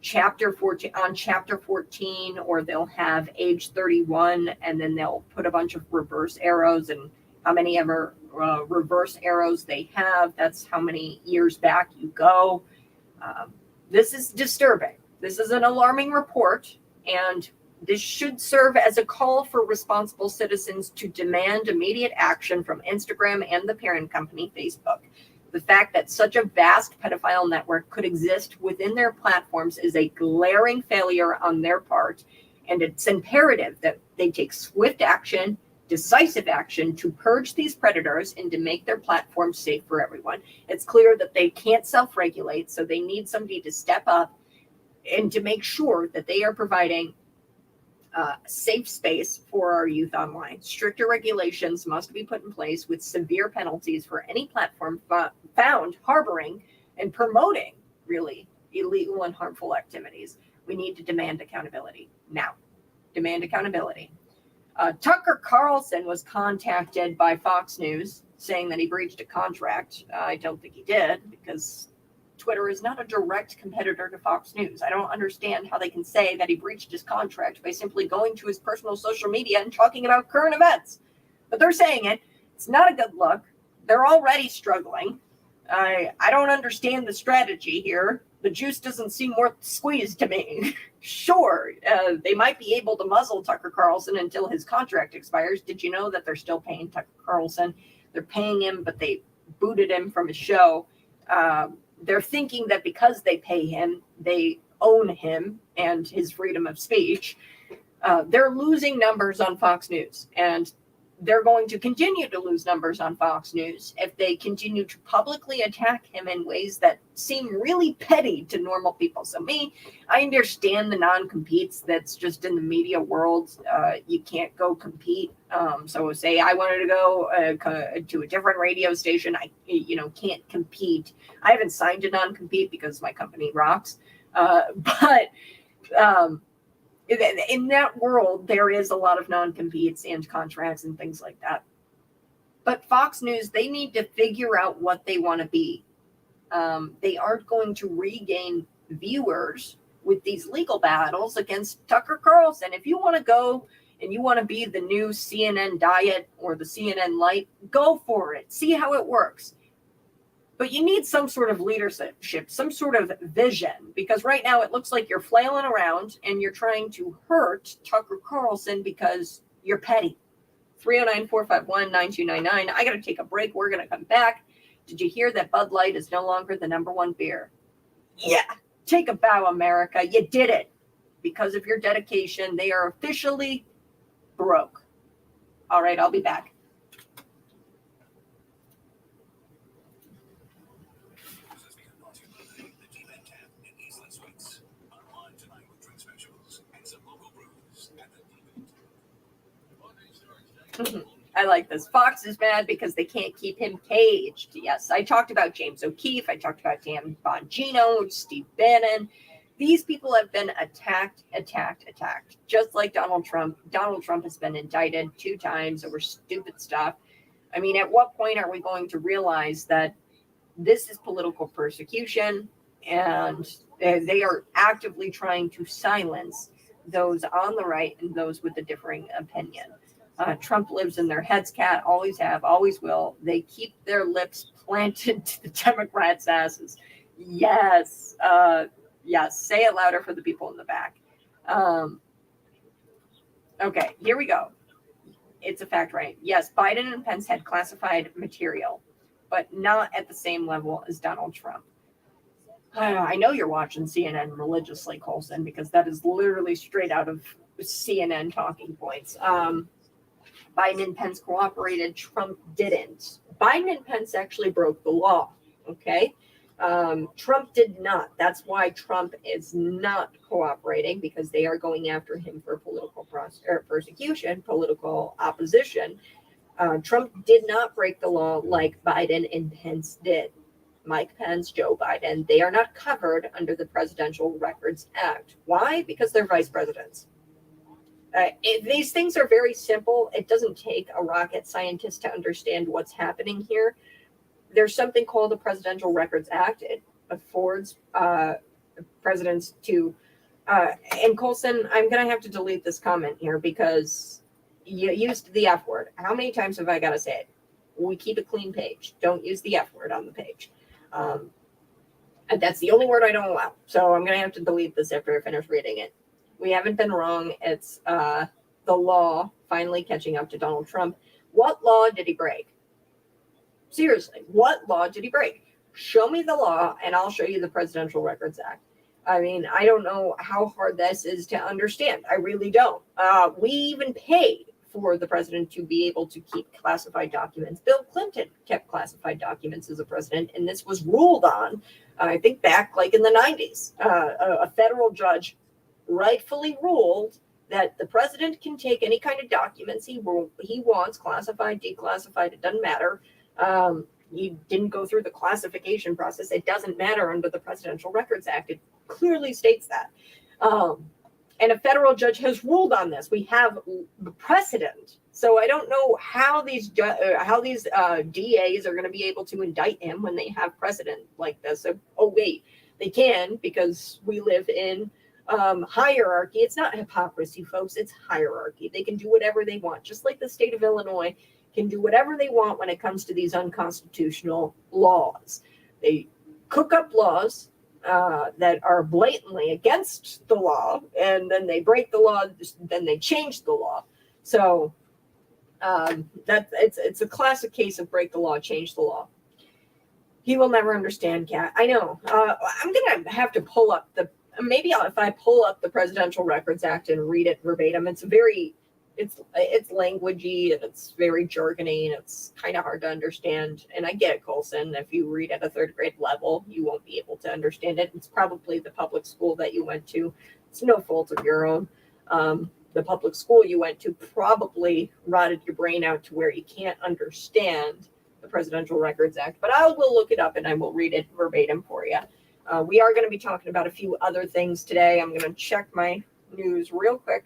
chapter 14 on chapter 14, or they'll have age 31, and then they'll put a bunch of reverse arrows, and how many ever reverse arrows they have, that's how many years back you go. This is disturbing. This is an alarming report, and this should serve as a call for responsible citizens to demand immediate action from Instagram and the parent company, Facebook. The fact that such a vast pedophile network could exist within their platforms is a glaring failure on their part, and it's imperative that they take swift action, decisive action to purge these predators and to make their platforms safe for everyone. It's clear that they can't self-regulate, so they need somebody to step up and to make sure that they are providing safe space for our youth online. Stricter regulations must be put in place with severe penalties for any platform found harboring and promoting really illegal and harmful activities. We need to demand accountability now. Demand accountability. Tucker Carlson was contacted by Fox News saying that he breached a contract. I don't think he did, because Twitter is not a direct competitor to Fox News. I don't understand how they can say that he breached his contract by simply going to his personal social media and talking about current events. But they're saying it. It's not a good look. They're already struggling. I don't understand the strategy here. The juice doesn't seem worth the squeeze to me. Sure, they might be able to muzzle Tucker Carlson until his contract expires. Did you know that they're still paying Tucker Carlson? They're paying him, but they booted him from his show. They're thinking that because they pay him, they own him and his freedom of speech. They're losing numbers on Fox News, and they're going to continue to lose numbers on Fox News if they continue to publicly attack him in ways that seem really petty to normal people. So I understand the non-competes that's just in the media world. You can't go compete. So say I wanted to go to a different radio station. I can't compete. I haven't signed a non-compete because my company rocks. But in that world, there is a lot of non-competes and contracts and things like that. But Fox News, they need to figure out what they want to be. They aren't going to regain viewers with these legal battles against Tucker Carlson. If you want to go and you want to be the new CNN diet or the CNN light, go for it. See how it works. But you need some sort of leadership, some sort of vision, because right now it looks like you're flailing around and you're trying to hurt Tucker Carlson because you're petty. 309-451-9299. I got to take a break. We're going to come back. Did you hear that Bud Light is no longer the #1 beer? Yeah. Take a bow, America. You did it. Because of your dedication, they are officially broke. All right, I'll be back. I like this. Fox is mad because they can't keep him caged. Yes, I talked about James O'Keefe. I talked about Dan Bongino, Steve Bannon. These people have been attacked, just like Donald Trump. Donald Trump has been indicted 2 times over stupid stuff. I mean, at what point are we going to realize that this is political persecution, and they are actively trying to silence those on the right and those with a differing opinion? Trump lives in their heads, cat, always have, always will. They keep their lips planted to the Democrats' asses. Yes. Yes. Say it louder for the people in the back. Okay, here we go. It's a fact, right? Yes, Biden and Pence had classified material, but not at the same level as Donald Trump. I know you're watching CNN religiously, Colson, because that is literally straight out of CNN talking points. Biden and Pence cooperated. Trump didn't. Biden and Pence actually broke the law. Okay. Trump did not. That's why Trump is not cooperating, because they are going after him for political persecution, political opposition. Trump did not break the law like Biden and Pence did. Mike Pence, Joe Biden, they are not covered under the Presidential Records Act. Why? Because they're vice presidents. These things are very simple. It doesn't take a rocket scientist to understand what's happening here. there's something called the Presidential Records Act. It affords presidents to, and Colson, I'm going to have to delete this comment here because you used the F word. How many times have I got to say it? We keep a clean page. Don't use the F word on the page. And that's the only word I don't allow. So I'm going to have to delete this after I finish reading it. We haven't been wrong. It's the law finally catching up to Donald Trump. What law did he break? Seriously, what law did he break? Show me the law and I'll show you the Presidential Records Act. I mean, I don't know how hard this is to understand. I really don't. We even paid for the president to be able to keep classified documents. Bill Clinton kept classified documents as a president, and this was ruled on, I think back like in the 90s. A federal judge rightfully ruled that the president can take any kind of documents he wants, classified, declassified, it doesn't matter. He didn't go through the classification process. It doesn't matter under the Presidential Records Act. It clearly states that. And a federal judge has ruled on this. We have the precedent. So I don't know how these DAs are going to be able to indict him when they have precedent like this. So, oh, wait, they can because we live in hierarchy. It's not hypocrisy, folks. It's hierarchy. They can do whatever they want, just like the state of Illinois can do whatever they want when it comes to these unconstitutional laws. They cook up laws that are blatantly against the law, and then they break the law, then they change the law. So it's a classic case of break the law, change the law. He will never understand, Kat. I know. I'm gonna have to pull up if I pull up the Presidential Records Act and read it verbatim. It's languagey and it's very jargony and it's kind of hard to understand. And I get it, Colson. If you read at a third grade level, you won't be able to understand it. It's probably the public school that you went to. It's no fault of your own. The public school you went to probably rotted your brain out to where you can't understand the Presidential Records Act. But I will look it up and I will read it verbatim for you. We are going to be talking about a few other things today. I'm going to check my news real quick.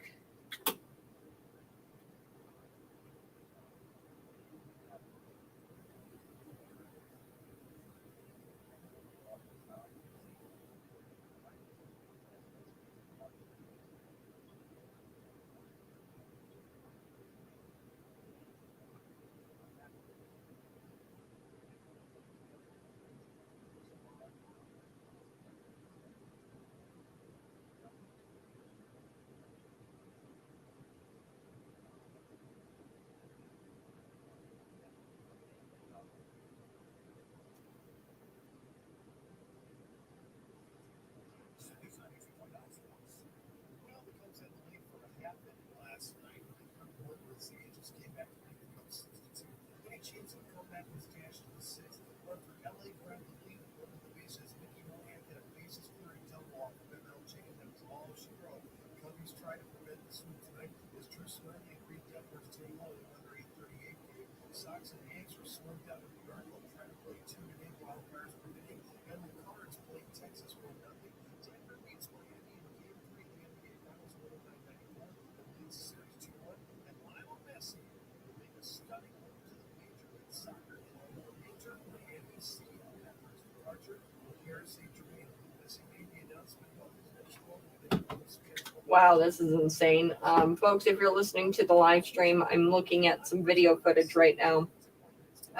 Wow, this is insane. Folks, if you're listening to the live stream, I'm looking at some video footage right now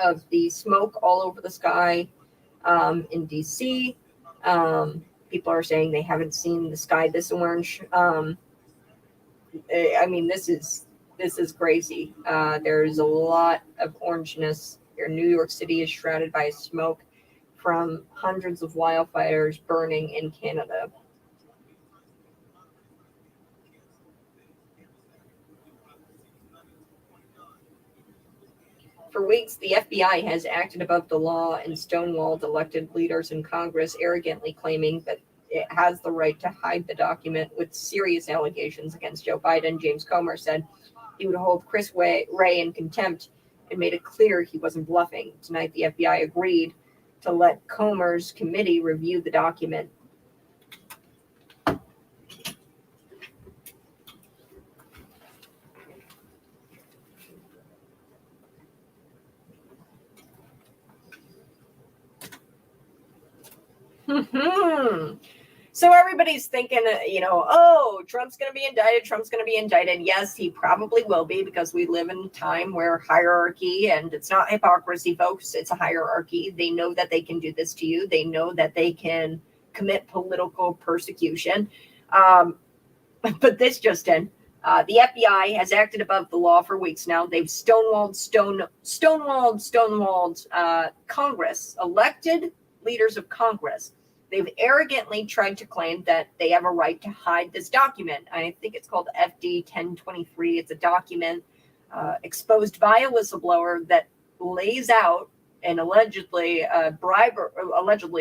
of the smoke all over the sky in DC. People are saying they haven't seen the sky this orange. I mean, this is crazy. There's a lot of orangeness here. New York City is shrouded by smoke from hundreds of wildfires burning in Canada. For weeks, the FBI has acted above the law and stonewalled elected leaders in Congress, arrogantly claiming that it has the right to hide the document with serious allegations against Joe Biden. James Comer said he would hold Chris Wray in contempt and made it clear he wasn't bluffing. Tonight, the FBI agreed to let Comer's committee review the document. So everybody's thinking, oh, Trump's going to be indicted. Trump's going to be indicted. Yes, he probably will be, because we live in a time where hierarchy, and it's not hypocrisy, folks. It's a hierarchy. They know that they can do this to you. They know that they can commit political persecution. But this just in. The FBI has acted above the law for weeks now. They've stonewalled Congress, elected leaders of Congress. They've arrogantly tried to claim that they have a right to hide this document. I think it's called FD 1023. It's a document exposed by a whistleblower that lays out an allegedly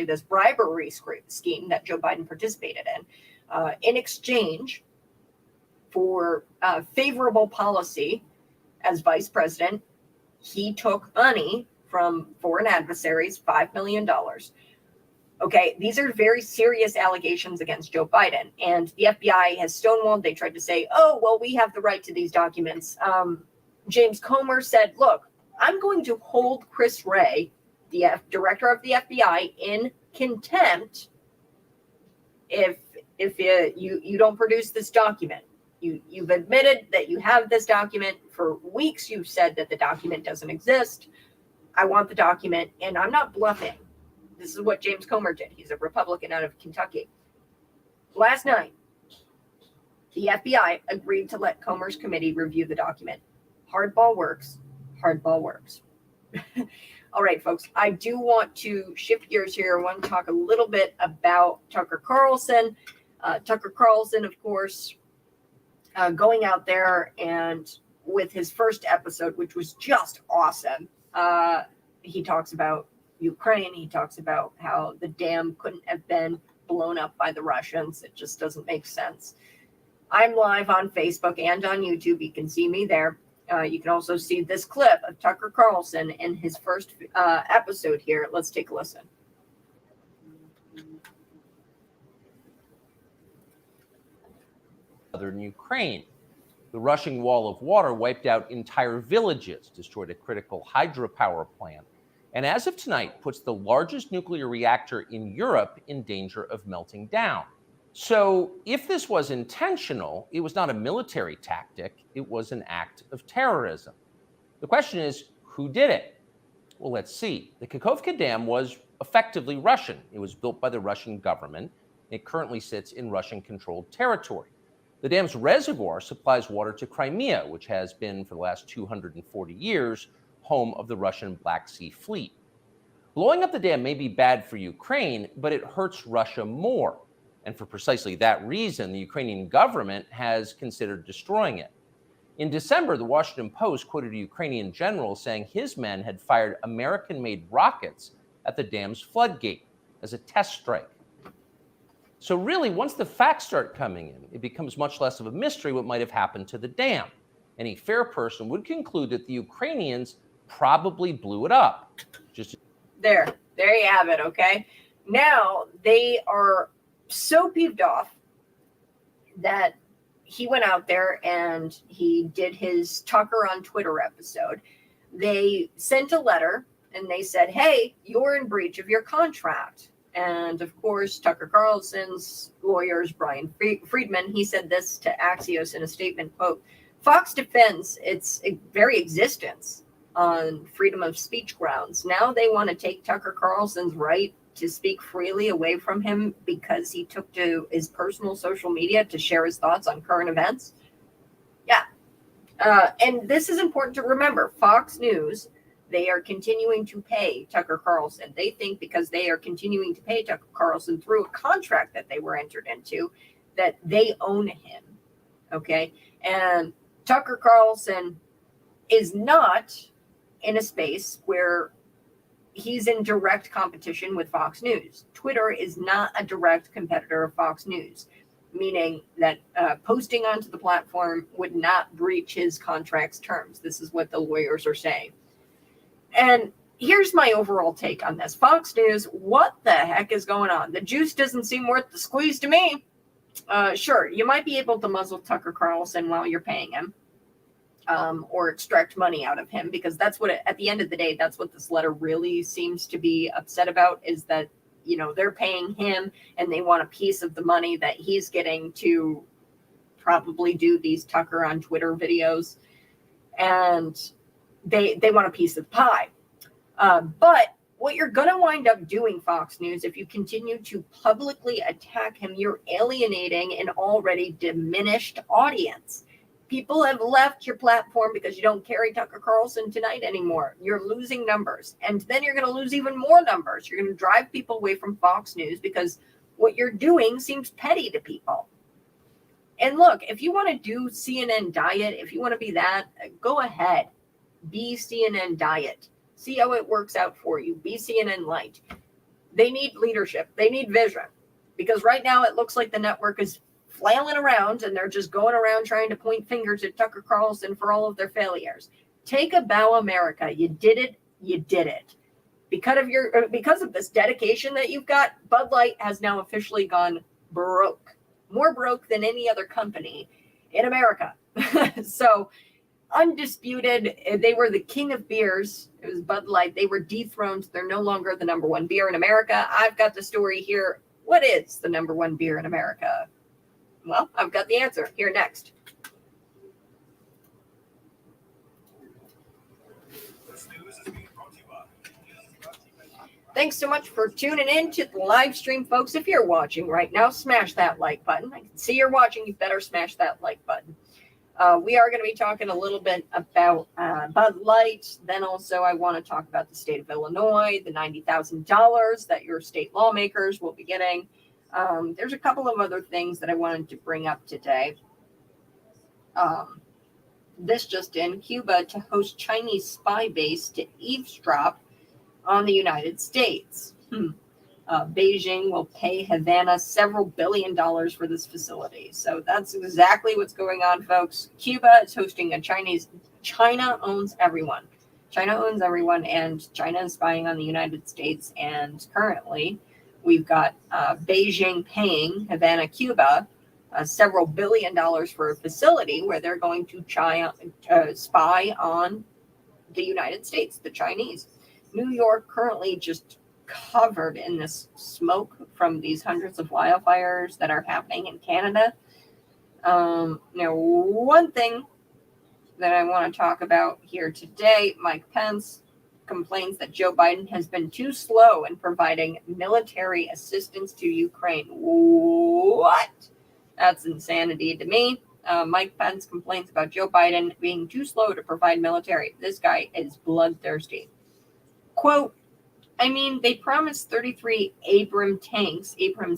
this bribery scheme that Joe Biden participated in exchange for favorable policy as vice president. He took money from foreign adversaries, $5 million. Okay, these are very serious allegations against Joe Biden, and the FBI has stonewalled. They tried to say, oh, well, we have the right to these documents. James Comer said, look, I'm going to hold Chris Wray, the director of the FBI, in contempt if you don't produce this document. You've admitted that you have this document. For weeks you've said that the document doesn't exist. I want the document, and I'm not bluffing. This is what James Comer did. He's a Republican out of Kentucky. Last night, the FBI agreed to let Comer's committee review the document. Hardball works. Hardball works. All right, folks, I do want to shift gears here. I want to talk a little bit about Tucker Carlson. Tucker Carlson, of course, going out there and with his first episode, which was just awesome. He talks about Ukraine. He talks about how the dam couldn't have been blown up by the Russians. It just doesn't make sense. I'm live on Facebook and on YouTube. You can see me there. You can also see this clip of Tucker Carlson in his first episode here. Let's take a listen. Southern Ukraine. The rushing wall of water wiped out entire villages, destroyed a critical hydropower plant, and as of tonight, puts the largest nuclear reactor in Europe in danger of melting down. So if this was intentional, it was not a military tactic, it was an act of terrorism. The question is, who did it? Well, let's see. The Kakhovka Dam was effectively Russian. It was built by the Russian government. It currently sits in Russian-controlled territory. The dam's reservoir supplies water to Crimea, which has been, for the last 240 years, home of the Russian Black Sea Fleet. Blowing up the dam may be bad for Ukraine, but it hurts Russia more. And for precisely that reason, the Ukrainian government has considered destroying it. In December, the Washington Post quoted a Ukrainian general saying his men had fired American-made rockets at the dam's floodgate as a test strike. So really, once the facts start coming in, it becomes much less of a mystery what might have happened to the dam. Any fair person would conclude that the Ukrainians probably blew it up. There you have it, okay? Now they are so peeved off that he went out there and he did his Tucker on Twitter episode. They sent a letter and they said, hey, you're in breach of your contract. And of course, Tucker Carlson's lawyers, Brian Friedman, he said this to Axios in a statement, quote, Fox defends its very existence on freedom of speech grounds. Now they want to take Tucker Carlson's right to speak freely away from him because he took to his personal social media to share his thoughts on current events. Yeah. And this is important to remember. Fox News, they are continuing to pay Tucker Carlson. They think because they are continuing to pay Tucker Carlson through a contract that they were entered into, that they own him. Okay. And Tucker Carlson is not in a space where he's in direct competition with Fox News. Twitter is not a direct competitor of Fox News, meaning that posting onto the platform would not breach his contract's terms. This is what the lawyers are saying. And here's my overall take on this. Fox News, what the heck is going on? The juice doesn't seem worth the squeeze to me. Sure, you might be able to muzzle Tucker Carlson while you're paying him, or extract money out of him, because that's what, at the end of the day, that's what this letter really seems to be upset about, is that they're paying him and they want a piece of the money that he's getting to probably do these Tucker on Twitter videos. And they want a piece of the pie. But what you're going to wind up doing, Fox News, if you continue to publicly attack him, you're alienating an already diminished audience. People have left your platform because you don't carry Tucker Carlson tonight anymore. You're losing numbers. And then you're going to lose even more numbers. You're going to drive people away from Fox News because what you're doing seems petty to people. And look, if you want to do CNN Diet, if you want to be that, go ahead. Be CNN Diet. See how it works out for you. Be CNN Light. They need leadership. They need vision. Because right now it looks like the network is flailing around and they're just going around trying to point fingers at Tucker Carlson for all of their failures. Take a bow, America. You did it. You did it. Because of this dedication that you've got, Bud Light has now officially gone broke. More broke than any other company in America. So undisputed, they were the king of beers. It was Bud Light. They were dethroned. They're no longer the number one beer in America. I've got the story here. What is the number one beer in America? Well, I've got the answer here next. Thanks so much for tuning in to the live stream, folks. If you're watching right now, smash that like button. I can see you're watching. You better smash that like button. We are going to be talking a little bit about Bud Light. Then also I want to talk about the state of Illinois, the $90,000 that your state lawmakers will be getting. There's a couple of other things that I wanted to bring up today. This just in, Cuba to host Chinese spy base to eavesdrop on the United States. Beijing will pay Havana several $1 billion for this facility. So that's exactly what's going on, folks. Cuba is hosting a China owns everyone. China owns everyone, and China is spying on the United States. And currently, we've got Beijing paying Havana, Cuba, several $1 billion for a facility where they're going to spy on the United States, the Chinese. New York currently just covered in this smoke from these hundreds of wildfires that are happening in Canada. One thing that I want to talk about here today, Mike Pence complains that Joe Biden has been too slow in providing military assistance to Ukraine. What? That's insanity to me. Mike Pence complains about Joe Biden being too slow to provide military. This guy is bloodthirsty. Quote, they promised 33 Abrams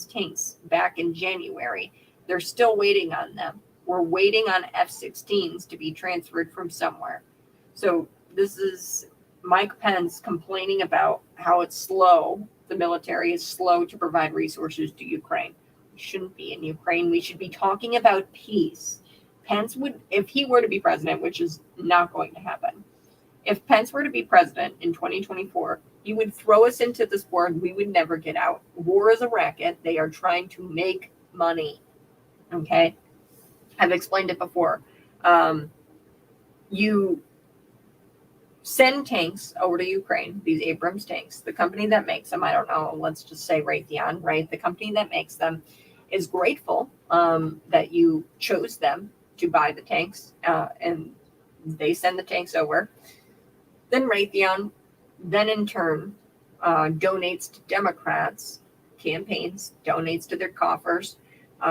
tanks back in January. They're still waiting on them. We're waiting on F-16s to be transferred from somewhere. So this is Mike Pence complaining about how it's slow. The military is slow to provide resources to Ukraine. We shouldn't be in Ukraine. We should be talking about peace. Pence would, if he were to be president, which is not going to happen, if Pence were to be president in 2024, he would throw us into this war and we would never get out. War is a racket. They are trying to make money. Okay? I've explained it before. You send tanks over to Ukraine, these Abrams tanks. The company that makes them, I don't know, let's just say Raytheon, right? The company that makes them is grateful that you chose them to buy the tanks, and they send the tanks over. Then Raytheon, then in turn, donates to Democrats' campaigns, donates to their coffers,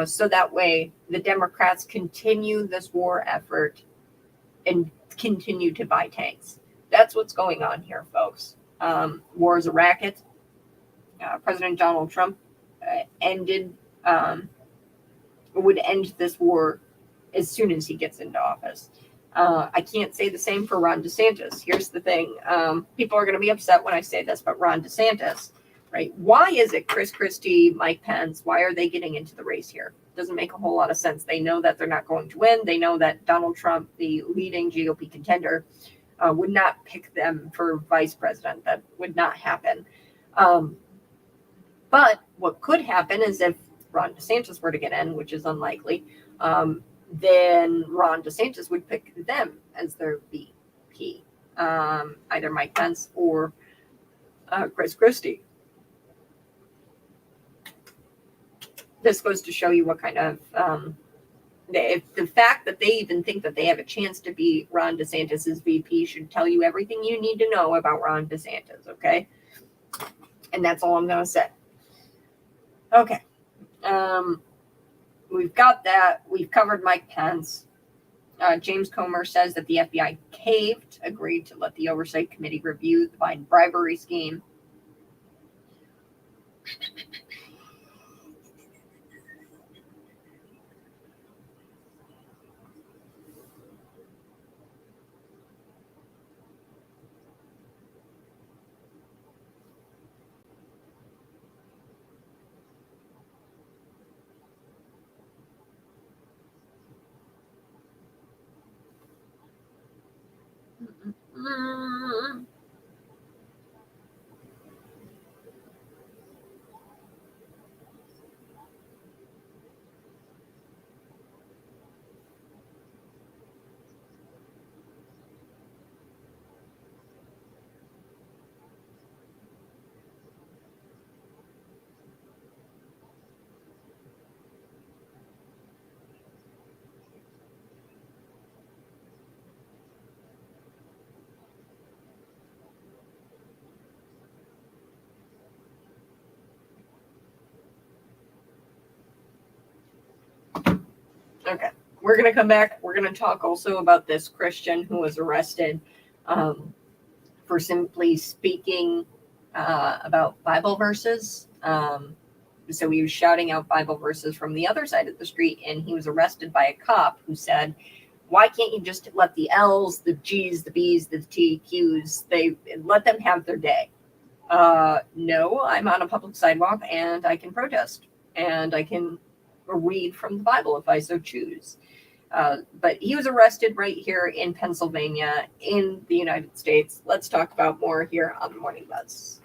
so that way the Democrats continue this war effort and continue to buy tanks. That's what's going on here, folks. War is a racket. President Donald Trump would end this war as soon as he gets into office. I can't say the same for Ron DeSantis. Here's the thing. People are going to be upset when I say this, but Ron DeSantis, right? Why is it Chris Christie, Mike Pence, why are they getting into the race here? Doesn't make a whole lot of sense. They know that they're not going to win. They know that Donald Trump, the leading GOP contender, would not pick them for vice president. That would not happen. But what could happen is if Ron DeSantis were to get in, which is unlikely, then Ron DeSantis would pick them as their VP, either Mike Pence or Chris Christie. this goes to show you what kind of if the fact that they even think that they have a chance to be Ron DeSantis's VP should tell you everything you need to know about Ron DeSantis, okay? And that's all I'm going to say. Okay. We've got that. We've covered Mike Pence. James Comer says that the FBI caved, agreed to let the Oversight Committee review the Biden bribery scheme. Okay, we're going to come back. We're going to talk also about this Christian who was arrested for simply speaking about Bible verses. So he was shouting out Bible verses from the other side of the street, and he was arrested by a cop who said, why can't you just let the L's, the G's, the B's, the TQs, let them have their day? No, I'm on a public sidewalk, and I can protest, and I can read from the Bible if I so choose. But he was arrested right here in Pennsylvania in the United States. Let's talk about more here on the Morning Buzz.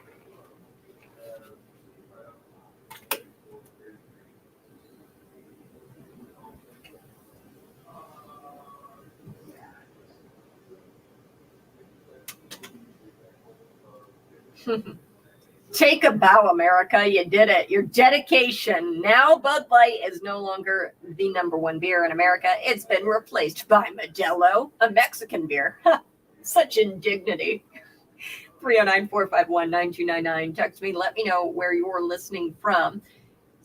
Take a bow, America. You did it. Your dedication. Now Bud Light is no longer the number one beer in America. It's been replaced by Modelo, a Mexican beer. Such indignity. 309-451-9299. Text me. Let me know where you're listening from.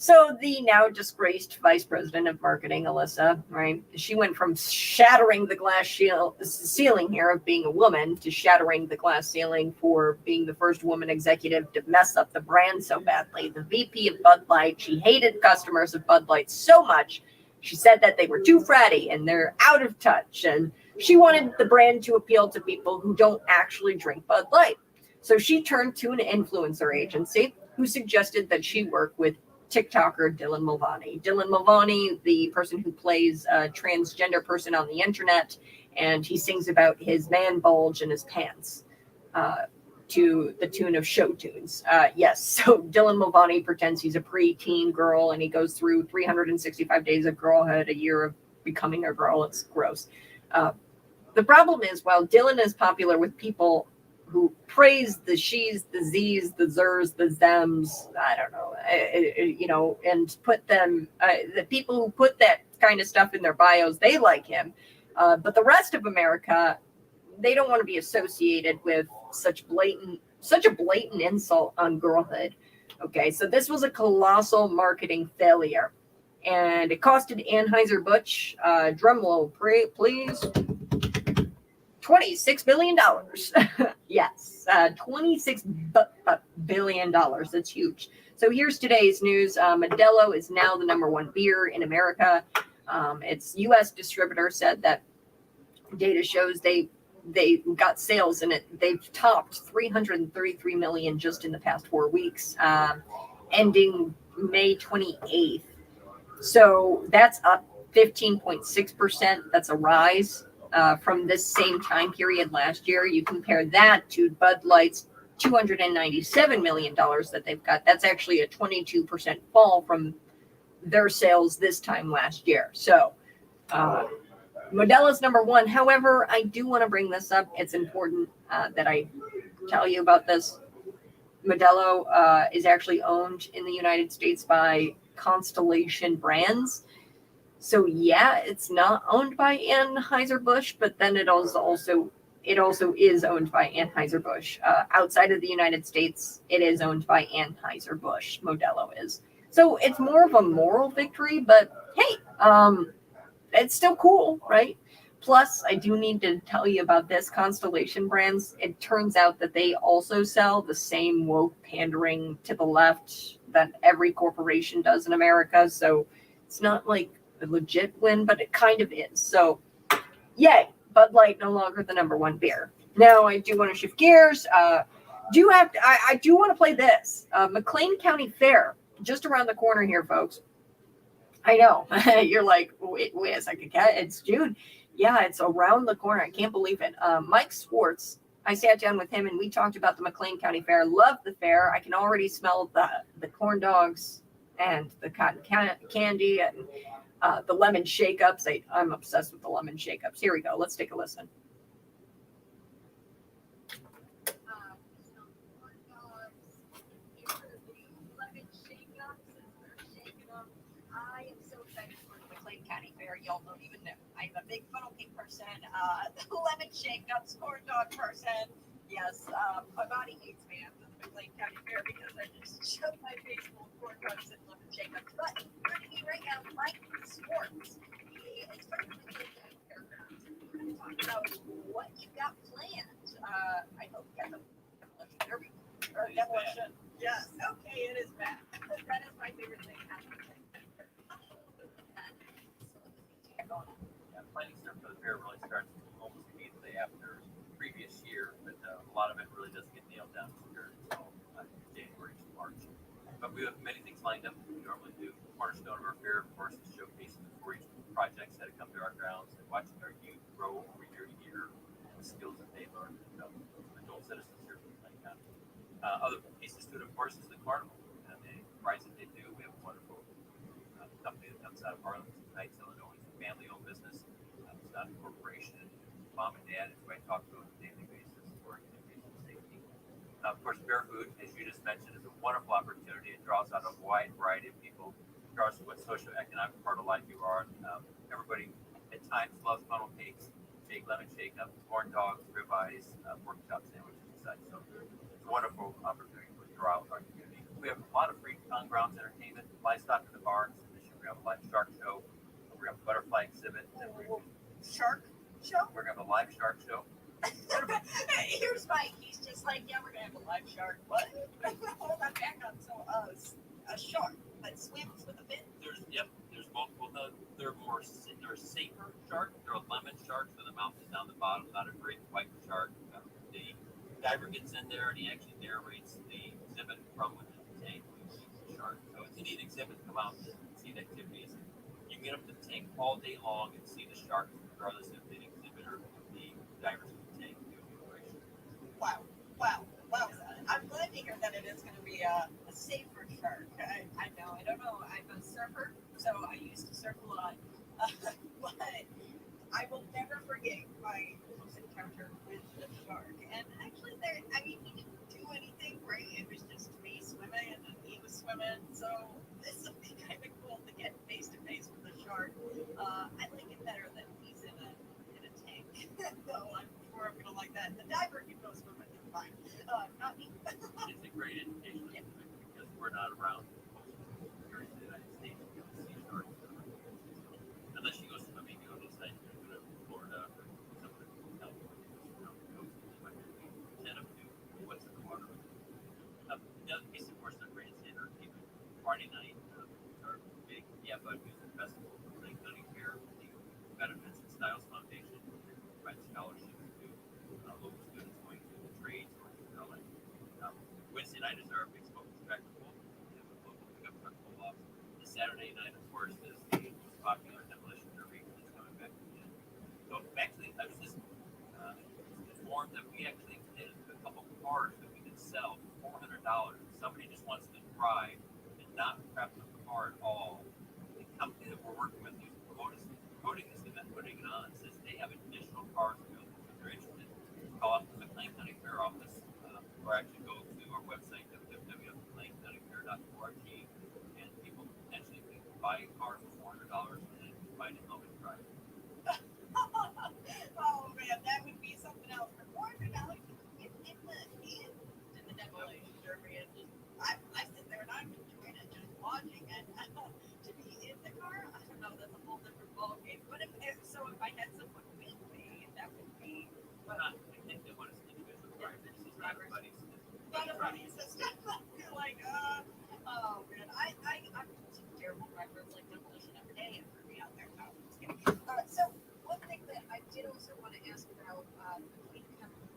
So the now disgraced vice president of marketing, Alyssa, right? She went from shattering the glass ceiling here of being a woman to shattering the glass ceiling for being the first woman executive to mess up the brand so badly. The VP of Bud Light, she hated customers of Bud Light so much. She said that they were too fratty and they're out of touch. And she wanted the brand to appeal to people who don't actually drink Bud Light. So she turned to an influencer agency who suggested that she work with TikToker Dylan Mulvaney. Dylan Mulvaney, the person who plays a transgender person on the internet, and he sings about his man bulge in his pants to the tune of show tunes. Yes, so Dylan Mulvaney pretends he's a preteen girl, and he goes through 365 days of girlhood, a year of becoming a girl. It's gross. The problem is, while Dylan is popular with people who praise the she's, the z's, the zers, the thems, I don't know, and put them, the people who put that kind of stuff in their bios, they like him. But the rest of America, they don't want to be associated with such a blatant insult on girlhood. Okay, so this was a colossal marketing failure. And it costed Anheuser-Busch, drumroll, please, $26 billion. Yes, $26 billion. That's huge. So here's today's news. Modelo is now the number one beer in America. Its U.S. distributor said that data shows they got sales in it. They've topped 333 million just in the past 4 weeks, ending May 28th. So that's up 15.6%. That's a rise from this same time period last year. You compare that to Bud Light's $297 million that they've got. That's actually a 22% fall from their sales this time last year. So Modelo's number one. However, I do want to bring this up. It's important that I tell you about this. Modelo is actually owned in the United States by Constellation Brands. So yeah, it's not owned by Anheuser-Busch, but then it also is owned by Anheuser-Busch. Outside of the United States, it is owned by Anheuser-Busch. Modelo is. So it's more of a moral victory, but hey, it's still cool, right? Plus, I do need to tell you about this Constellation Brands. It turns out that they also sell the same woke pandering to the left that every corporation does in America. So it's not like a legit win, but it kind of is. So, yay! Bud Light no longer the number one beer. Now, I do want to shift gears. I do want to play this. McLean County Fair, just around the corner here, folks. I know. You're like, wait a second, Kat. It's June. Yeah, it's around the corner. I can't believe it. Mike Swartz, I sat down with him and we talked about the McLean County Fair. Love the fair. I can already smell the corn dogs and the cotton candy and the lemon shake-ups. I'm obsessed with the lemon shake-ups. Here we go. Let's take a listen. I am so excited for the McLean County Fair. Y'all don't even know. I'm a big funnel cake person, the lemon shake-ups, corn dog person. Yes, my body hates me after the McLean County Fair because I just shove my face full of corn dogs and lemon shake-ups. But joining me right now, Mike Swartz. He is part of the McLean County Fairgrounds. We're going to talk about what you've got planned. I hope you got the derby or demolition. Yes, okay, it is bad. That is my favorite thing happening. Planning stuff for the fair really starts almost immediately after the previous year, but a lot of it really doesn't get nailed down until January to March. But we have many things lined up. We normally do cornerstone of our fair, of course, is showcasing the 4-H projects that have come to our grounds and watching our youth grow over year to year and the skills that they learn to become adult citizens here in McLean County. Other pieces to it, of course, is the carnival and the prize that they do. We have a wonderful company that comes out of Arlington Heights, Illinois. It's a family-owned business. It's not a corporation. Mom and dad is who I talk to on a daily basis for education and safety. Of course, Bear Food, as you just mentioned, is a wonderful opportunity. It draws out a wide variety of people, regardless of what socioeconomic part of life you are. Everybody at times loves funnel cakes, lemon shake-ups, corn dogs, ribeyes, pork chop sandwiches, and such. So it's a wonderful opportunity to draw out our community. We have a lot of free on-grounds entertainment, livestock in the barns. This year we have a live shark show. We have a butterfly exhibit. Shark show? We're going to have a live shark show. Here's Mike. He's just like, yeah, we're going to have a live shark. What? Hold on, back up. So, a shark that swims with a fin? There's multiple. They're safer sharks. They're a lemon shark, so the mouth is down the bottom, not a great white shark. The diver gets in there and he actually narrates the exhibit from within the tank when he sees the shark. So it's a neat exhibit to come out and see the activities. You can get up to the tank all day long and see the sharks, regardless if the exhibitor, the divers in the tank do evaluation. Wow. I'm glad to hear that it is going to be a safer shark. I don't know. I'm a surfer, so I used to surf a lot. But I will never forget my close encounter with the shark. And actually, he didn't do anything great. It was just me swimming, and he was swimming. So this would be kind of cool to get face to face with the shark. I like it better than he's in a tank. So I'm sure I'm gonna like that. The diver can go swimming, it's fine. Not me. It's a great education because we're not around here in the United States. You don't see sharks. Unless you go swimming, you go to the site, you go to Florida or some of the California, around the coast, you might be 10 up to what's in the water. The other piece, of course, is the greatest entertainment. Friday night, our big Bud Music Festival, Lake County Fair, the benefits and Styles Foundation, provide scholarships to local students going to the trades or to college. Wednesday night is our big smoke spectacle. We have a local pickup truck pull-off. The Saturday night, of course, is the most popular demolition derby that's coming back again. So actually, I was just informed that we actually did a couple cars that we could sell for $400. Somebody just wants to try and not prep the car at all. The company that we're working with who's promoting this event, putting it on, says they have additional cars available. If they're interested, call up the McLean County Fair office or actually go to our website, www.mcleancountyfair.org, and people potentially buy a car for $400 and then buy it in helmet drive. Oh man, that would be something else. For $400 in the demolition derby, and just I sit there and I'm enjoying it, just watching it. To be in the car, I don't know, that's a whole different ballgame. But if I had someone with me, that would be. I think they want us to do it with drivers. This is not a buddy system. Not a buddy system. You're like, oh man, I'm just a terrible driver. It's like demolition every day for me out there. No, I'm just kidding. So one thing that I did also want to ask about the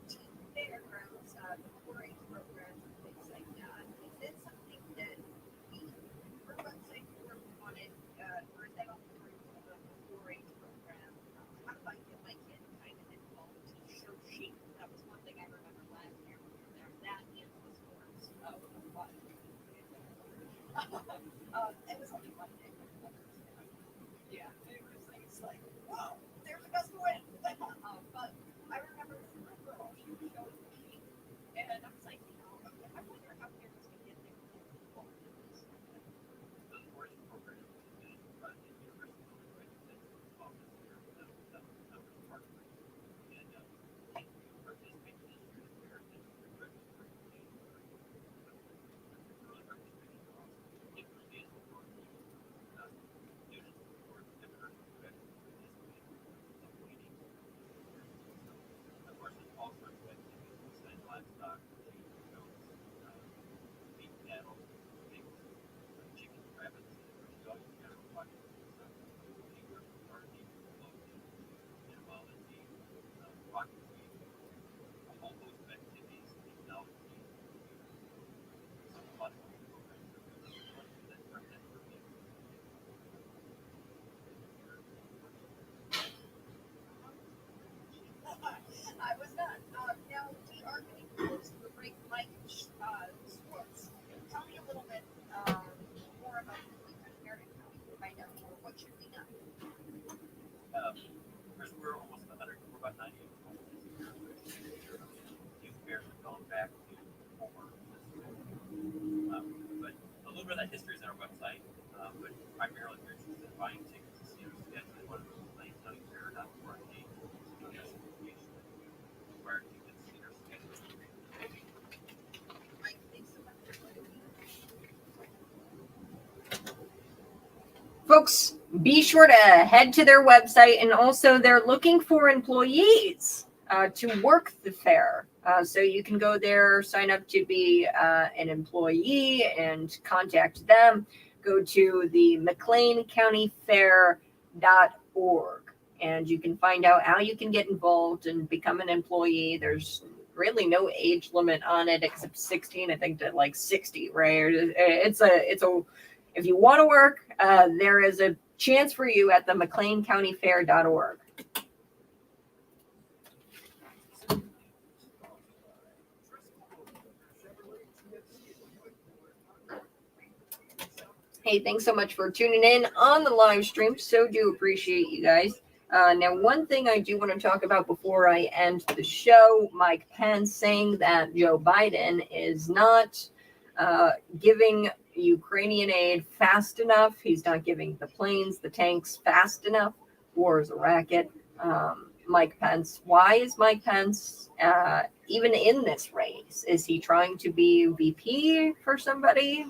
team fairgrounds, the 4-H programs, and things like that. Is it something that our website wanted, or is that all through the 4-H program? How do I get my kid kind of involved to show sheep? That was one thing I remember last year when we were there. That and the sports. It was only one day. Yeah, it was like, wow, there's a gust of wind. But I remember this little girl, she was showing the sheep, and I was like, I wonder how parents can get their kids involved in this. The sports program is run in university, right? That's office here, Park. And you participate in this year, the parents and you register for the early registration costs. It really is for students or different veterans who participate in meetings. Of course, there's all sorts of activities besides livestock, sheep, goats, beef cattle, pigs, chickens, rabbits, dogs, cattle, watching, anywhere from gardening, clothing, entomology, rock music, a whole host of activities, technology, some a lot of programs that run that for me. I was not. Now, we are getting close to the break. Mike Schwartz, tell me a little bit more about American County right now. What should we know? Chris, we're almost 100. We're about 90 years old this year. Youth fairs have gone back to former. But a little bit of that history is on our website. But primarily, we're interested in buying tickets to see us. That's one of those things. Countyfair.org. Where you can see our schedule. Mike, thanks so much for joining me. Folks, be sure to head to their website, and also they're looking for employees to work the fair. So you can go there, sign up to be an employee, and contact them. Go to the McLeanCountyFair.org, and you can find out how you can get involved and become an employee. There's really no age limit on it except 16, I think, to like 60, right? It's a if you want to work, there is a chance for you at the McLeanCountyFair.org. Hey, thanks so much for tuning in on the live stream. So do appreciate you guys. Now, one thing I do want to talk about before I end the show, Mike Pence saying that Joe Biden is not giving Ukrainian aid fast enough. He's not giving the planes, the tanks fast enough. War is a racket. Mike Pence, why is Mike Pence even in this race? Is he trying to be VP for somebody,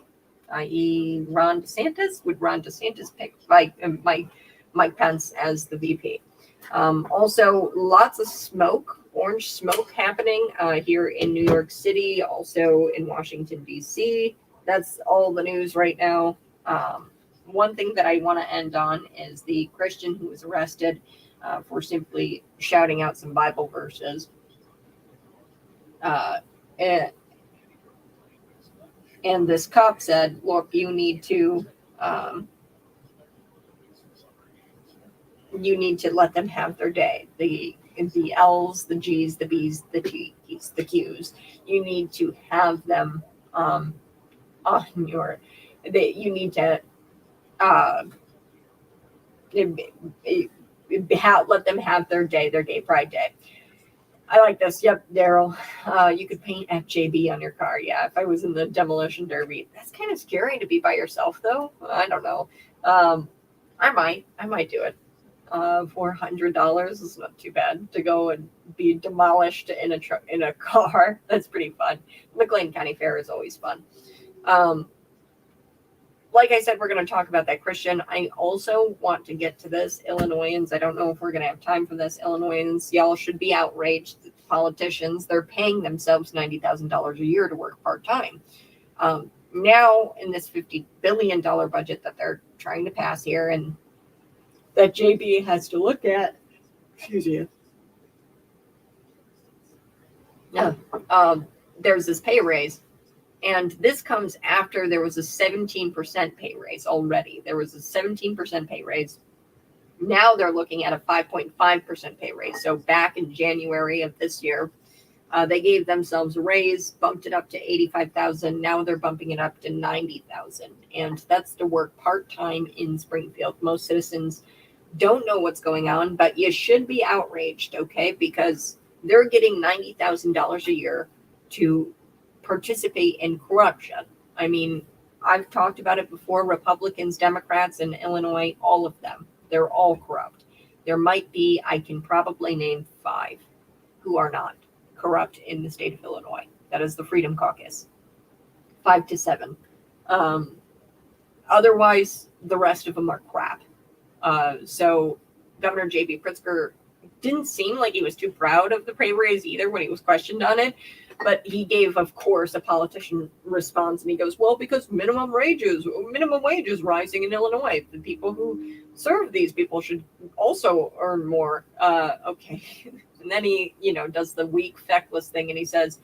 i.e. Ron DeSantis? Would Ron DeSantis pick Mike Pence as the VP? Also, lots of smoke, orange smoke happening here in New York City, also in Washington, D.C. That's all the news right now. One thing that I want to end on is the Christian who was arrested for simply shouting out some Bible verses. And this cop said, look, you need to let them have their day. The L's, the G's, the B's, the T's, the Q's. You need to have them on your. You need to let them have their day, their gay pride day. I like this. Yep, Daryl. You could paint FJB on your car. Yeah, if I was in the demolition derby. That's kind of scary to be by yourself, though. I don't know. I might do it. $400 is not too bad to go and be demolished in a car. That's pretty fun. McLean County Fair is always fun. Like I said, we're going to talk about that Christian. I also want to get to this. Illinoisans, I don't know if we're going to have time for this. Illinoisans, y'all should be outraged. Politicians, they're paying themselves $90,000 a year to work part-time. Now, in this $50 billion budget that they're trying to pass here and that JB has to look at, excuse me. Yeah, there's this pay raise. And this comes after there was a 17% pay raise already. There was a 17% pay raise. Now they're looking at a 5.5% pay raise. So back in January of this year, they gave themselves a raise, bumped it up to $85,000. Now they're bumping it up to $90,000. And that's to work part-time in Springfield. Most citizens don't know what's going on, but you should be outraged, okay? Because they're getting $90,000 a year to participate in corruption. I mean, I've talked about it before. Republicans, Democrats in Illinois, all of them, they're all corrupt. There might be, I can probably name 5 who are not corrupt in the state of Illinois. That is the Freedom Caucus. 5 to 7. Otherwise, the rest of them are crap. So Governor J.B. Pritzker didn't seem like he was too proud of the pay raise either when he was questioned on it. But he gave, of course, a politician response, and he goes, well, because minimum wage is rising in Illinois. The people who serve these people should also earn more. Okay. And then he, does the weak, feckless thing, and he says,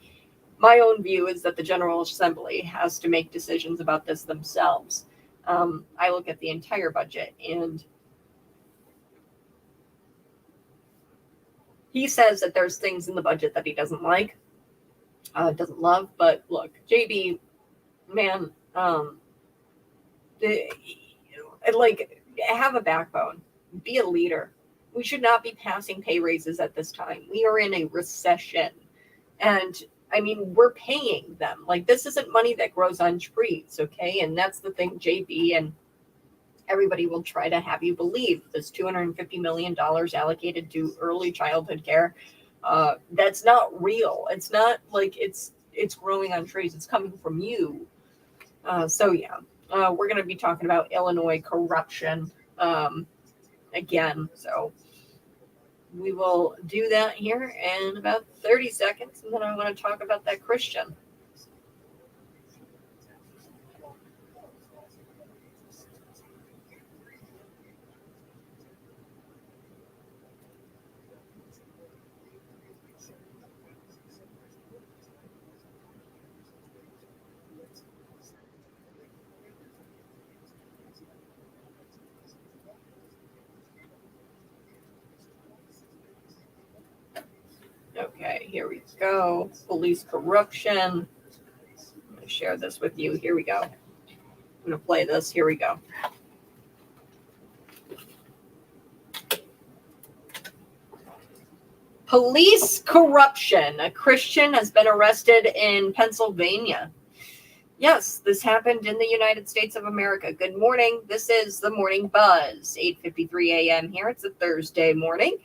my own view is that the General Assembly has to make decisions about this themselves. I look at the entire budget, and he says that there's things in the budget that he doesn't like. Doesn't love, but look, JB, man, have a backbone, be a leader. We should not be passing pay raises at this time. We are in a recession, and I mean, we're paying them. Like, this isn't money that grows on trees, okay? And that's the thing, JB, and everybody will try to have you believe this $250 million allocated to early childhood care. That's not real. It's not like it's growing on trees. It's coming from you. We're going to be talking about Illinois corruption again. So we will do that here in about 30 seconds. And then I want to talk about that Christian. Okay, here we go. Police corruption. I'm going to share this with you. Here we go. I'm going to play this. Here we go. Police corruption. A Christian has been arrested in Pennsylvania. Yes, this happened in the United States of America. Good morning. This is the Morning Buzz, 8:53 a.m. here. It's a Thursday morning.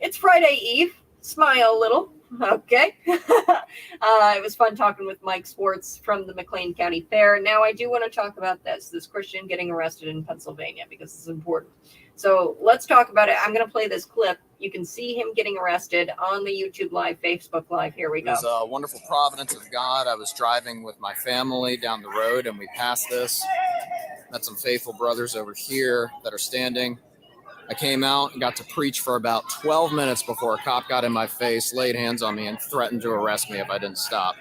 It's Friday Eve. Smile a little. Okay. It was fun talking with Mike Swartz from the McLean County Fair. Now, I do want to talk about this Christian getting arrested in Pennsylvania, because it's important. So let's talk about it. I'm going to play this clip. You can see him getting arrested on the YouTube Live, Facebook Live. Here we go. It was a wonderful providence of God. I was driving with my family down the road, and we passed this. Met some faithful brothers over here that are standing. I came out and got to preach for about 12 minutes before a cop got in my face, laid hands on me, and threatened to arrest me if I didn't stop.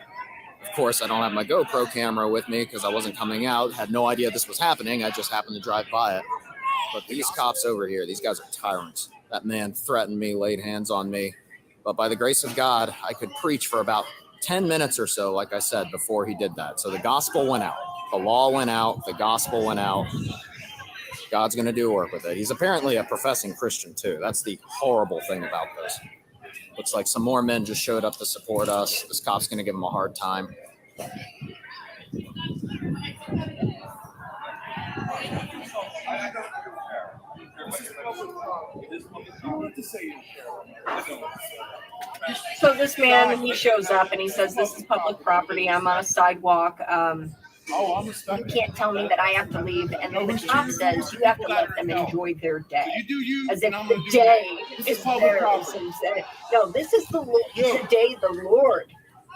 Of course, I don't have my GoPro camera with me because I wasn't coming out, had no idea this was happening. I just happened to drive by it. But these cops over here, these guys are tyrants. That man threatened me, laid hands on me. But by the grace of God, I could preach for about 10 minutes or so, like I said, before he did that. So the gospel went out. The law went out. The gospel went out. God's going to do work with it. He's apparently a professing Christian, too. That's the horrible thing about this. Looks like some more men just showed up to support us. This cop's going to give him a hard time. So this man, he shows up and he says, "This is public property. I'm on a sidewalk. You can't tell me that I have to leave." And then the cop says, "You have to let them enjoy their day." As if the day is theirs. And said, no, this is the day the Lord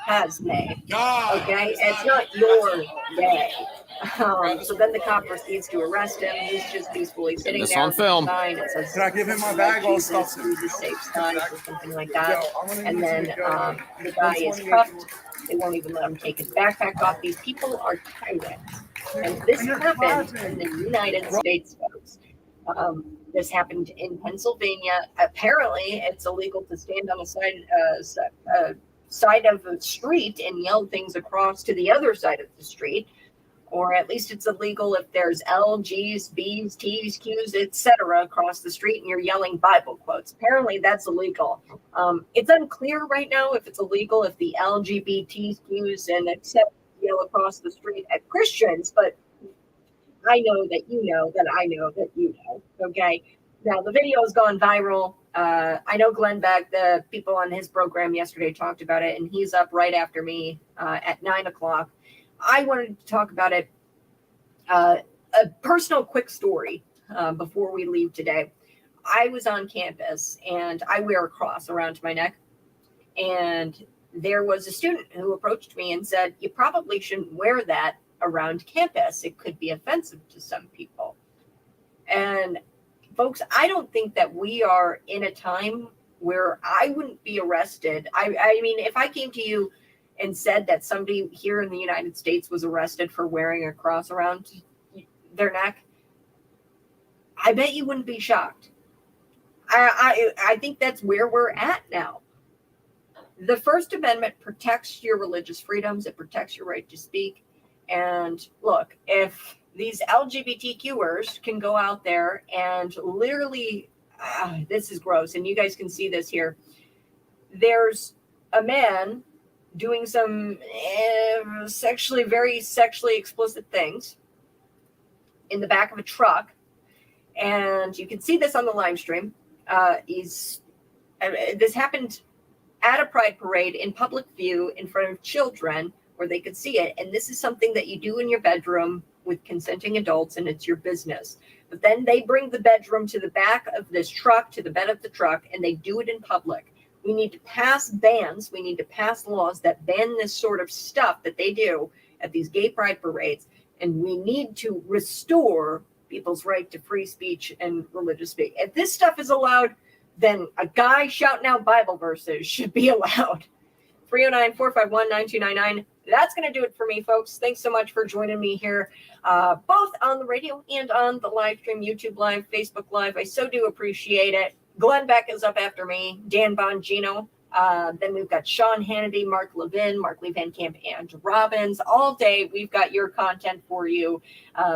has made. Okay? It's not your day. So then the cop proceeds to arrest him. He's just peacefully sitting there on film. Sign. It says, Can I give him my bag? I'll Jesus, Jesus saves lives, or something like that. And then the guy is cuffed. They won't even let him take his backpack off. These people are tyrants. And this happened in the United States, folks. This happened in Pennsylvania. Apparently, it's illegal to stand on a side of the street and yell things across to the other side of the street. Or at least it's illegal if there's L, G's, B's, T's, Q's, etc. across the street and you're yelling Bible quotes. Apparently that's illegal. It's unclear right now if it's illegal if the LGBTQs and etc. yell across the street at Christians, but I know that you know that I know that you know. Okay. Now the video has gone viral. I know Glenn Beck, the people on his program yesterday talked about it, and he's up right after me at 9 o'clock. I wanted to talk about it. A personal quick story before we leave today. I was on campus and I wear a cross around my neck. And there was a student who approached me and said, "You probably shouldn't wear that around campus. It could be offensive to some people." And folks, I don't think that we are in a time where I wouldn't be arrested. I mean, if I came to you and said that somebody here in the United States was arrested for wearing a cross around their neck, I bet you wouldn't be shocked. I think that's where we're at now. The First Amendment protects your religious freedoms. It protects your right to speak. And look, if these LGBTQers can go out there and literally, this is gross, and you guys can see this here. There's a man doing some very sexually explicit things in the back of a truck. And you can see this on the live stream. This happened at a pride parade in public view in front of children where they could see it. And this is something that you do in your bedroom with consenting adults, and it's your business. But then they bring the bedroom to the back of this truck, to the bed of the truck, and they do it in public. We need to pass bans. We need to pass laws that ban this sort of stuff that they do at these gay pride parades. And we need to restore people's right to free speech and religious speech. If this stuff is allowed, then a guy shouting out Bible verses should be allowed. 309-451-9299. That's going to do it for me, folks. Thanks so much for joining me here, both on the radio and on the live stream, YouTube Live, Facebook Live. I so do appreciate it. Glenn Beck is up after me, Dan Bongino. Then we've got Sean Hannity, Mark Levin, Mark Lee Van Camp, and Robbins. All day, we've got your content for you.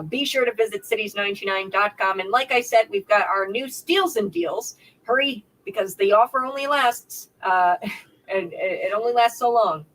Be sure to visit cities929.com. And like I said, we've got our new steals and deals. Hurry, because the offer only lasts, and it only lasts so long.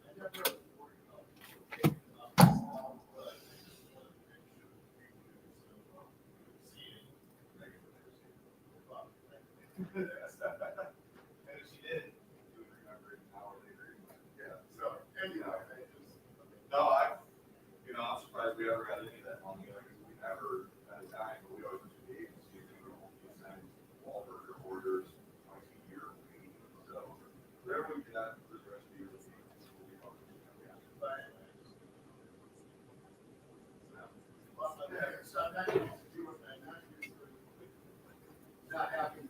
I'm surprised we ever got any of that money. Like, we never had a dime, but we always went to the agency and we were send Wahlburger orders twice a year. So whatever we got for the rest of the year, we'll be helping. Not happy.